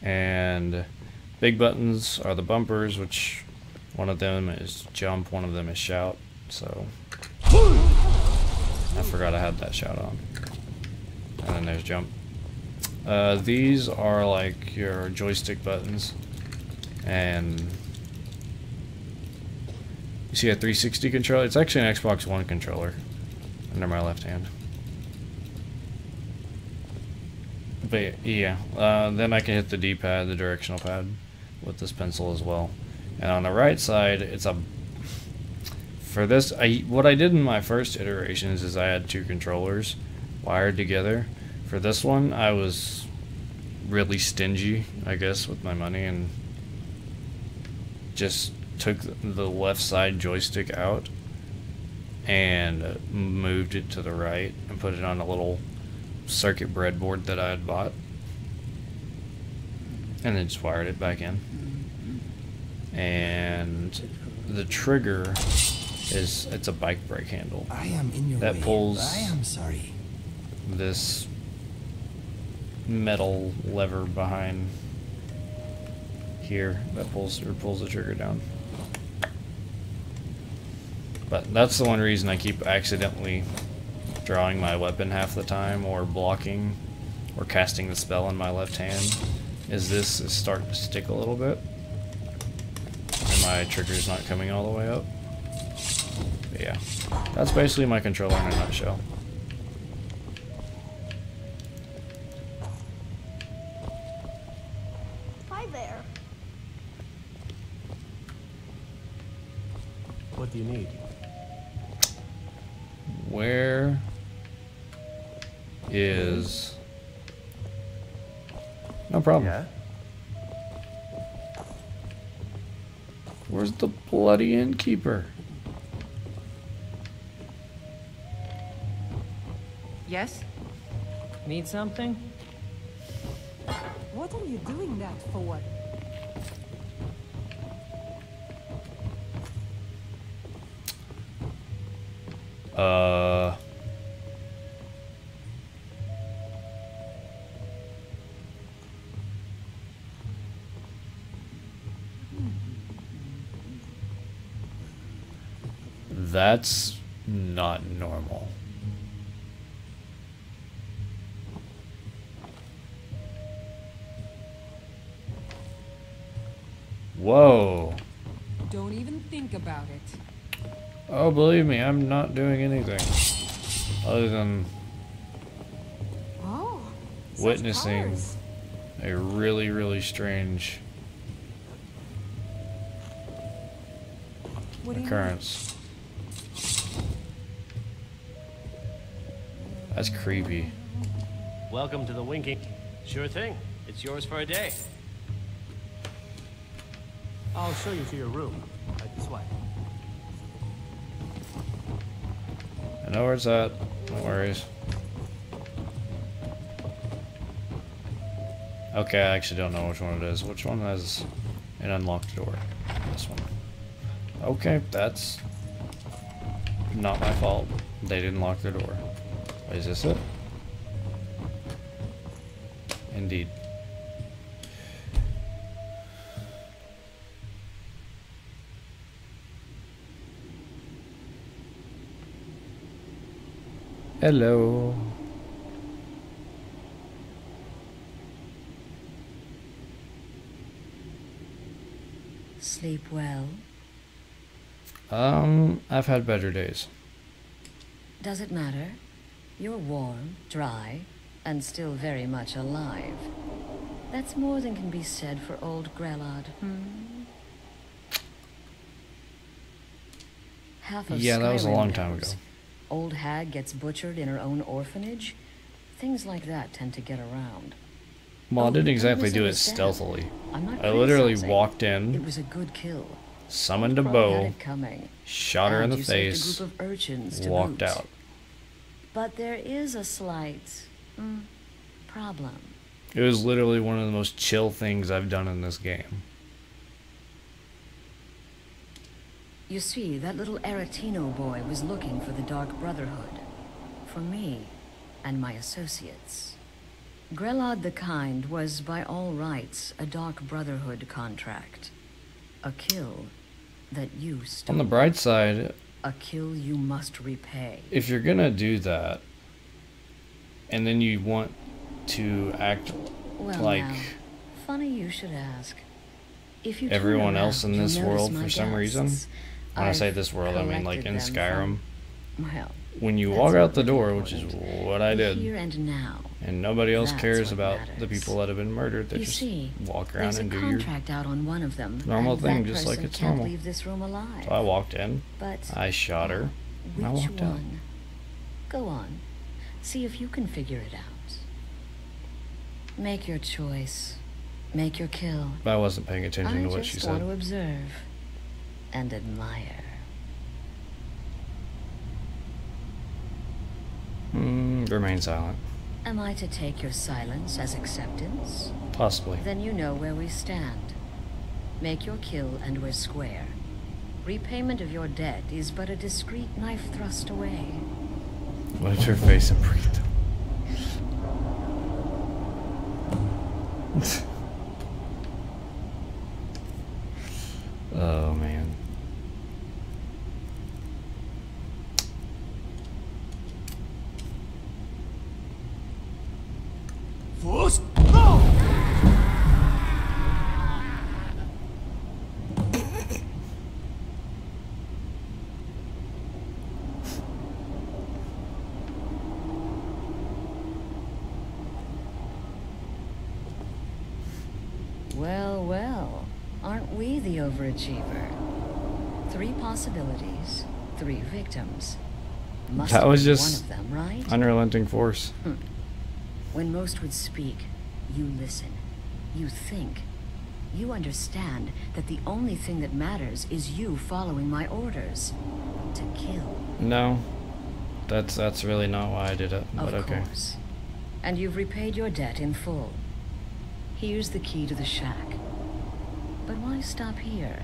And big buttons are the bumpers, which one of them is jump, one of them is shout. So I forgot I had that shout on. And then there's jump. These are like your joystick buttons, and you see a 360 controller. It's actually an Xbox One controller under my left hand. But yeah, then I can hit the D-pad, the directional pad, with this pencil as well. And on the right side, it's a for this. What I did in my first iterations is I had two controllers wired together. For this one, I was really stingy, I guess, with my money, and just took the left side joystick out and moved it to the right and put it on a little circuit breadboard that I had bought, and then just wired it back in. And the trigger is, it's a bike brake handle. I am in your that way. pulls I am sorry. this metal lever behind here that pulls the trigger down. But that's the one reason I keep accidentally drawing my weapon half the time, or blocking, or casting the spell in my left hand, is this is starting to stick a little bit, and my trigger's not coming all the way up. But yeah, that's basically my controller in a nutshell. Hi there. What do you need? Where is... No problem. Yeah? Where's the bloody innkeeper? Yes? Need something? What are you doing that for? That's not normal. Whoa. Don't even think about it. Oh, believe me, I'm not doing anything other than witnessing a really, really strange occurrence. That's creepy. Welcome to the winking. Sure thing. It's yours for a day. I'll show you to your room. Right this way. I know where it's at. No worries. Okay, I actually don't know which one it is. Which one has an unlocked door? This one. Okay, that's not my fault. They didn't lock their door. Is this it? Indeed. Hello. Sleep well? I've had better days. Does it matter? You're warm, dry, and still very much alive. That's more than can be said for old Grelod, Half of Yeah, that was a Skyrim long time ago. knows. Old hag gets butchered in her own orphanage. Things like that tend to get around. Well, I didn't don't exactly do it misunderstand. stealthily. I'm not I literally criticizing. walked It in, was a good kill. summoned a Probably had bow, it coming. shot her in And the you saved a face, group of urchins to walked boot. out. But there is a slight problem. It was literally one of the most chill things I've done in this game. You see, that little Aretino boy was looking for the Dark Brotherhood. For me and my associates. Grelod the Kind was, by all rights, a Dark Brotherhood contract. A kill that you stole. On the bright side, A kill you must repay. if you're gonna do that, and then you want to act Well, like now, funny you should ask. If you turn everyone around, else in you'll this notice world my for some reason, guests. when I say I've this world, I mean like in collected them Skyrim, from- well, when you that's walk not out the really door, which is important. what I The did, here and now. and nobody else That's cares what about the matters. people that have been murdered, they You just see, walk around there's a and do your contract out on one of them, normal and thing, that just like person it's can't normal. leave this room alive. So I walked in, But I shot her, and I which walked out. one? Go on. See if you can figure it out. Make your choice. Make your kill. But I wasn't paying attention I to what she just want said. to observe and admire. Remain silent. Am I to take your silence as acceptance? Possibly. Then you know where we stand. Make your kill and we're square. Repayment of your debt is but a discreet knife thrust away. Lift her face and breathe. Oh man. First, Well, well. Aren't we the overachiever? 3 possibilities, 3 victims. Must That was be just one of them, right? unrelenting force. When most would speak, you listen. You think. You understand that the only thing that matters is you following my orders. To kill. No. That's really not why I did it, but Of okay. course. And you've repaid your debt in full. Here's the key to the shack. But why stop here?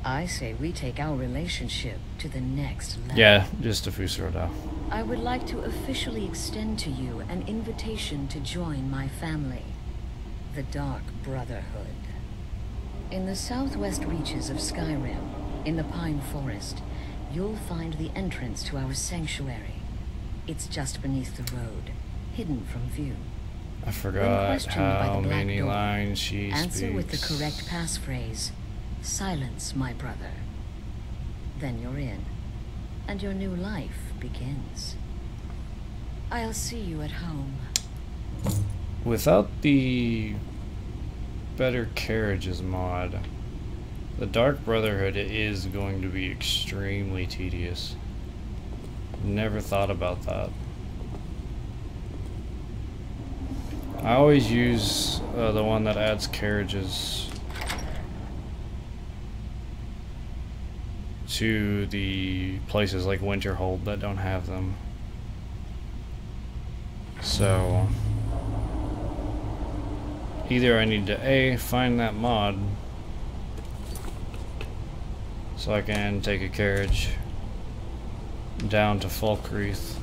I say we take our relationship to the next level. Yeah, just a Fusroda. I would like to officially extend to you an invitation to join my family, the Dark Brotherhood. In the southwest reaches of Skyrim, in the Pine Forest, you'll find the entrance to our sanctuary. It's just beneath the road, hidden from view. I forgot how many lines she Answer speaks. with the correct passphrase. Silence, my brother. Then you're in, and your new life begins. I'll see you at home. Without the Better Carriages mod, the Dark Brotherhood is going to be extremely tedious. Never thought about that. I always use the one that adds carriages to the places like Winterhold that don't have them. So either I need to A, find that mod so I can take a carriage down to Falkreath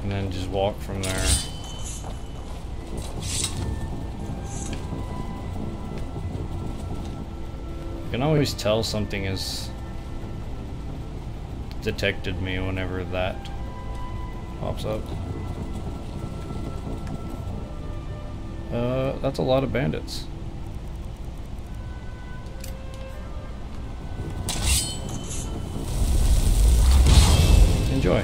and then just walk from there. You can always tell something has detected me whenever that pops up. That's a lot of bandits. Enjoy.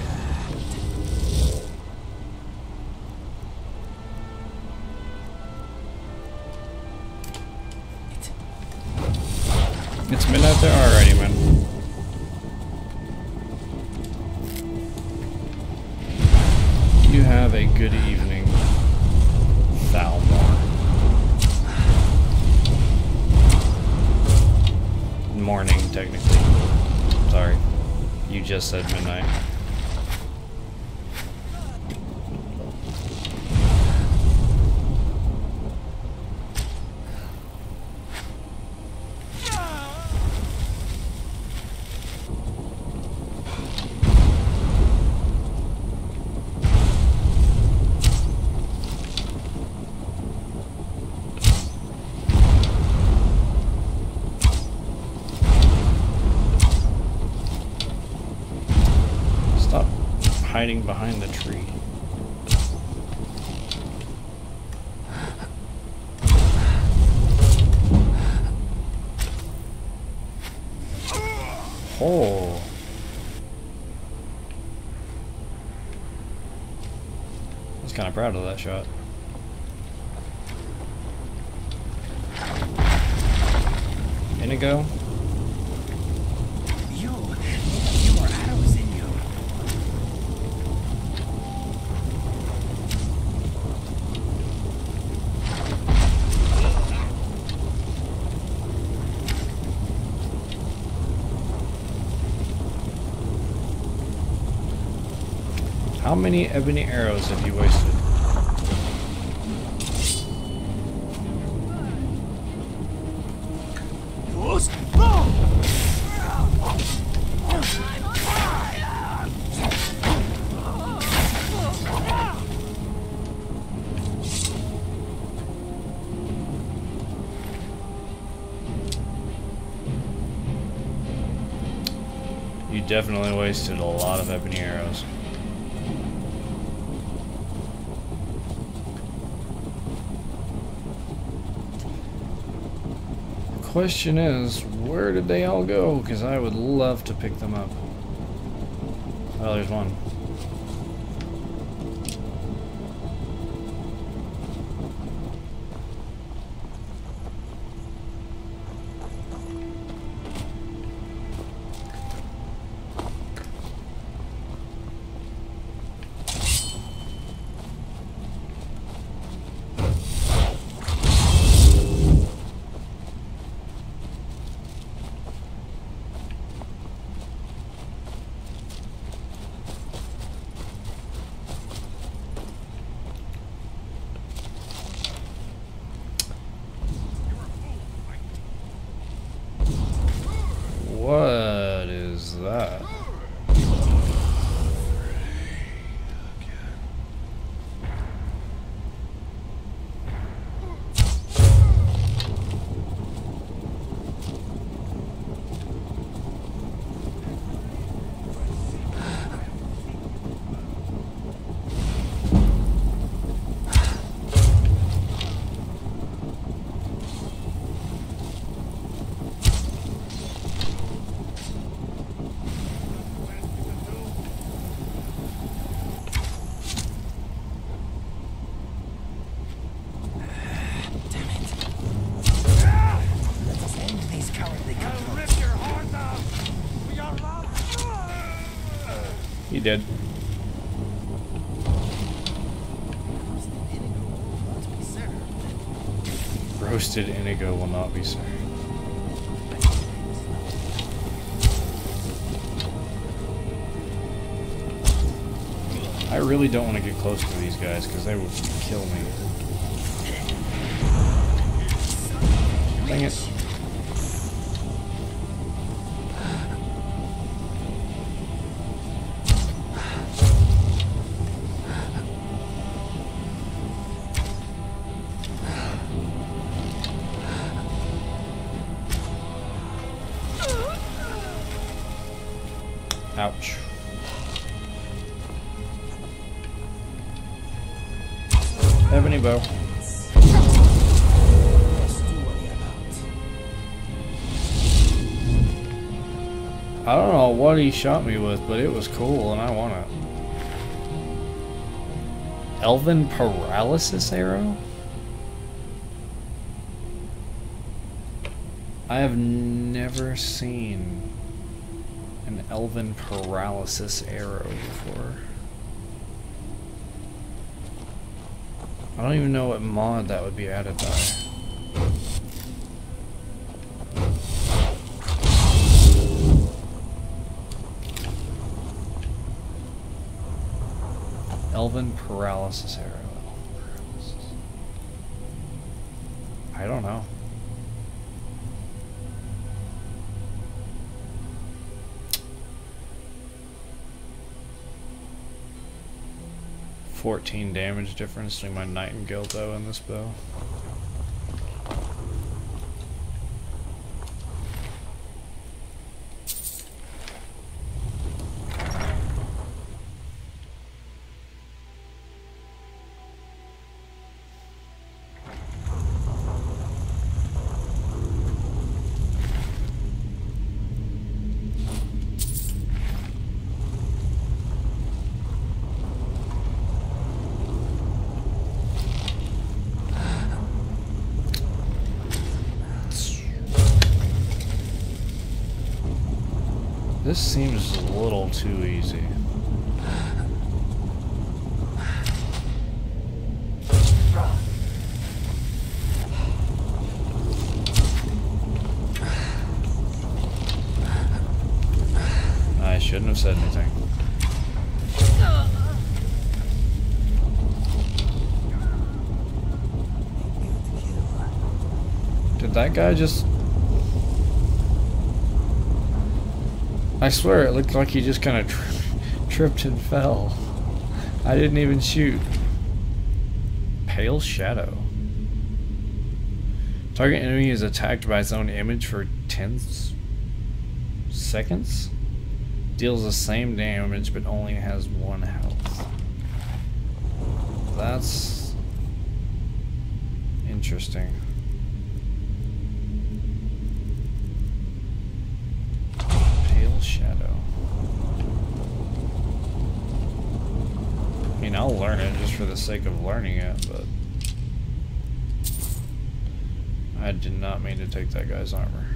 It's midnight there already, man. You have a good evening, Thalmor. Morning, technically. Sorry. You just said midnight. Hiding behind the tree. Oh. I was kind of proud of that shot. Inigo. How many ebony arrows have you wasted? You definitely wasted a lot of ebony arrows. Question is, where did they all go? Because I would love to pick them up. Oh, there's one. What is that? He did. Roasted Inigo will not be served. I really don't want to get close to these guys because they will kill me. Dang it. Ouch. Ebony bow. I don't know what he shot me with, but it was cool and I want it. Elven paralysis arrow? I have never seen an elven paralysis arrow before. I don't even know what mod that would be added by. Elven paralysis arrow. I don't know. $14 damage difference between my Nightingale bow and this bow. This seems a little too easy. I shouldn't have said anything. Did that guy just... I swear it looked like he just kind of tripped and fell. I didn't even shoot. Pale shadow. Target enemy is attacked by its own image for 10 seconds. Deals the same damage but only has 1 health. That's interesting. Shadow. I mean, I'll learn it just for the sake of learning it, but I did not mean to take that guy's armor.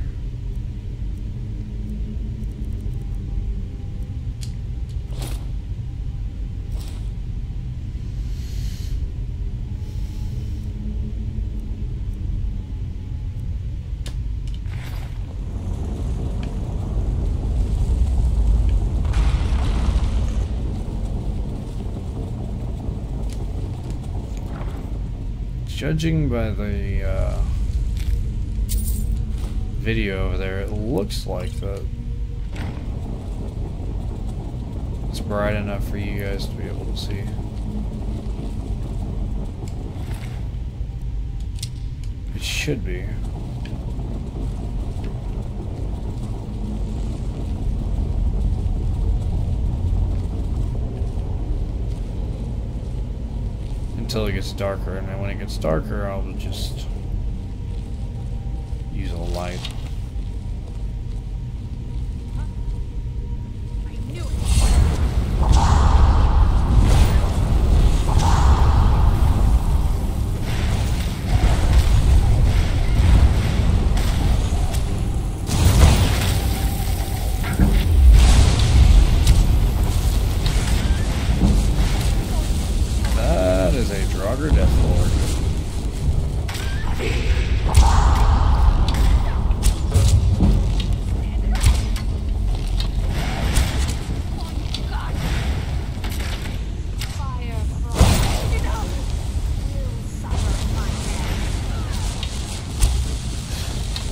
Judging by the video over there, it looks like that it's bright enough for you guys to be able to see. It should be. Until it gets darker, and then when it gets darker, I'll just use a light.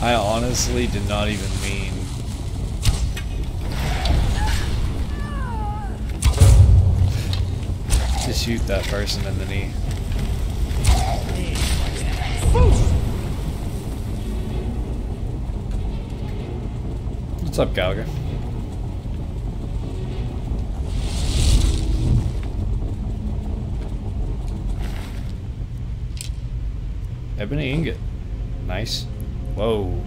I honestly did not even mean to shoot that person in the knee. What's up, Gallagher? Ebony ingot. Nice. Whoa.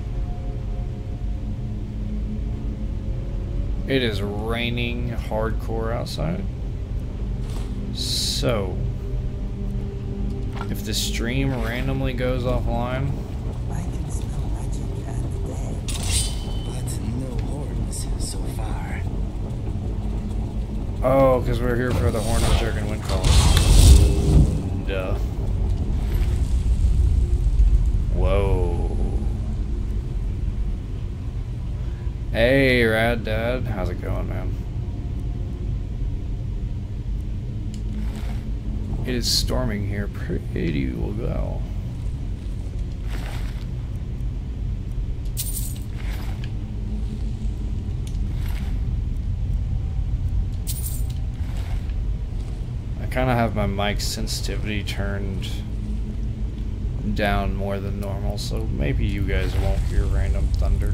It is raining hardcore outside. So, if the stream randomly goes offline, I can smell magic and dead, but no horns so far. oh, because we're here for the Horn of Jurgen Windcall. Duh. Whoa. Hey, Rad Dad. How's it going, man? It is storming here pretty well. I kind of have my mic sensitivity turned down more than normal, so maybe you guys won't hear random thunder.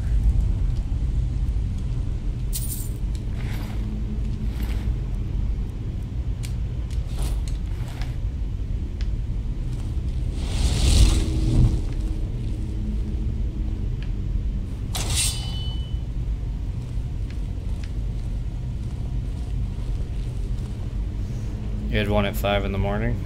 You had one at 5 in the morning?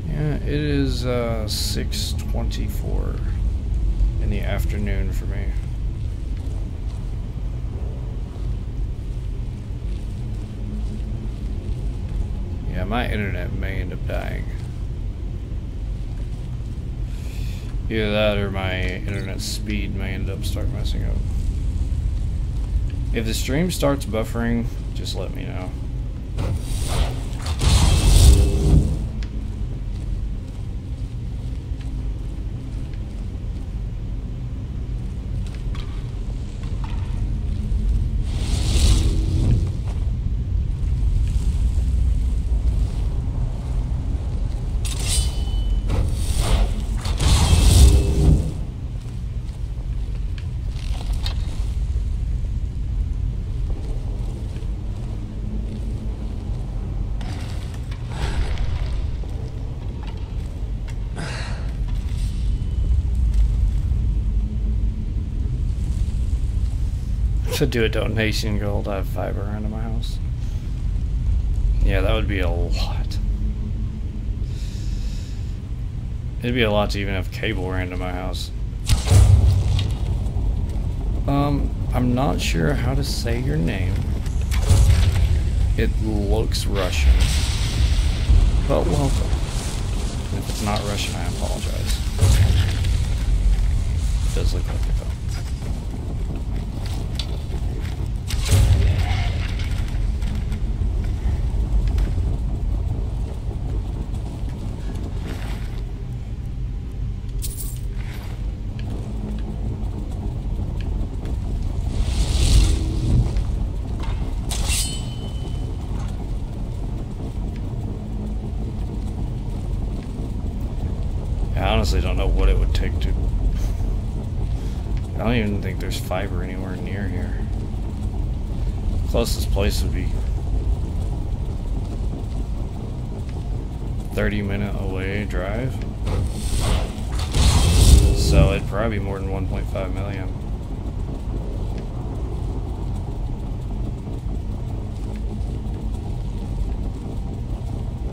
Yeah, it is 6:24 in the afternoon for me. Yeah, my internet may end up dying. Either that or my internet speed may end up start messing up. If the stream starts buffering, just let me know. To do a donation goal to have fiber around my house. Yeah, that would be a lot. It'd be a lot to even have cable ran to my house. I'm not sure how to say your name. It looks Russian, but welcome. If it's not Russian, I apologize. It does look like it though. I honestly don't know what it would take to... I don't even think there's fiber anywhere near here. Closest place would be 30-minute away drive. So it'd probably be more than 1.5 million.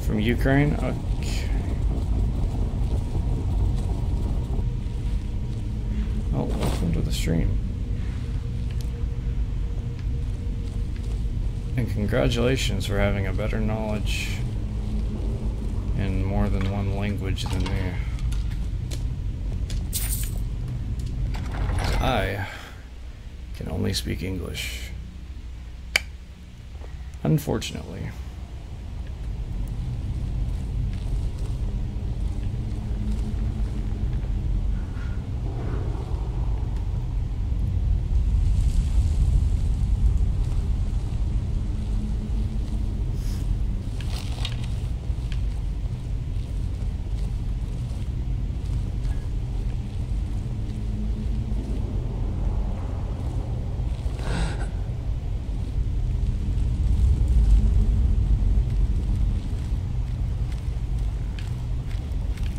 From Ukraine? Okay. Oh, welcome to the stream. And congratulations for having a better knowledge in more than one language than me. I can only speak English. Unfortunately.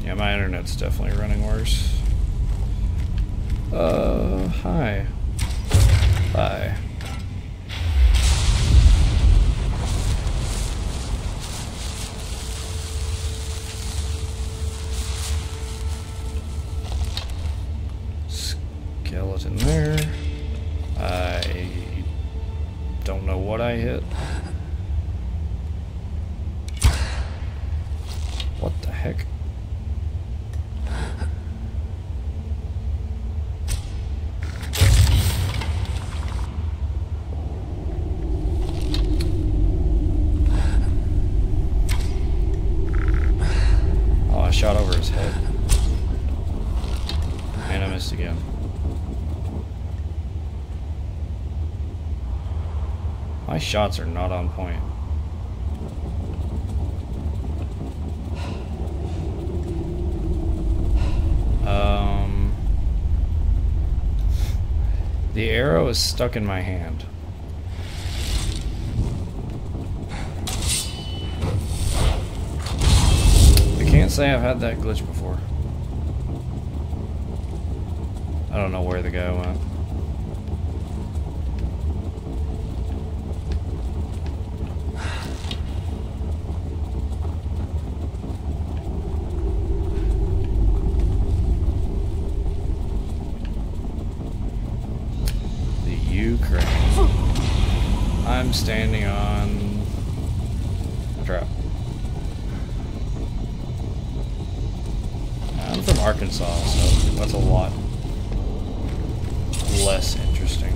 Yeah, my internet's definitely running worse. Hi. Bye. Skeleton there. I don't know what I hit. What the heck? Oh, I shot over his head. And I missed again. My shots are not on point. The arrow is stuck in my hand. I can't say I've had that glitch before. I don't know where the guy went. I'm standing on a trap. I'm from Arkansas, so that's a lot less interesting.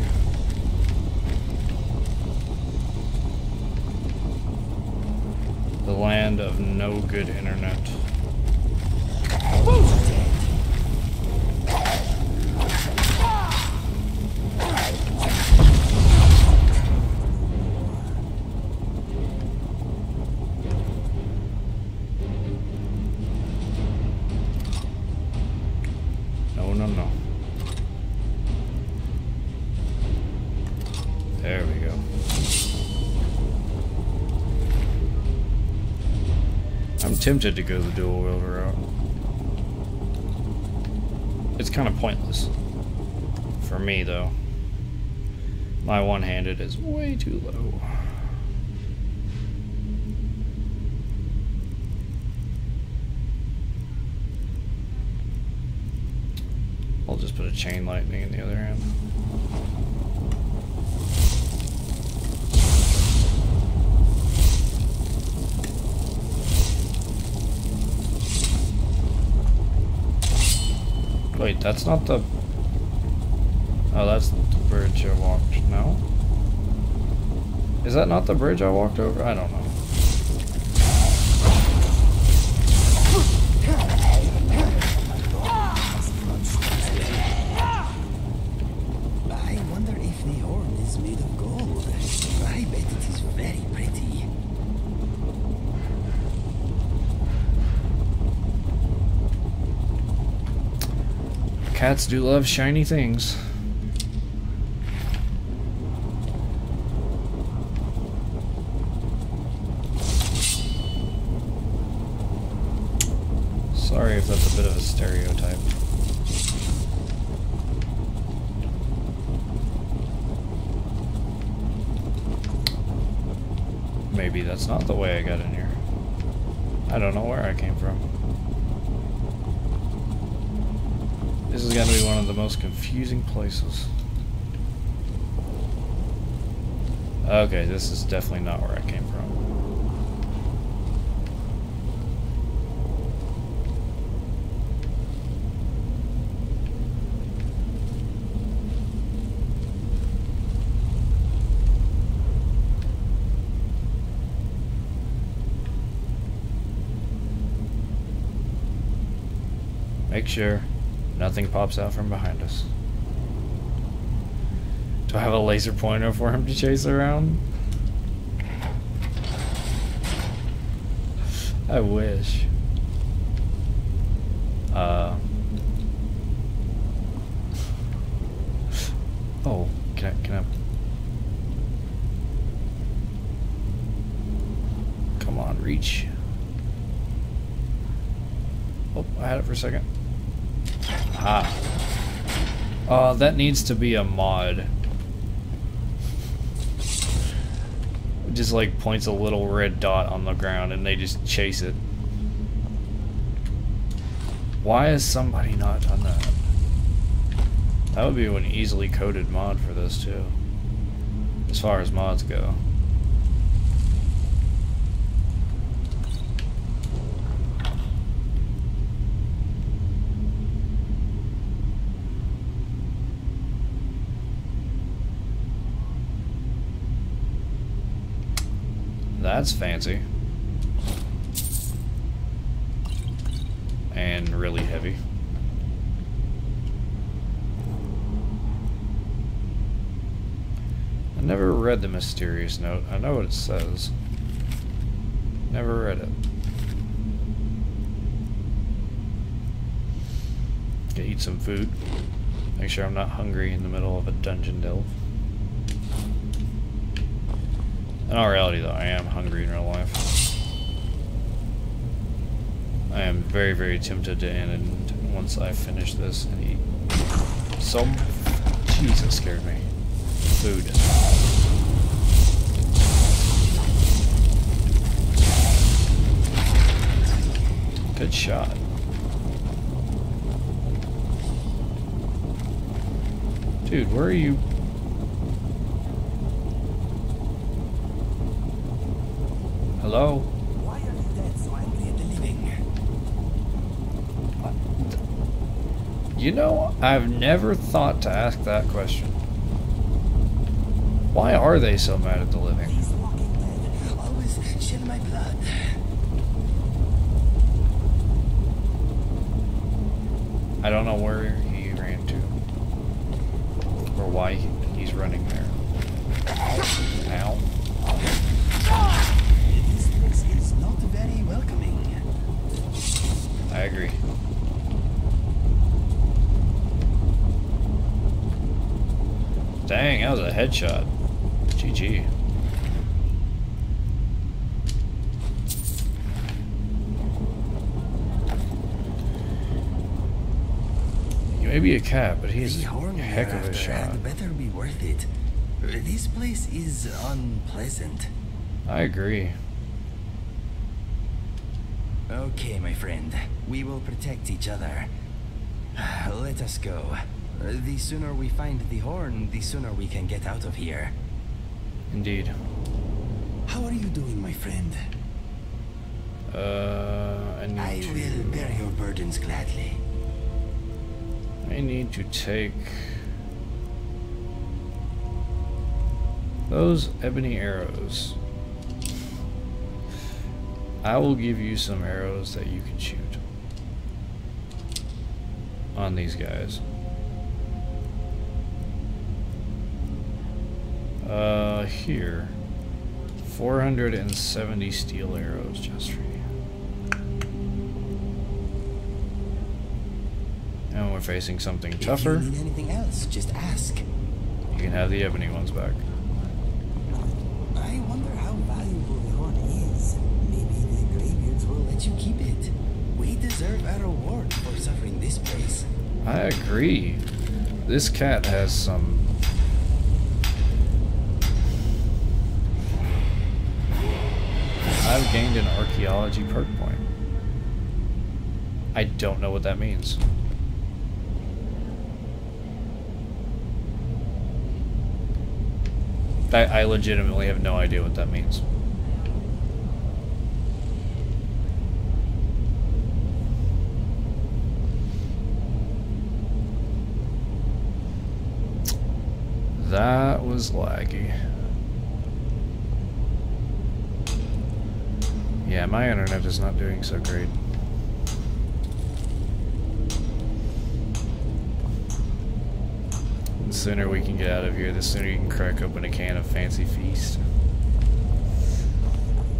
The land of no good internet. No. There we go. I'm tempted to go the dual wielder route. It's kind of pointless. For me, though. My one-handed is way too low. I'll just put a chain lightning in the other hand. Wait, that's not the... Oh, that's the bridge I walked... No? Is that not the bridge I walked over? I don't know. Cats do love shiny things. Sorry if that's a bit of a stereotype. Maybe that's not the way I got in here. I don't know where I came from. This has got to be one of the most confusing places. Okay, this is definitely not where I came from. Make sure nothing pops out from behind us. Do I have a laser pointer for him to chase around? I wish. Oh, can I? Come on, reach. Oh, I had it for a second. Ah. That needs to be a mod. It just like points a little red dot on the ground and they just chase it. Why has somebody not done that? That would be an easily coded mod for this too, as far as mods go. That's fancy. And really heavy. I never read the mysterious note. I know what it says. Never read it. Gonna eat some food. Make sure I'm not hungry in the middle of a dungeon delve. In all reality though, I am hungry in real life. I am very, very tempted to end once I finish this and eat some... Jeez, that scared me. Food. Good shot. Dude, where are you? Hello? Why are you dead so angry at the living? You know, I've never thought to ask that question. Why are they so mad at the living? These walking dead always chill my blood. I don't know where he ran to. Or why he's running there. Ow. This place is not very welcoming. I agree. Dang, that was a headshot. GG. He may be a cat, but he's a heck of a shot. Better be worth it. This place is unpleasant. I agree. Okay, my friend. We will protect each other. Let us go. The sooner we find the horn, the sooner we can get out of here. Indeed. How are you doing, my friend? I will bear your burdens gladly. I need to take those ebony arrows. I will give you some arrows that you can shoot on these guys. Here. 470 steel arrows just for you. And we're facing something tougher. If you need anything else, just ask. You can have the ebony ones back. I wonder how valuable the horn is. Maybe the Greybeards will let you keep it. We deserve a reward for suffering this place. I agree. This cat has some... I've gained an archaeology perk point. I don't know what that means. I legitimately have no idea what that means. That was laggy. Yeah, my internet is not doing so great. The sooner we can get out of here, the sooner you can crack open a can of Fancy Feast.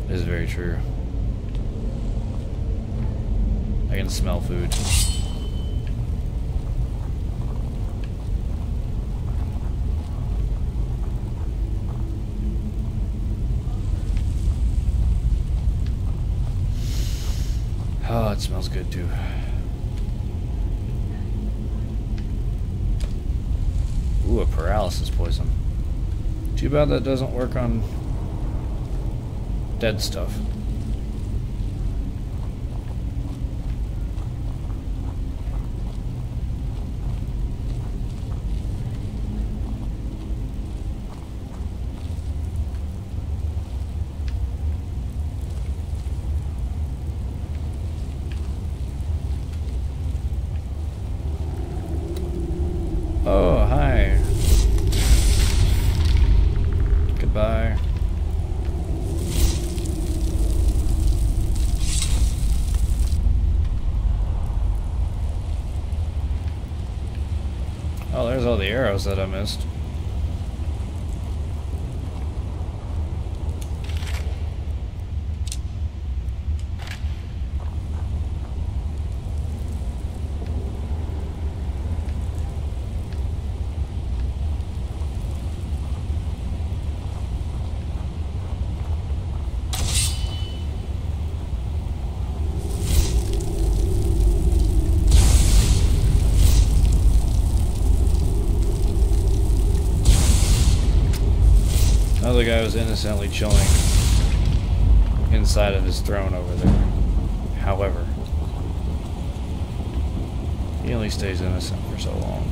It is very true. I can smell food. Oh, it smells good too. Ooh, a paralysis poison. Too bad that doesn't work on dead stuff. Oh, hi. Goodbye. Oh, there's all the arrows that I missed. Another guy was innocently chilling inside of his throne over there. However, he only stays innocent for so long.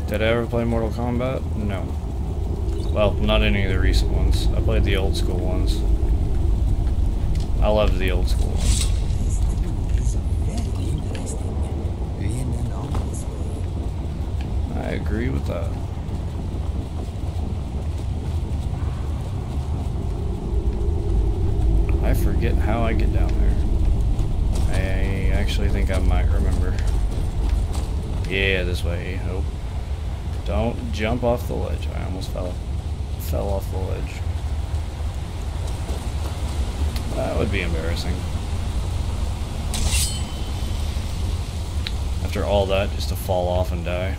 Did I ever play Mortal Kombat? No. Well, not any of the recent ones. I played the old school ones. I loved the old school ones. I agree with that. I forget how I get down there. I actually think I might remember. Yeah, this way. Oh. Don't jump off the ledge. I almost fell off the ledge. That would be embarrassing. After all that, just to fall off and die.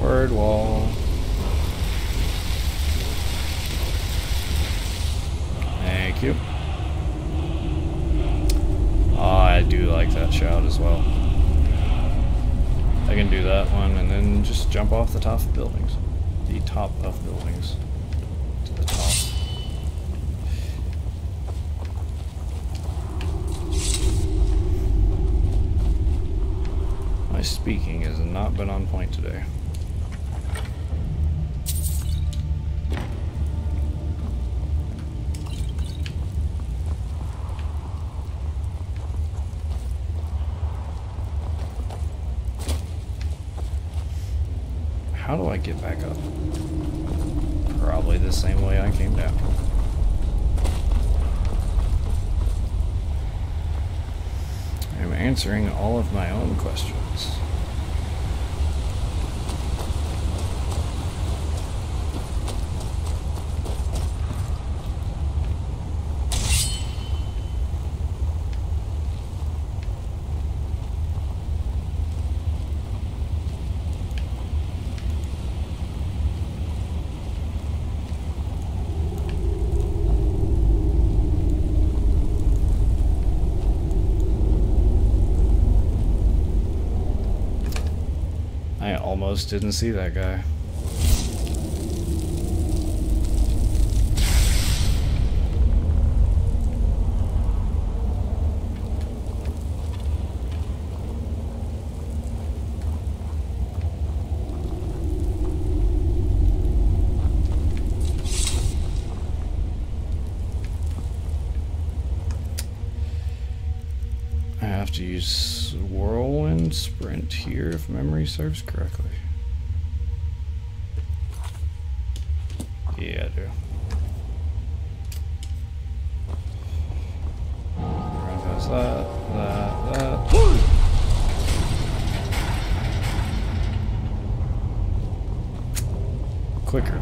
Word wall. Thank you. I do like that shout as well. I can do that one and then just jump off the top of buildings. The top of buildings. To the top. My speaking has not been on point today. How do I get back up? Probably the same way I came down. I'm answering all of my own questions. I almost didn't see that guy. I have to use whirlwind sprint here if memory serves correctly. Yeah, I do. Run past that. quicker.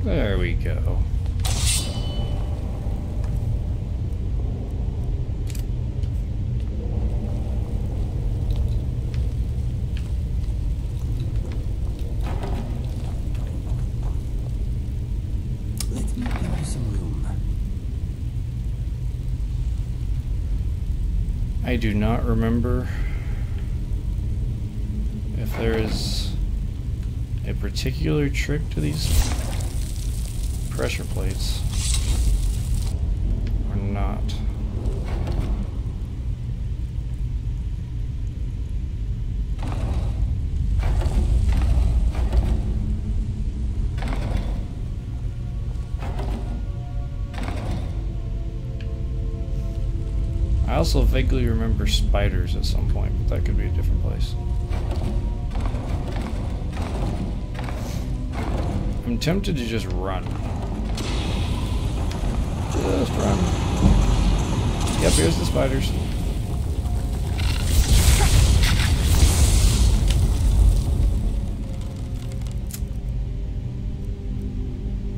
There we go. Let me give you some room. I do not remember if there is a particular trick to these pressure plates or not. I also vaguely remember spiders at some point, but that could be a different place. I'm tempted to just run. Just run. Yep, here's the spiders.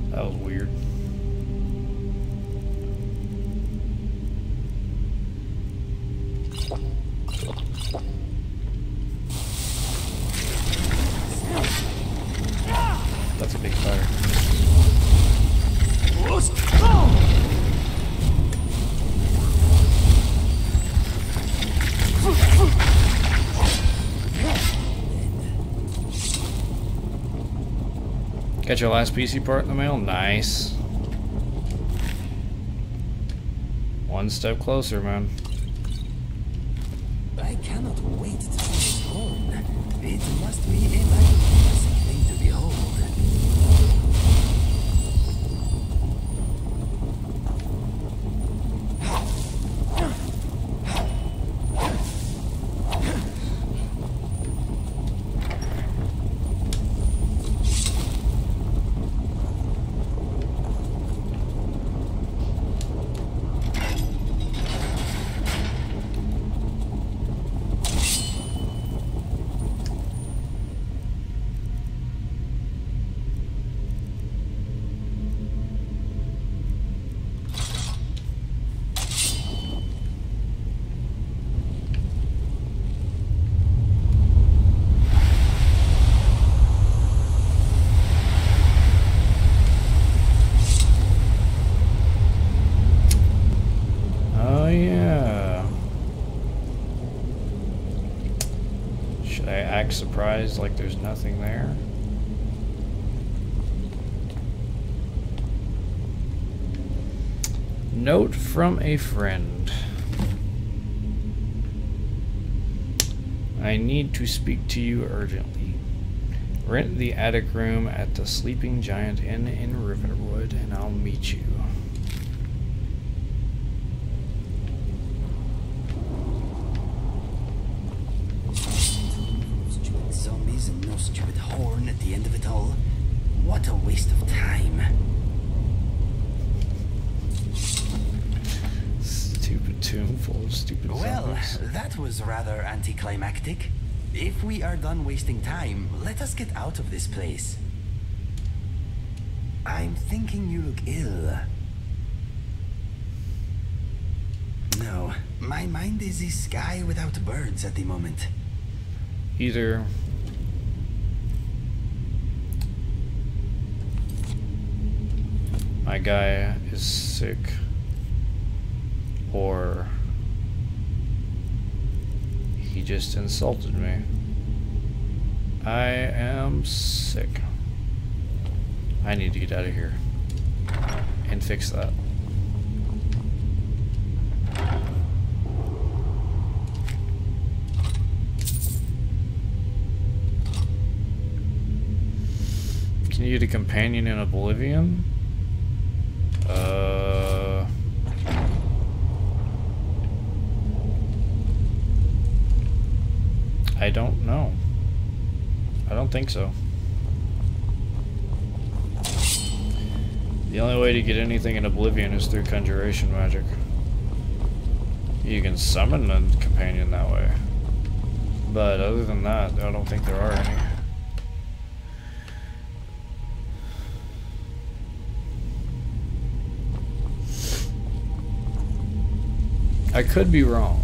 That was weird. That's a big spider. Got your last PC part in the mail? Nice. One step closer, man. I cannot wait to see it home. It must be a magnificent thing to behold. Surprised like there's nothing there. Note from a friend. I need to speak to you urgently. Rent the attic room at the Sleeping Giant Inn in Riverwood and I'll meet you. And no stupid horn at the end of it all. What a waste of time. Stupid tomb full of stupid zombies. Well, that was rather anticlimactic. If we are done wasting time, let us get out of this place. I'm thinking you look ill. No, my mind is a sky without birds at the moment. Either my guy is sick, or he just insulted me. I am sick. I need to get out of here and fix that. Can you get a companion in Oblivion? I don't know. I don't think so. The only way to get anything in Oblivion is through conjuration magic. You can summon a companion that way. But other than that, I don't think there are any. I could be wrong.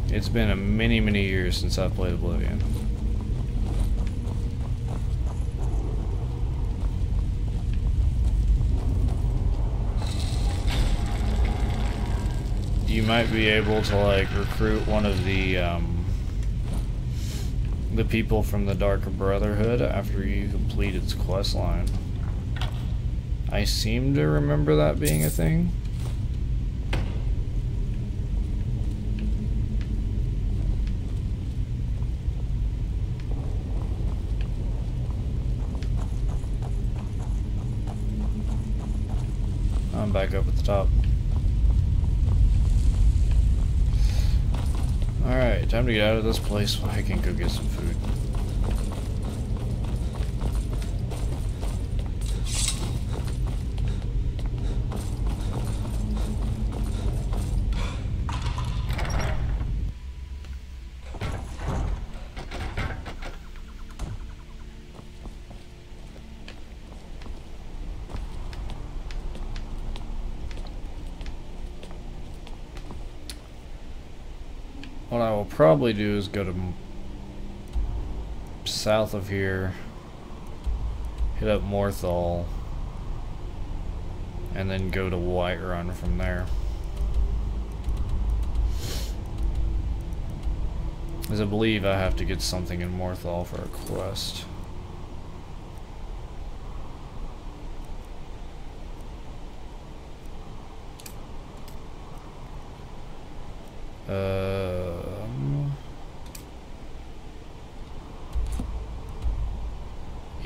It's been a many years since I've played Oblivion. You might be able to like recruit one of the people from the Dark Brotherhood after you complete its quest line. I seem to remember that being a thing. I'm back up at the top. Alright, time to get out of this place so I can go get some food. What I will probably do is go to south of here, hit up Morthal, and then go to Whiterun from there. Because I believe I have to get something in Morthal for a quest.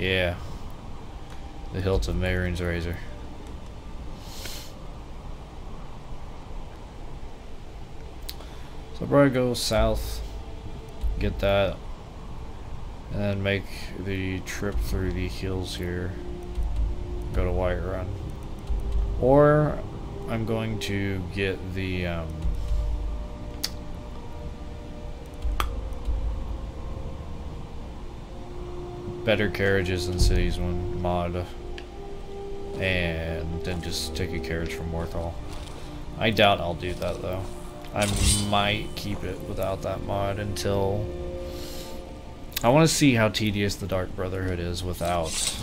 Yeah, the hilt of Mehrunes razor. So I'll probably go south, get that, and then make the trip through the hills here, go to Whiterun. Or I'm going to get the Better Carriages in Cities one mod, and then just take a carriage from Morthal. I doubt I'll do that though. I might keep it without that mod until I want to see how tedious the Dark Brotherhood is without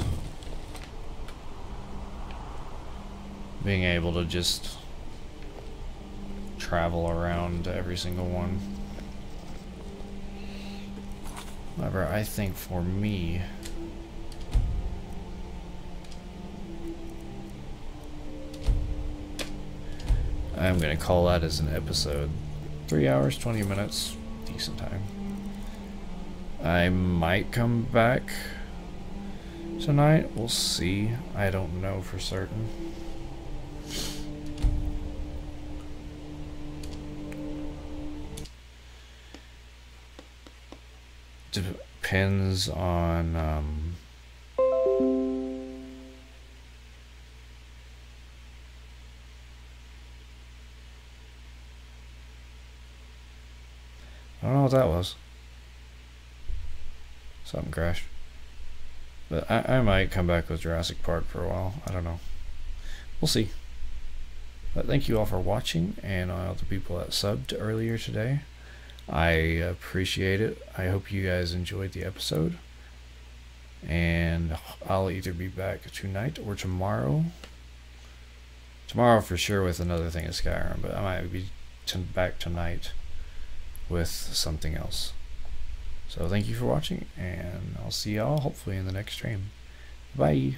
being able to just travel around every single one. However, I think for me, I'm gonna call that as an episode. 3 hours, 20 minutes, decent time. I might come back tonight, we'll see. I don't know for certain. Depends on I don't know what that was. Something crashed. But I might come back with Jurassic Park for a while. I don't know. We'll see. But thank you all for watching, and all the people that subbed earlier today. I appreciate it. I hope you guys enjoyed the episode. And I'll either be back tonight or tomorrow. Tomorrow for sure with another thing of Skyrim, but I might be back tonight with something else. So thank you for watching, and I'll see y'all hopefully in the next stream. Bye.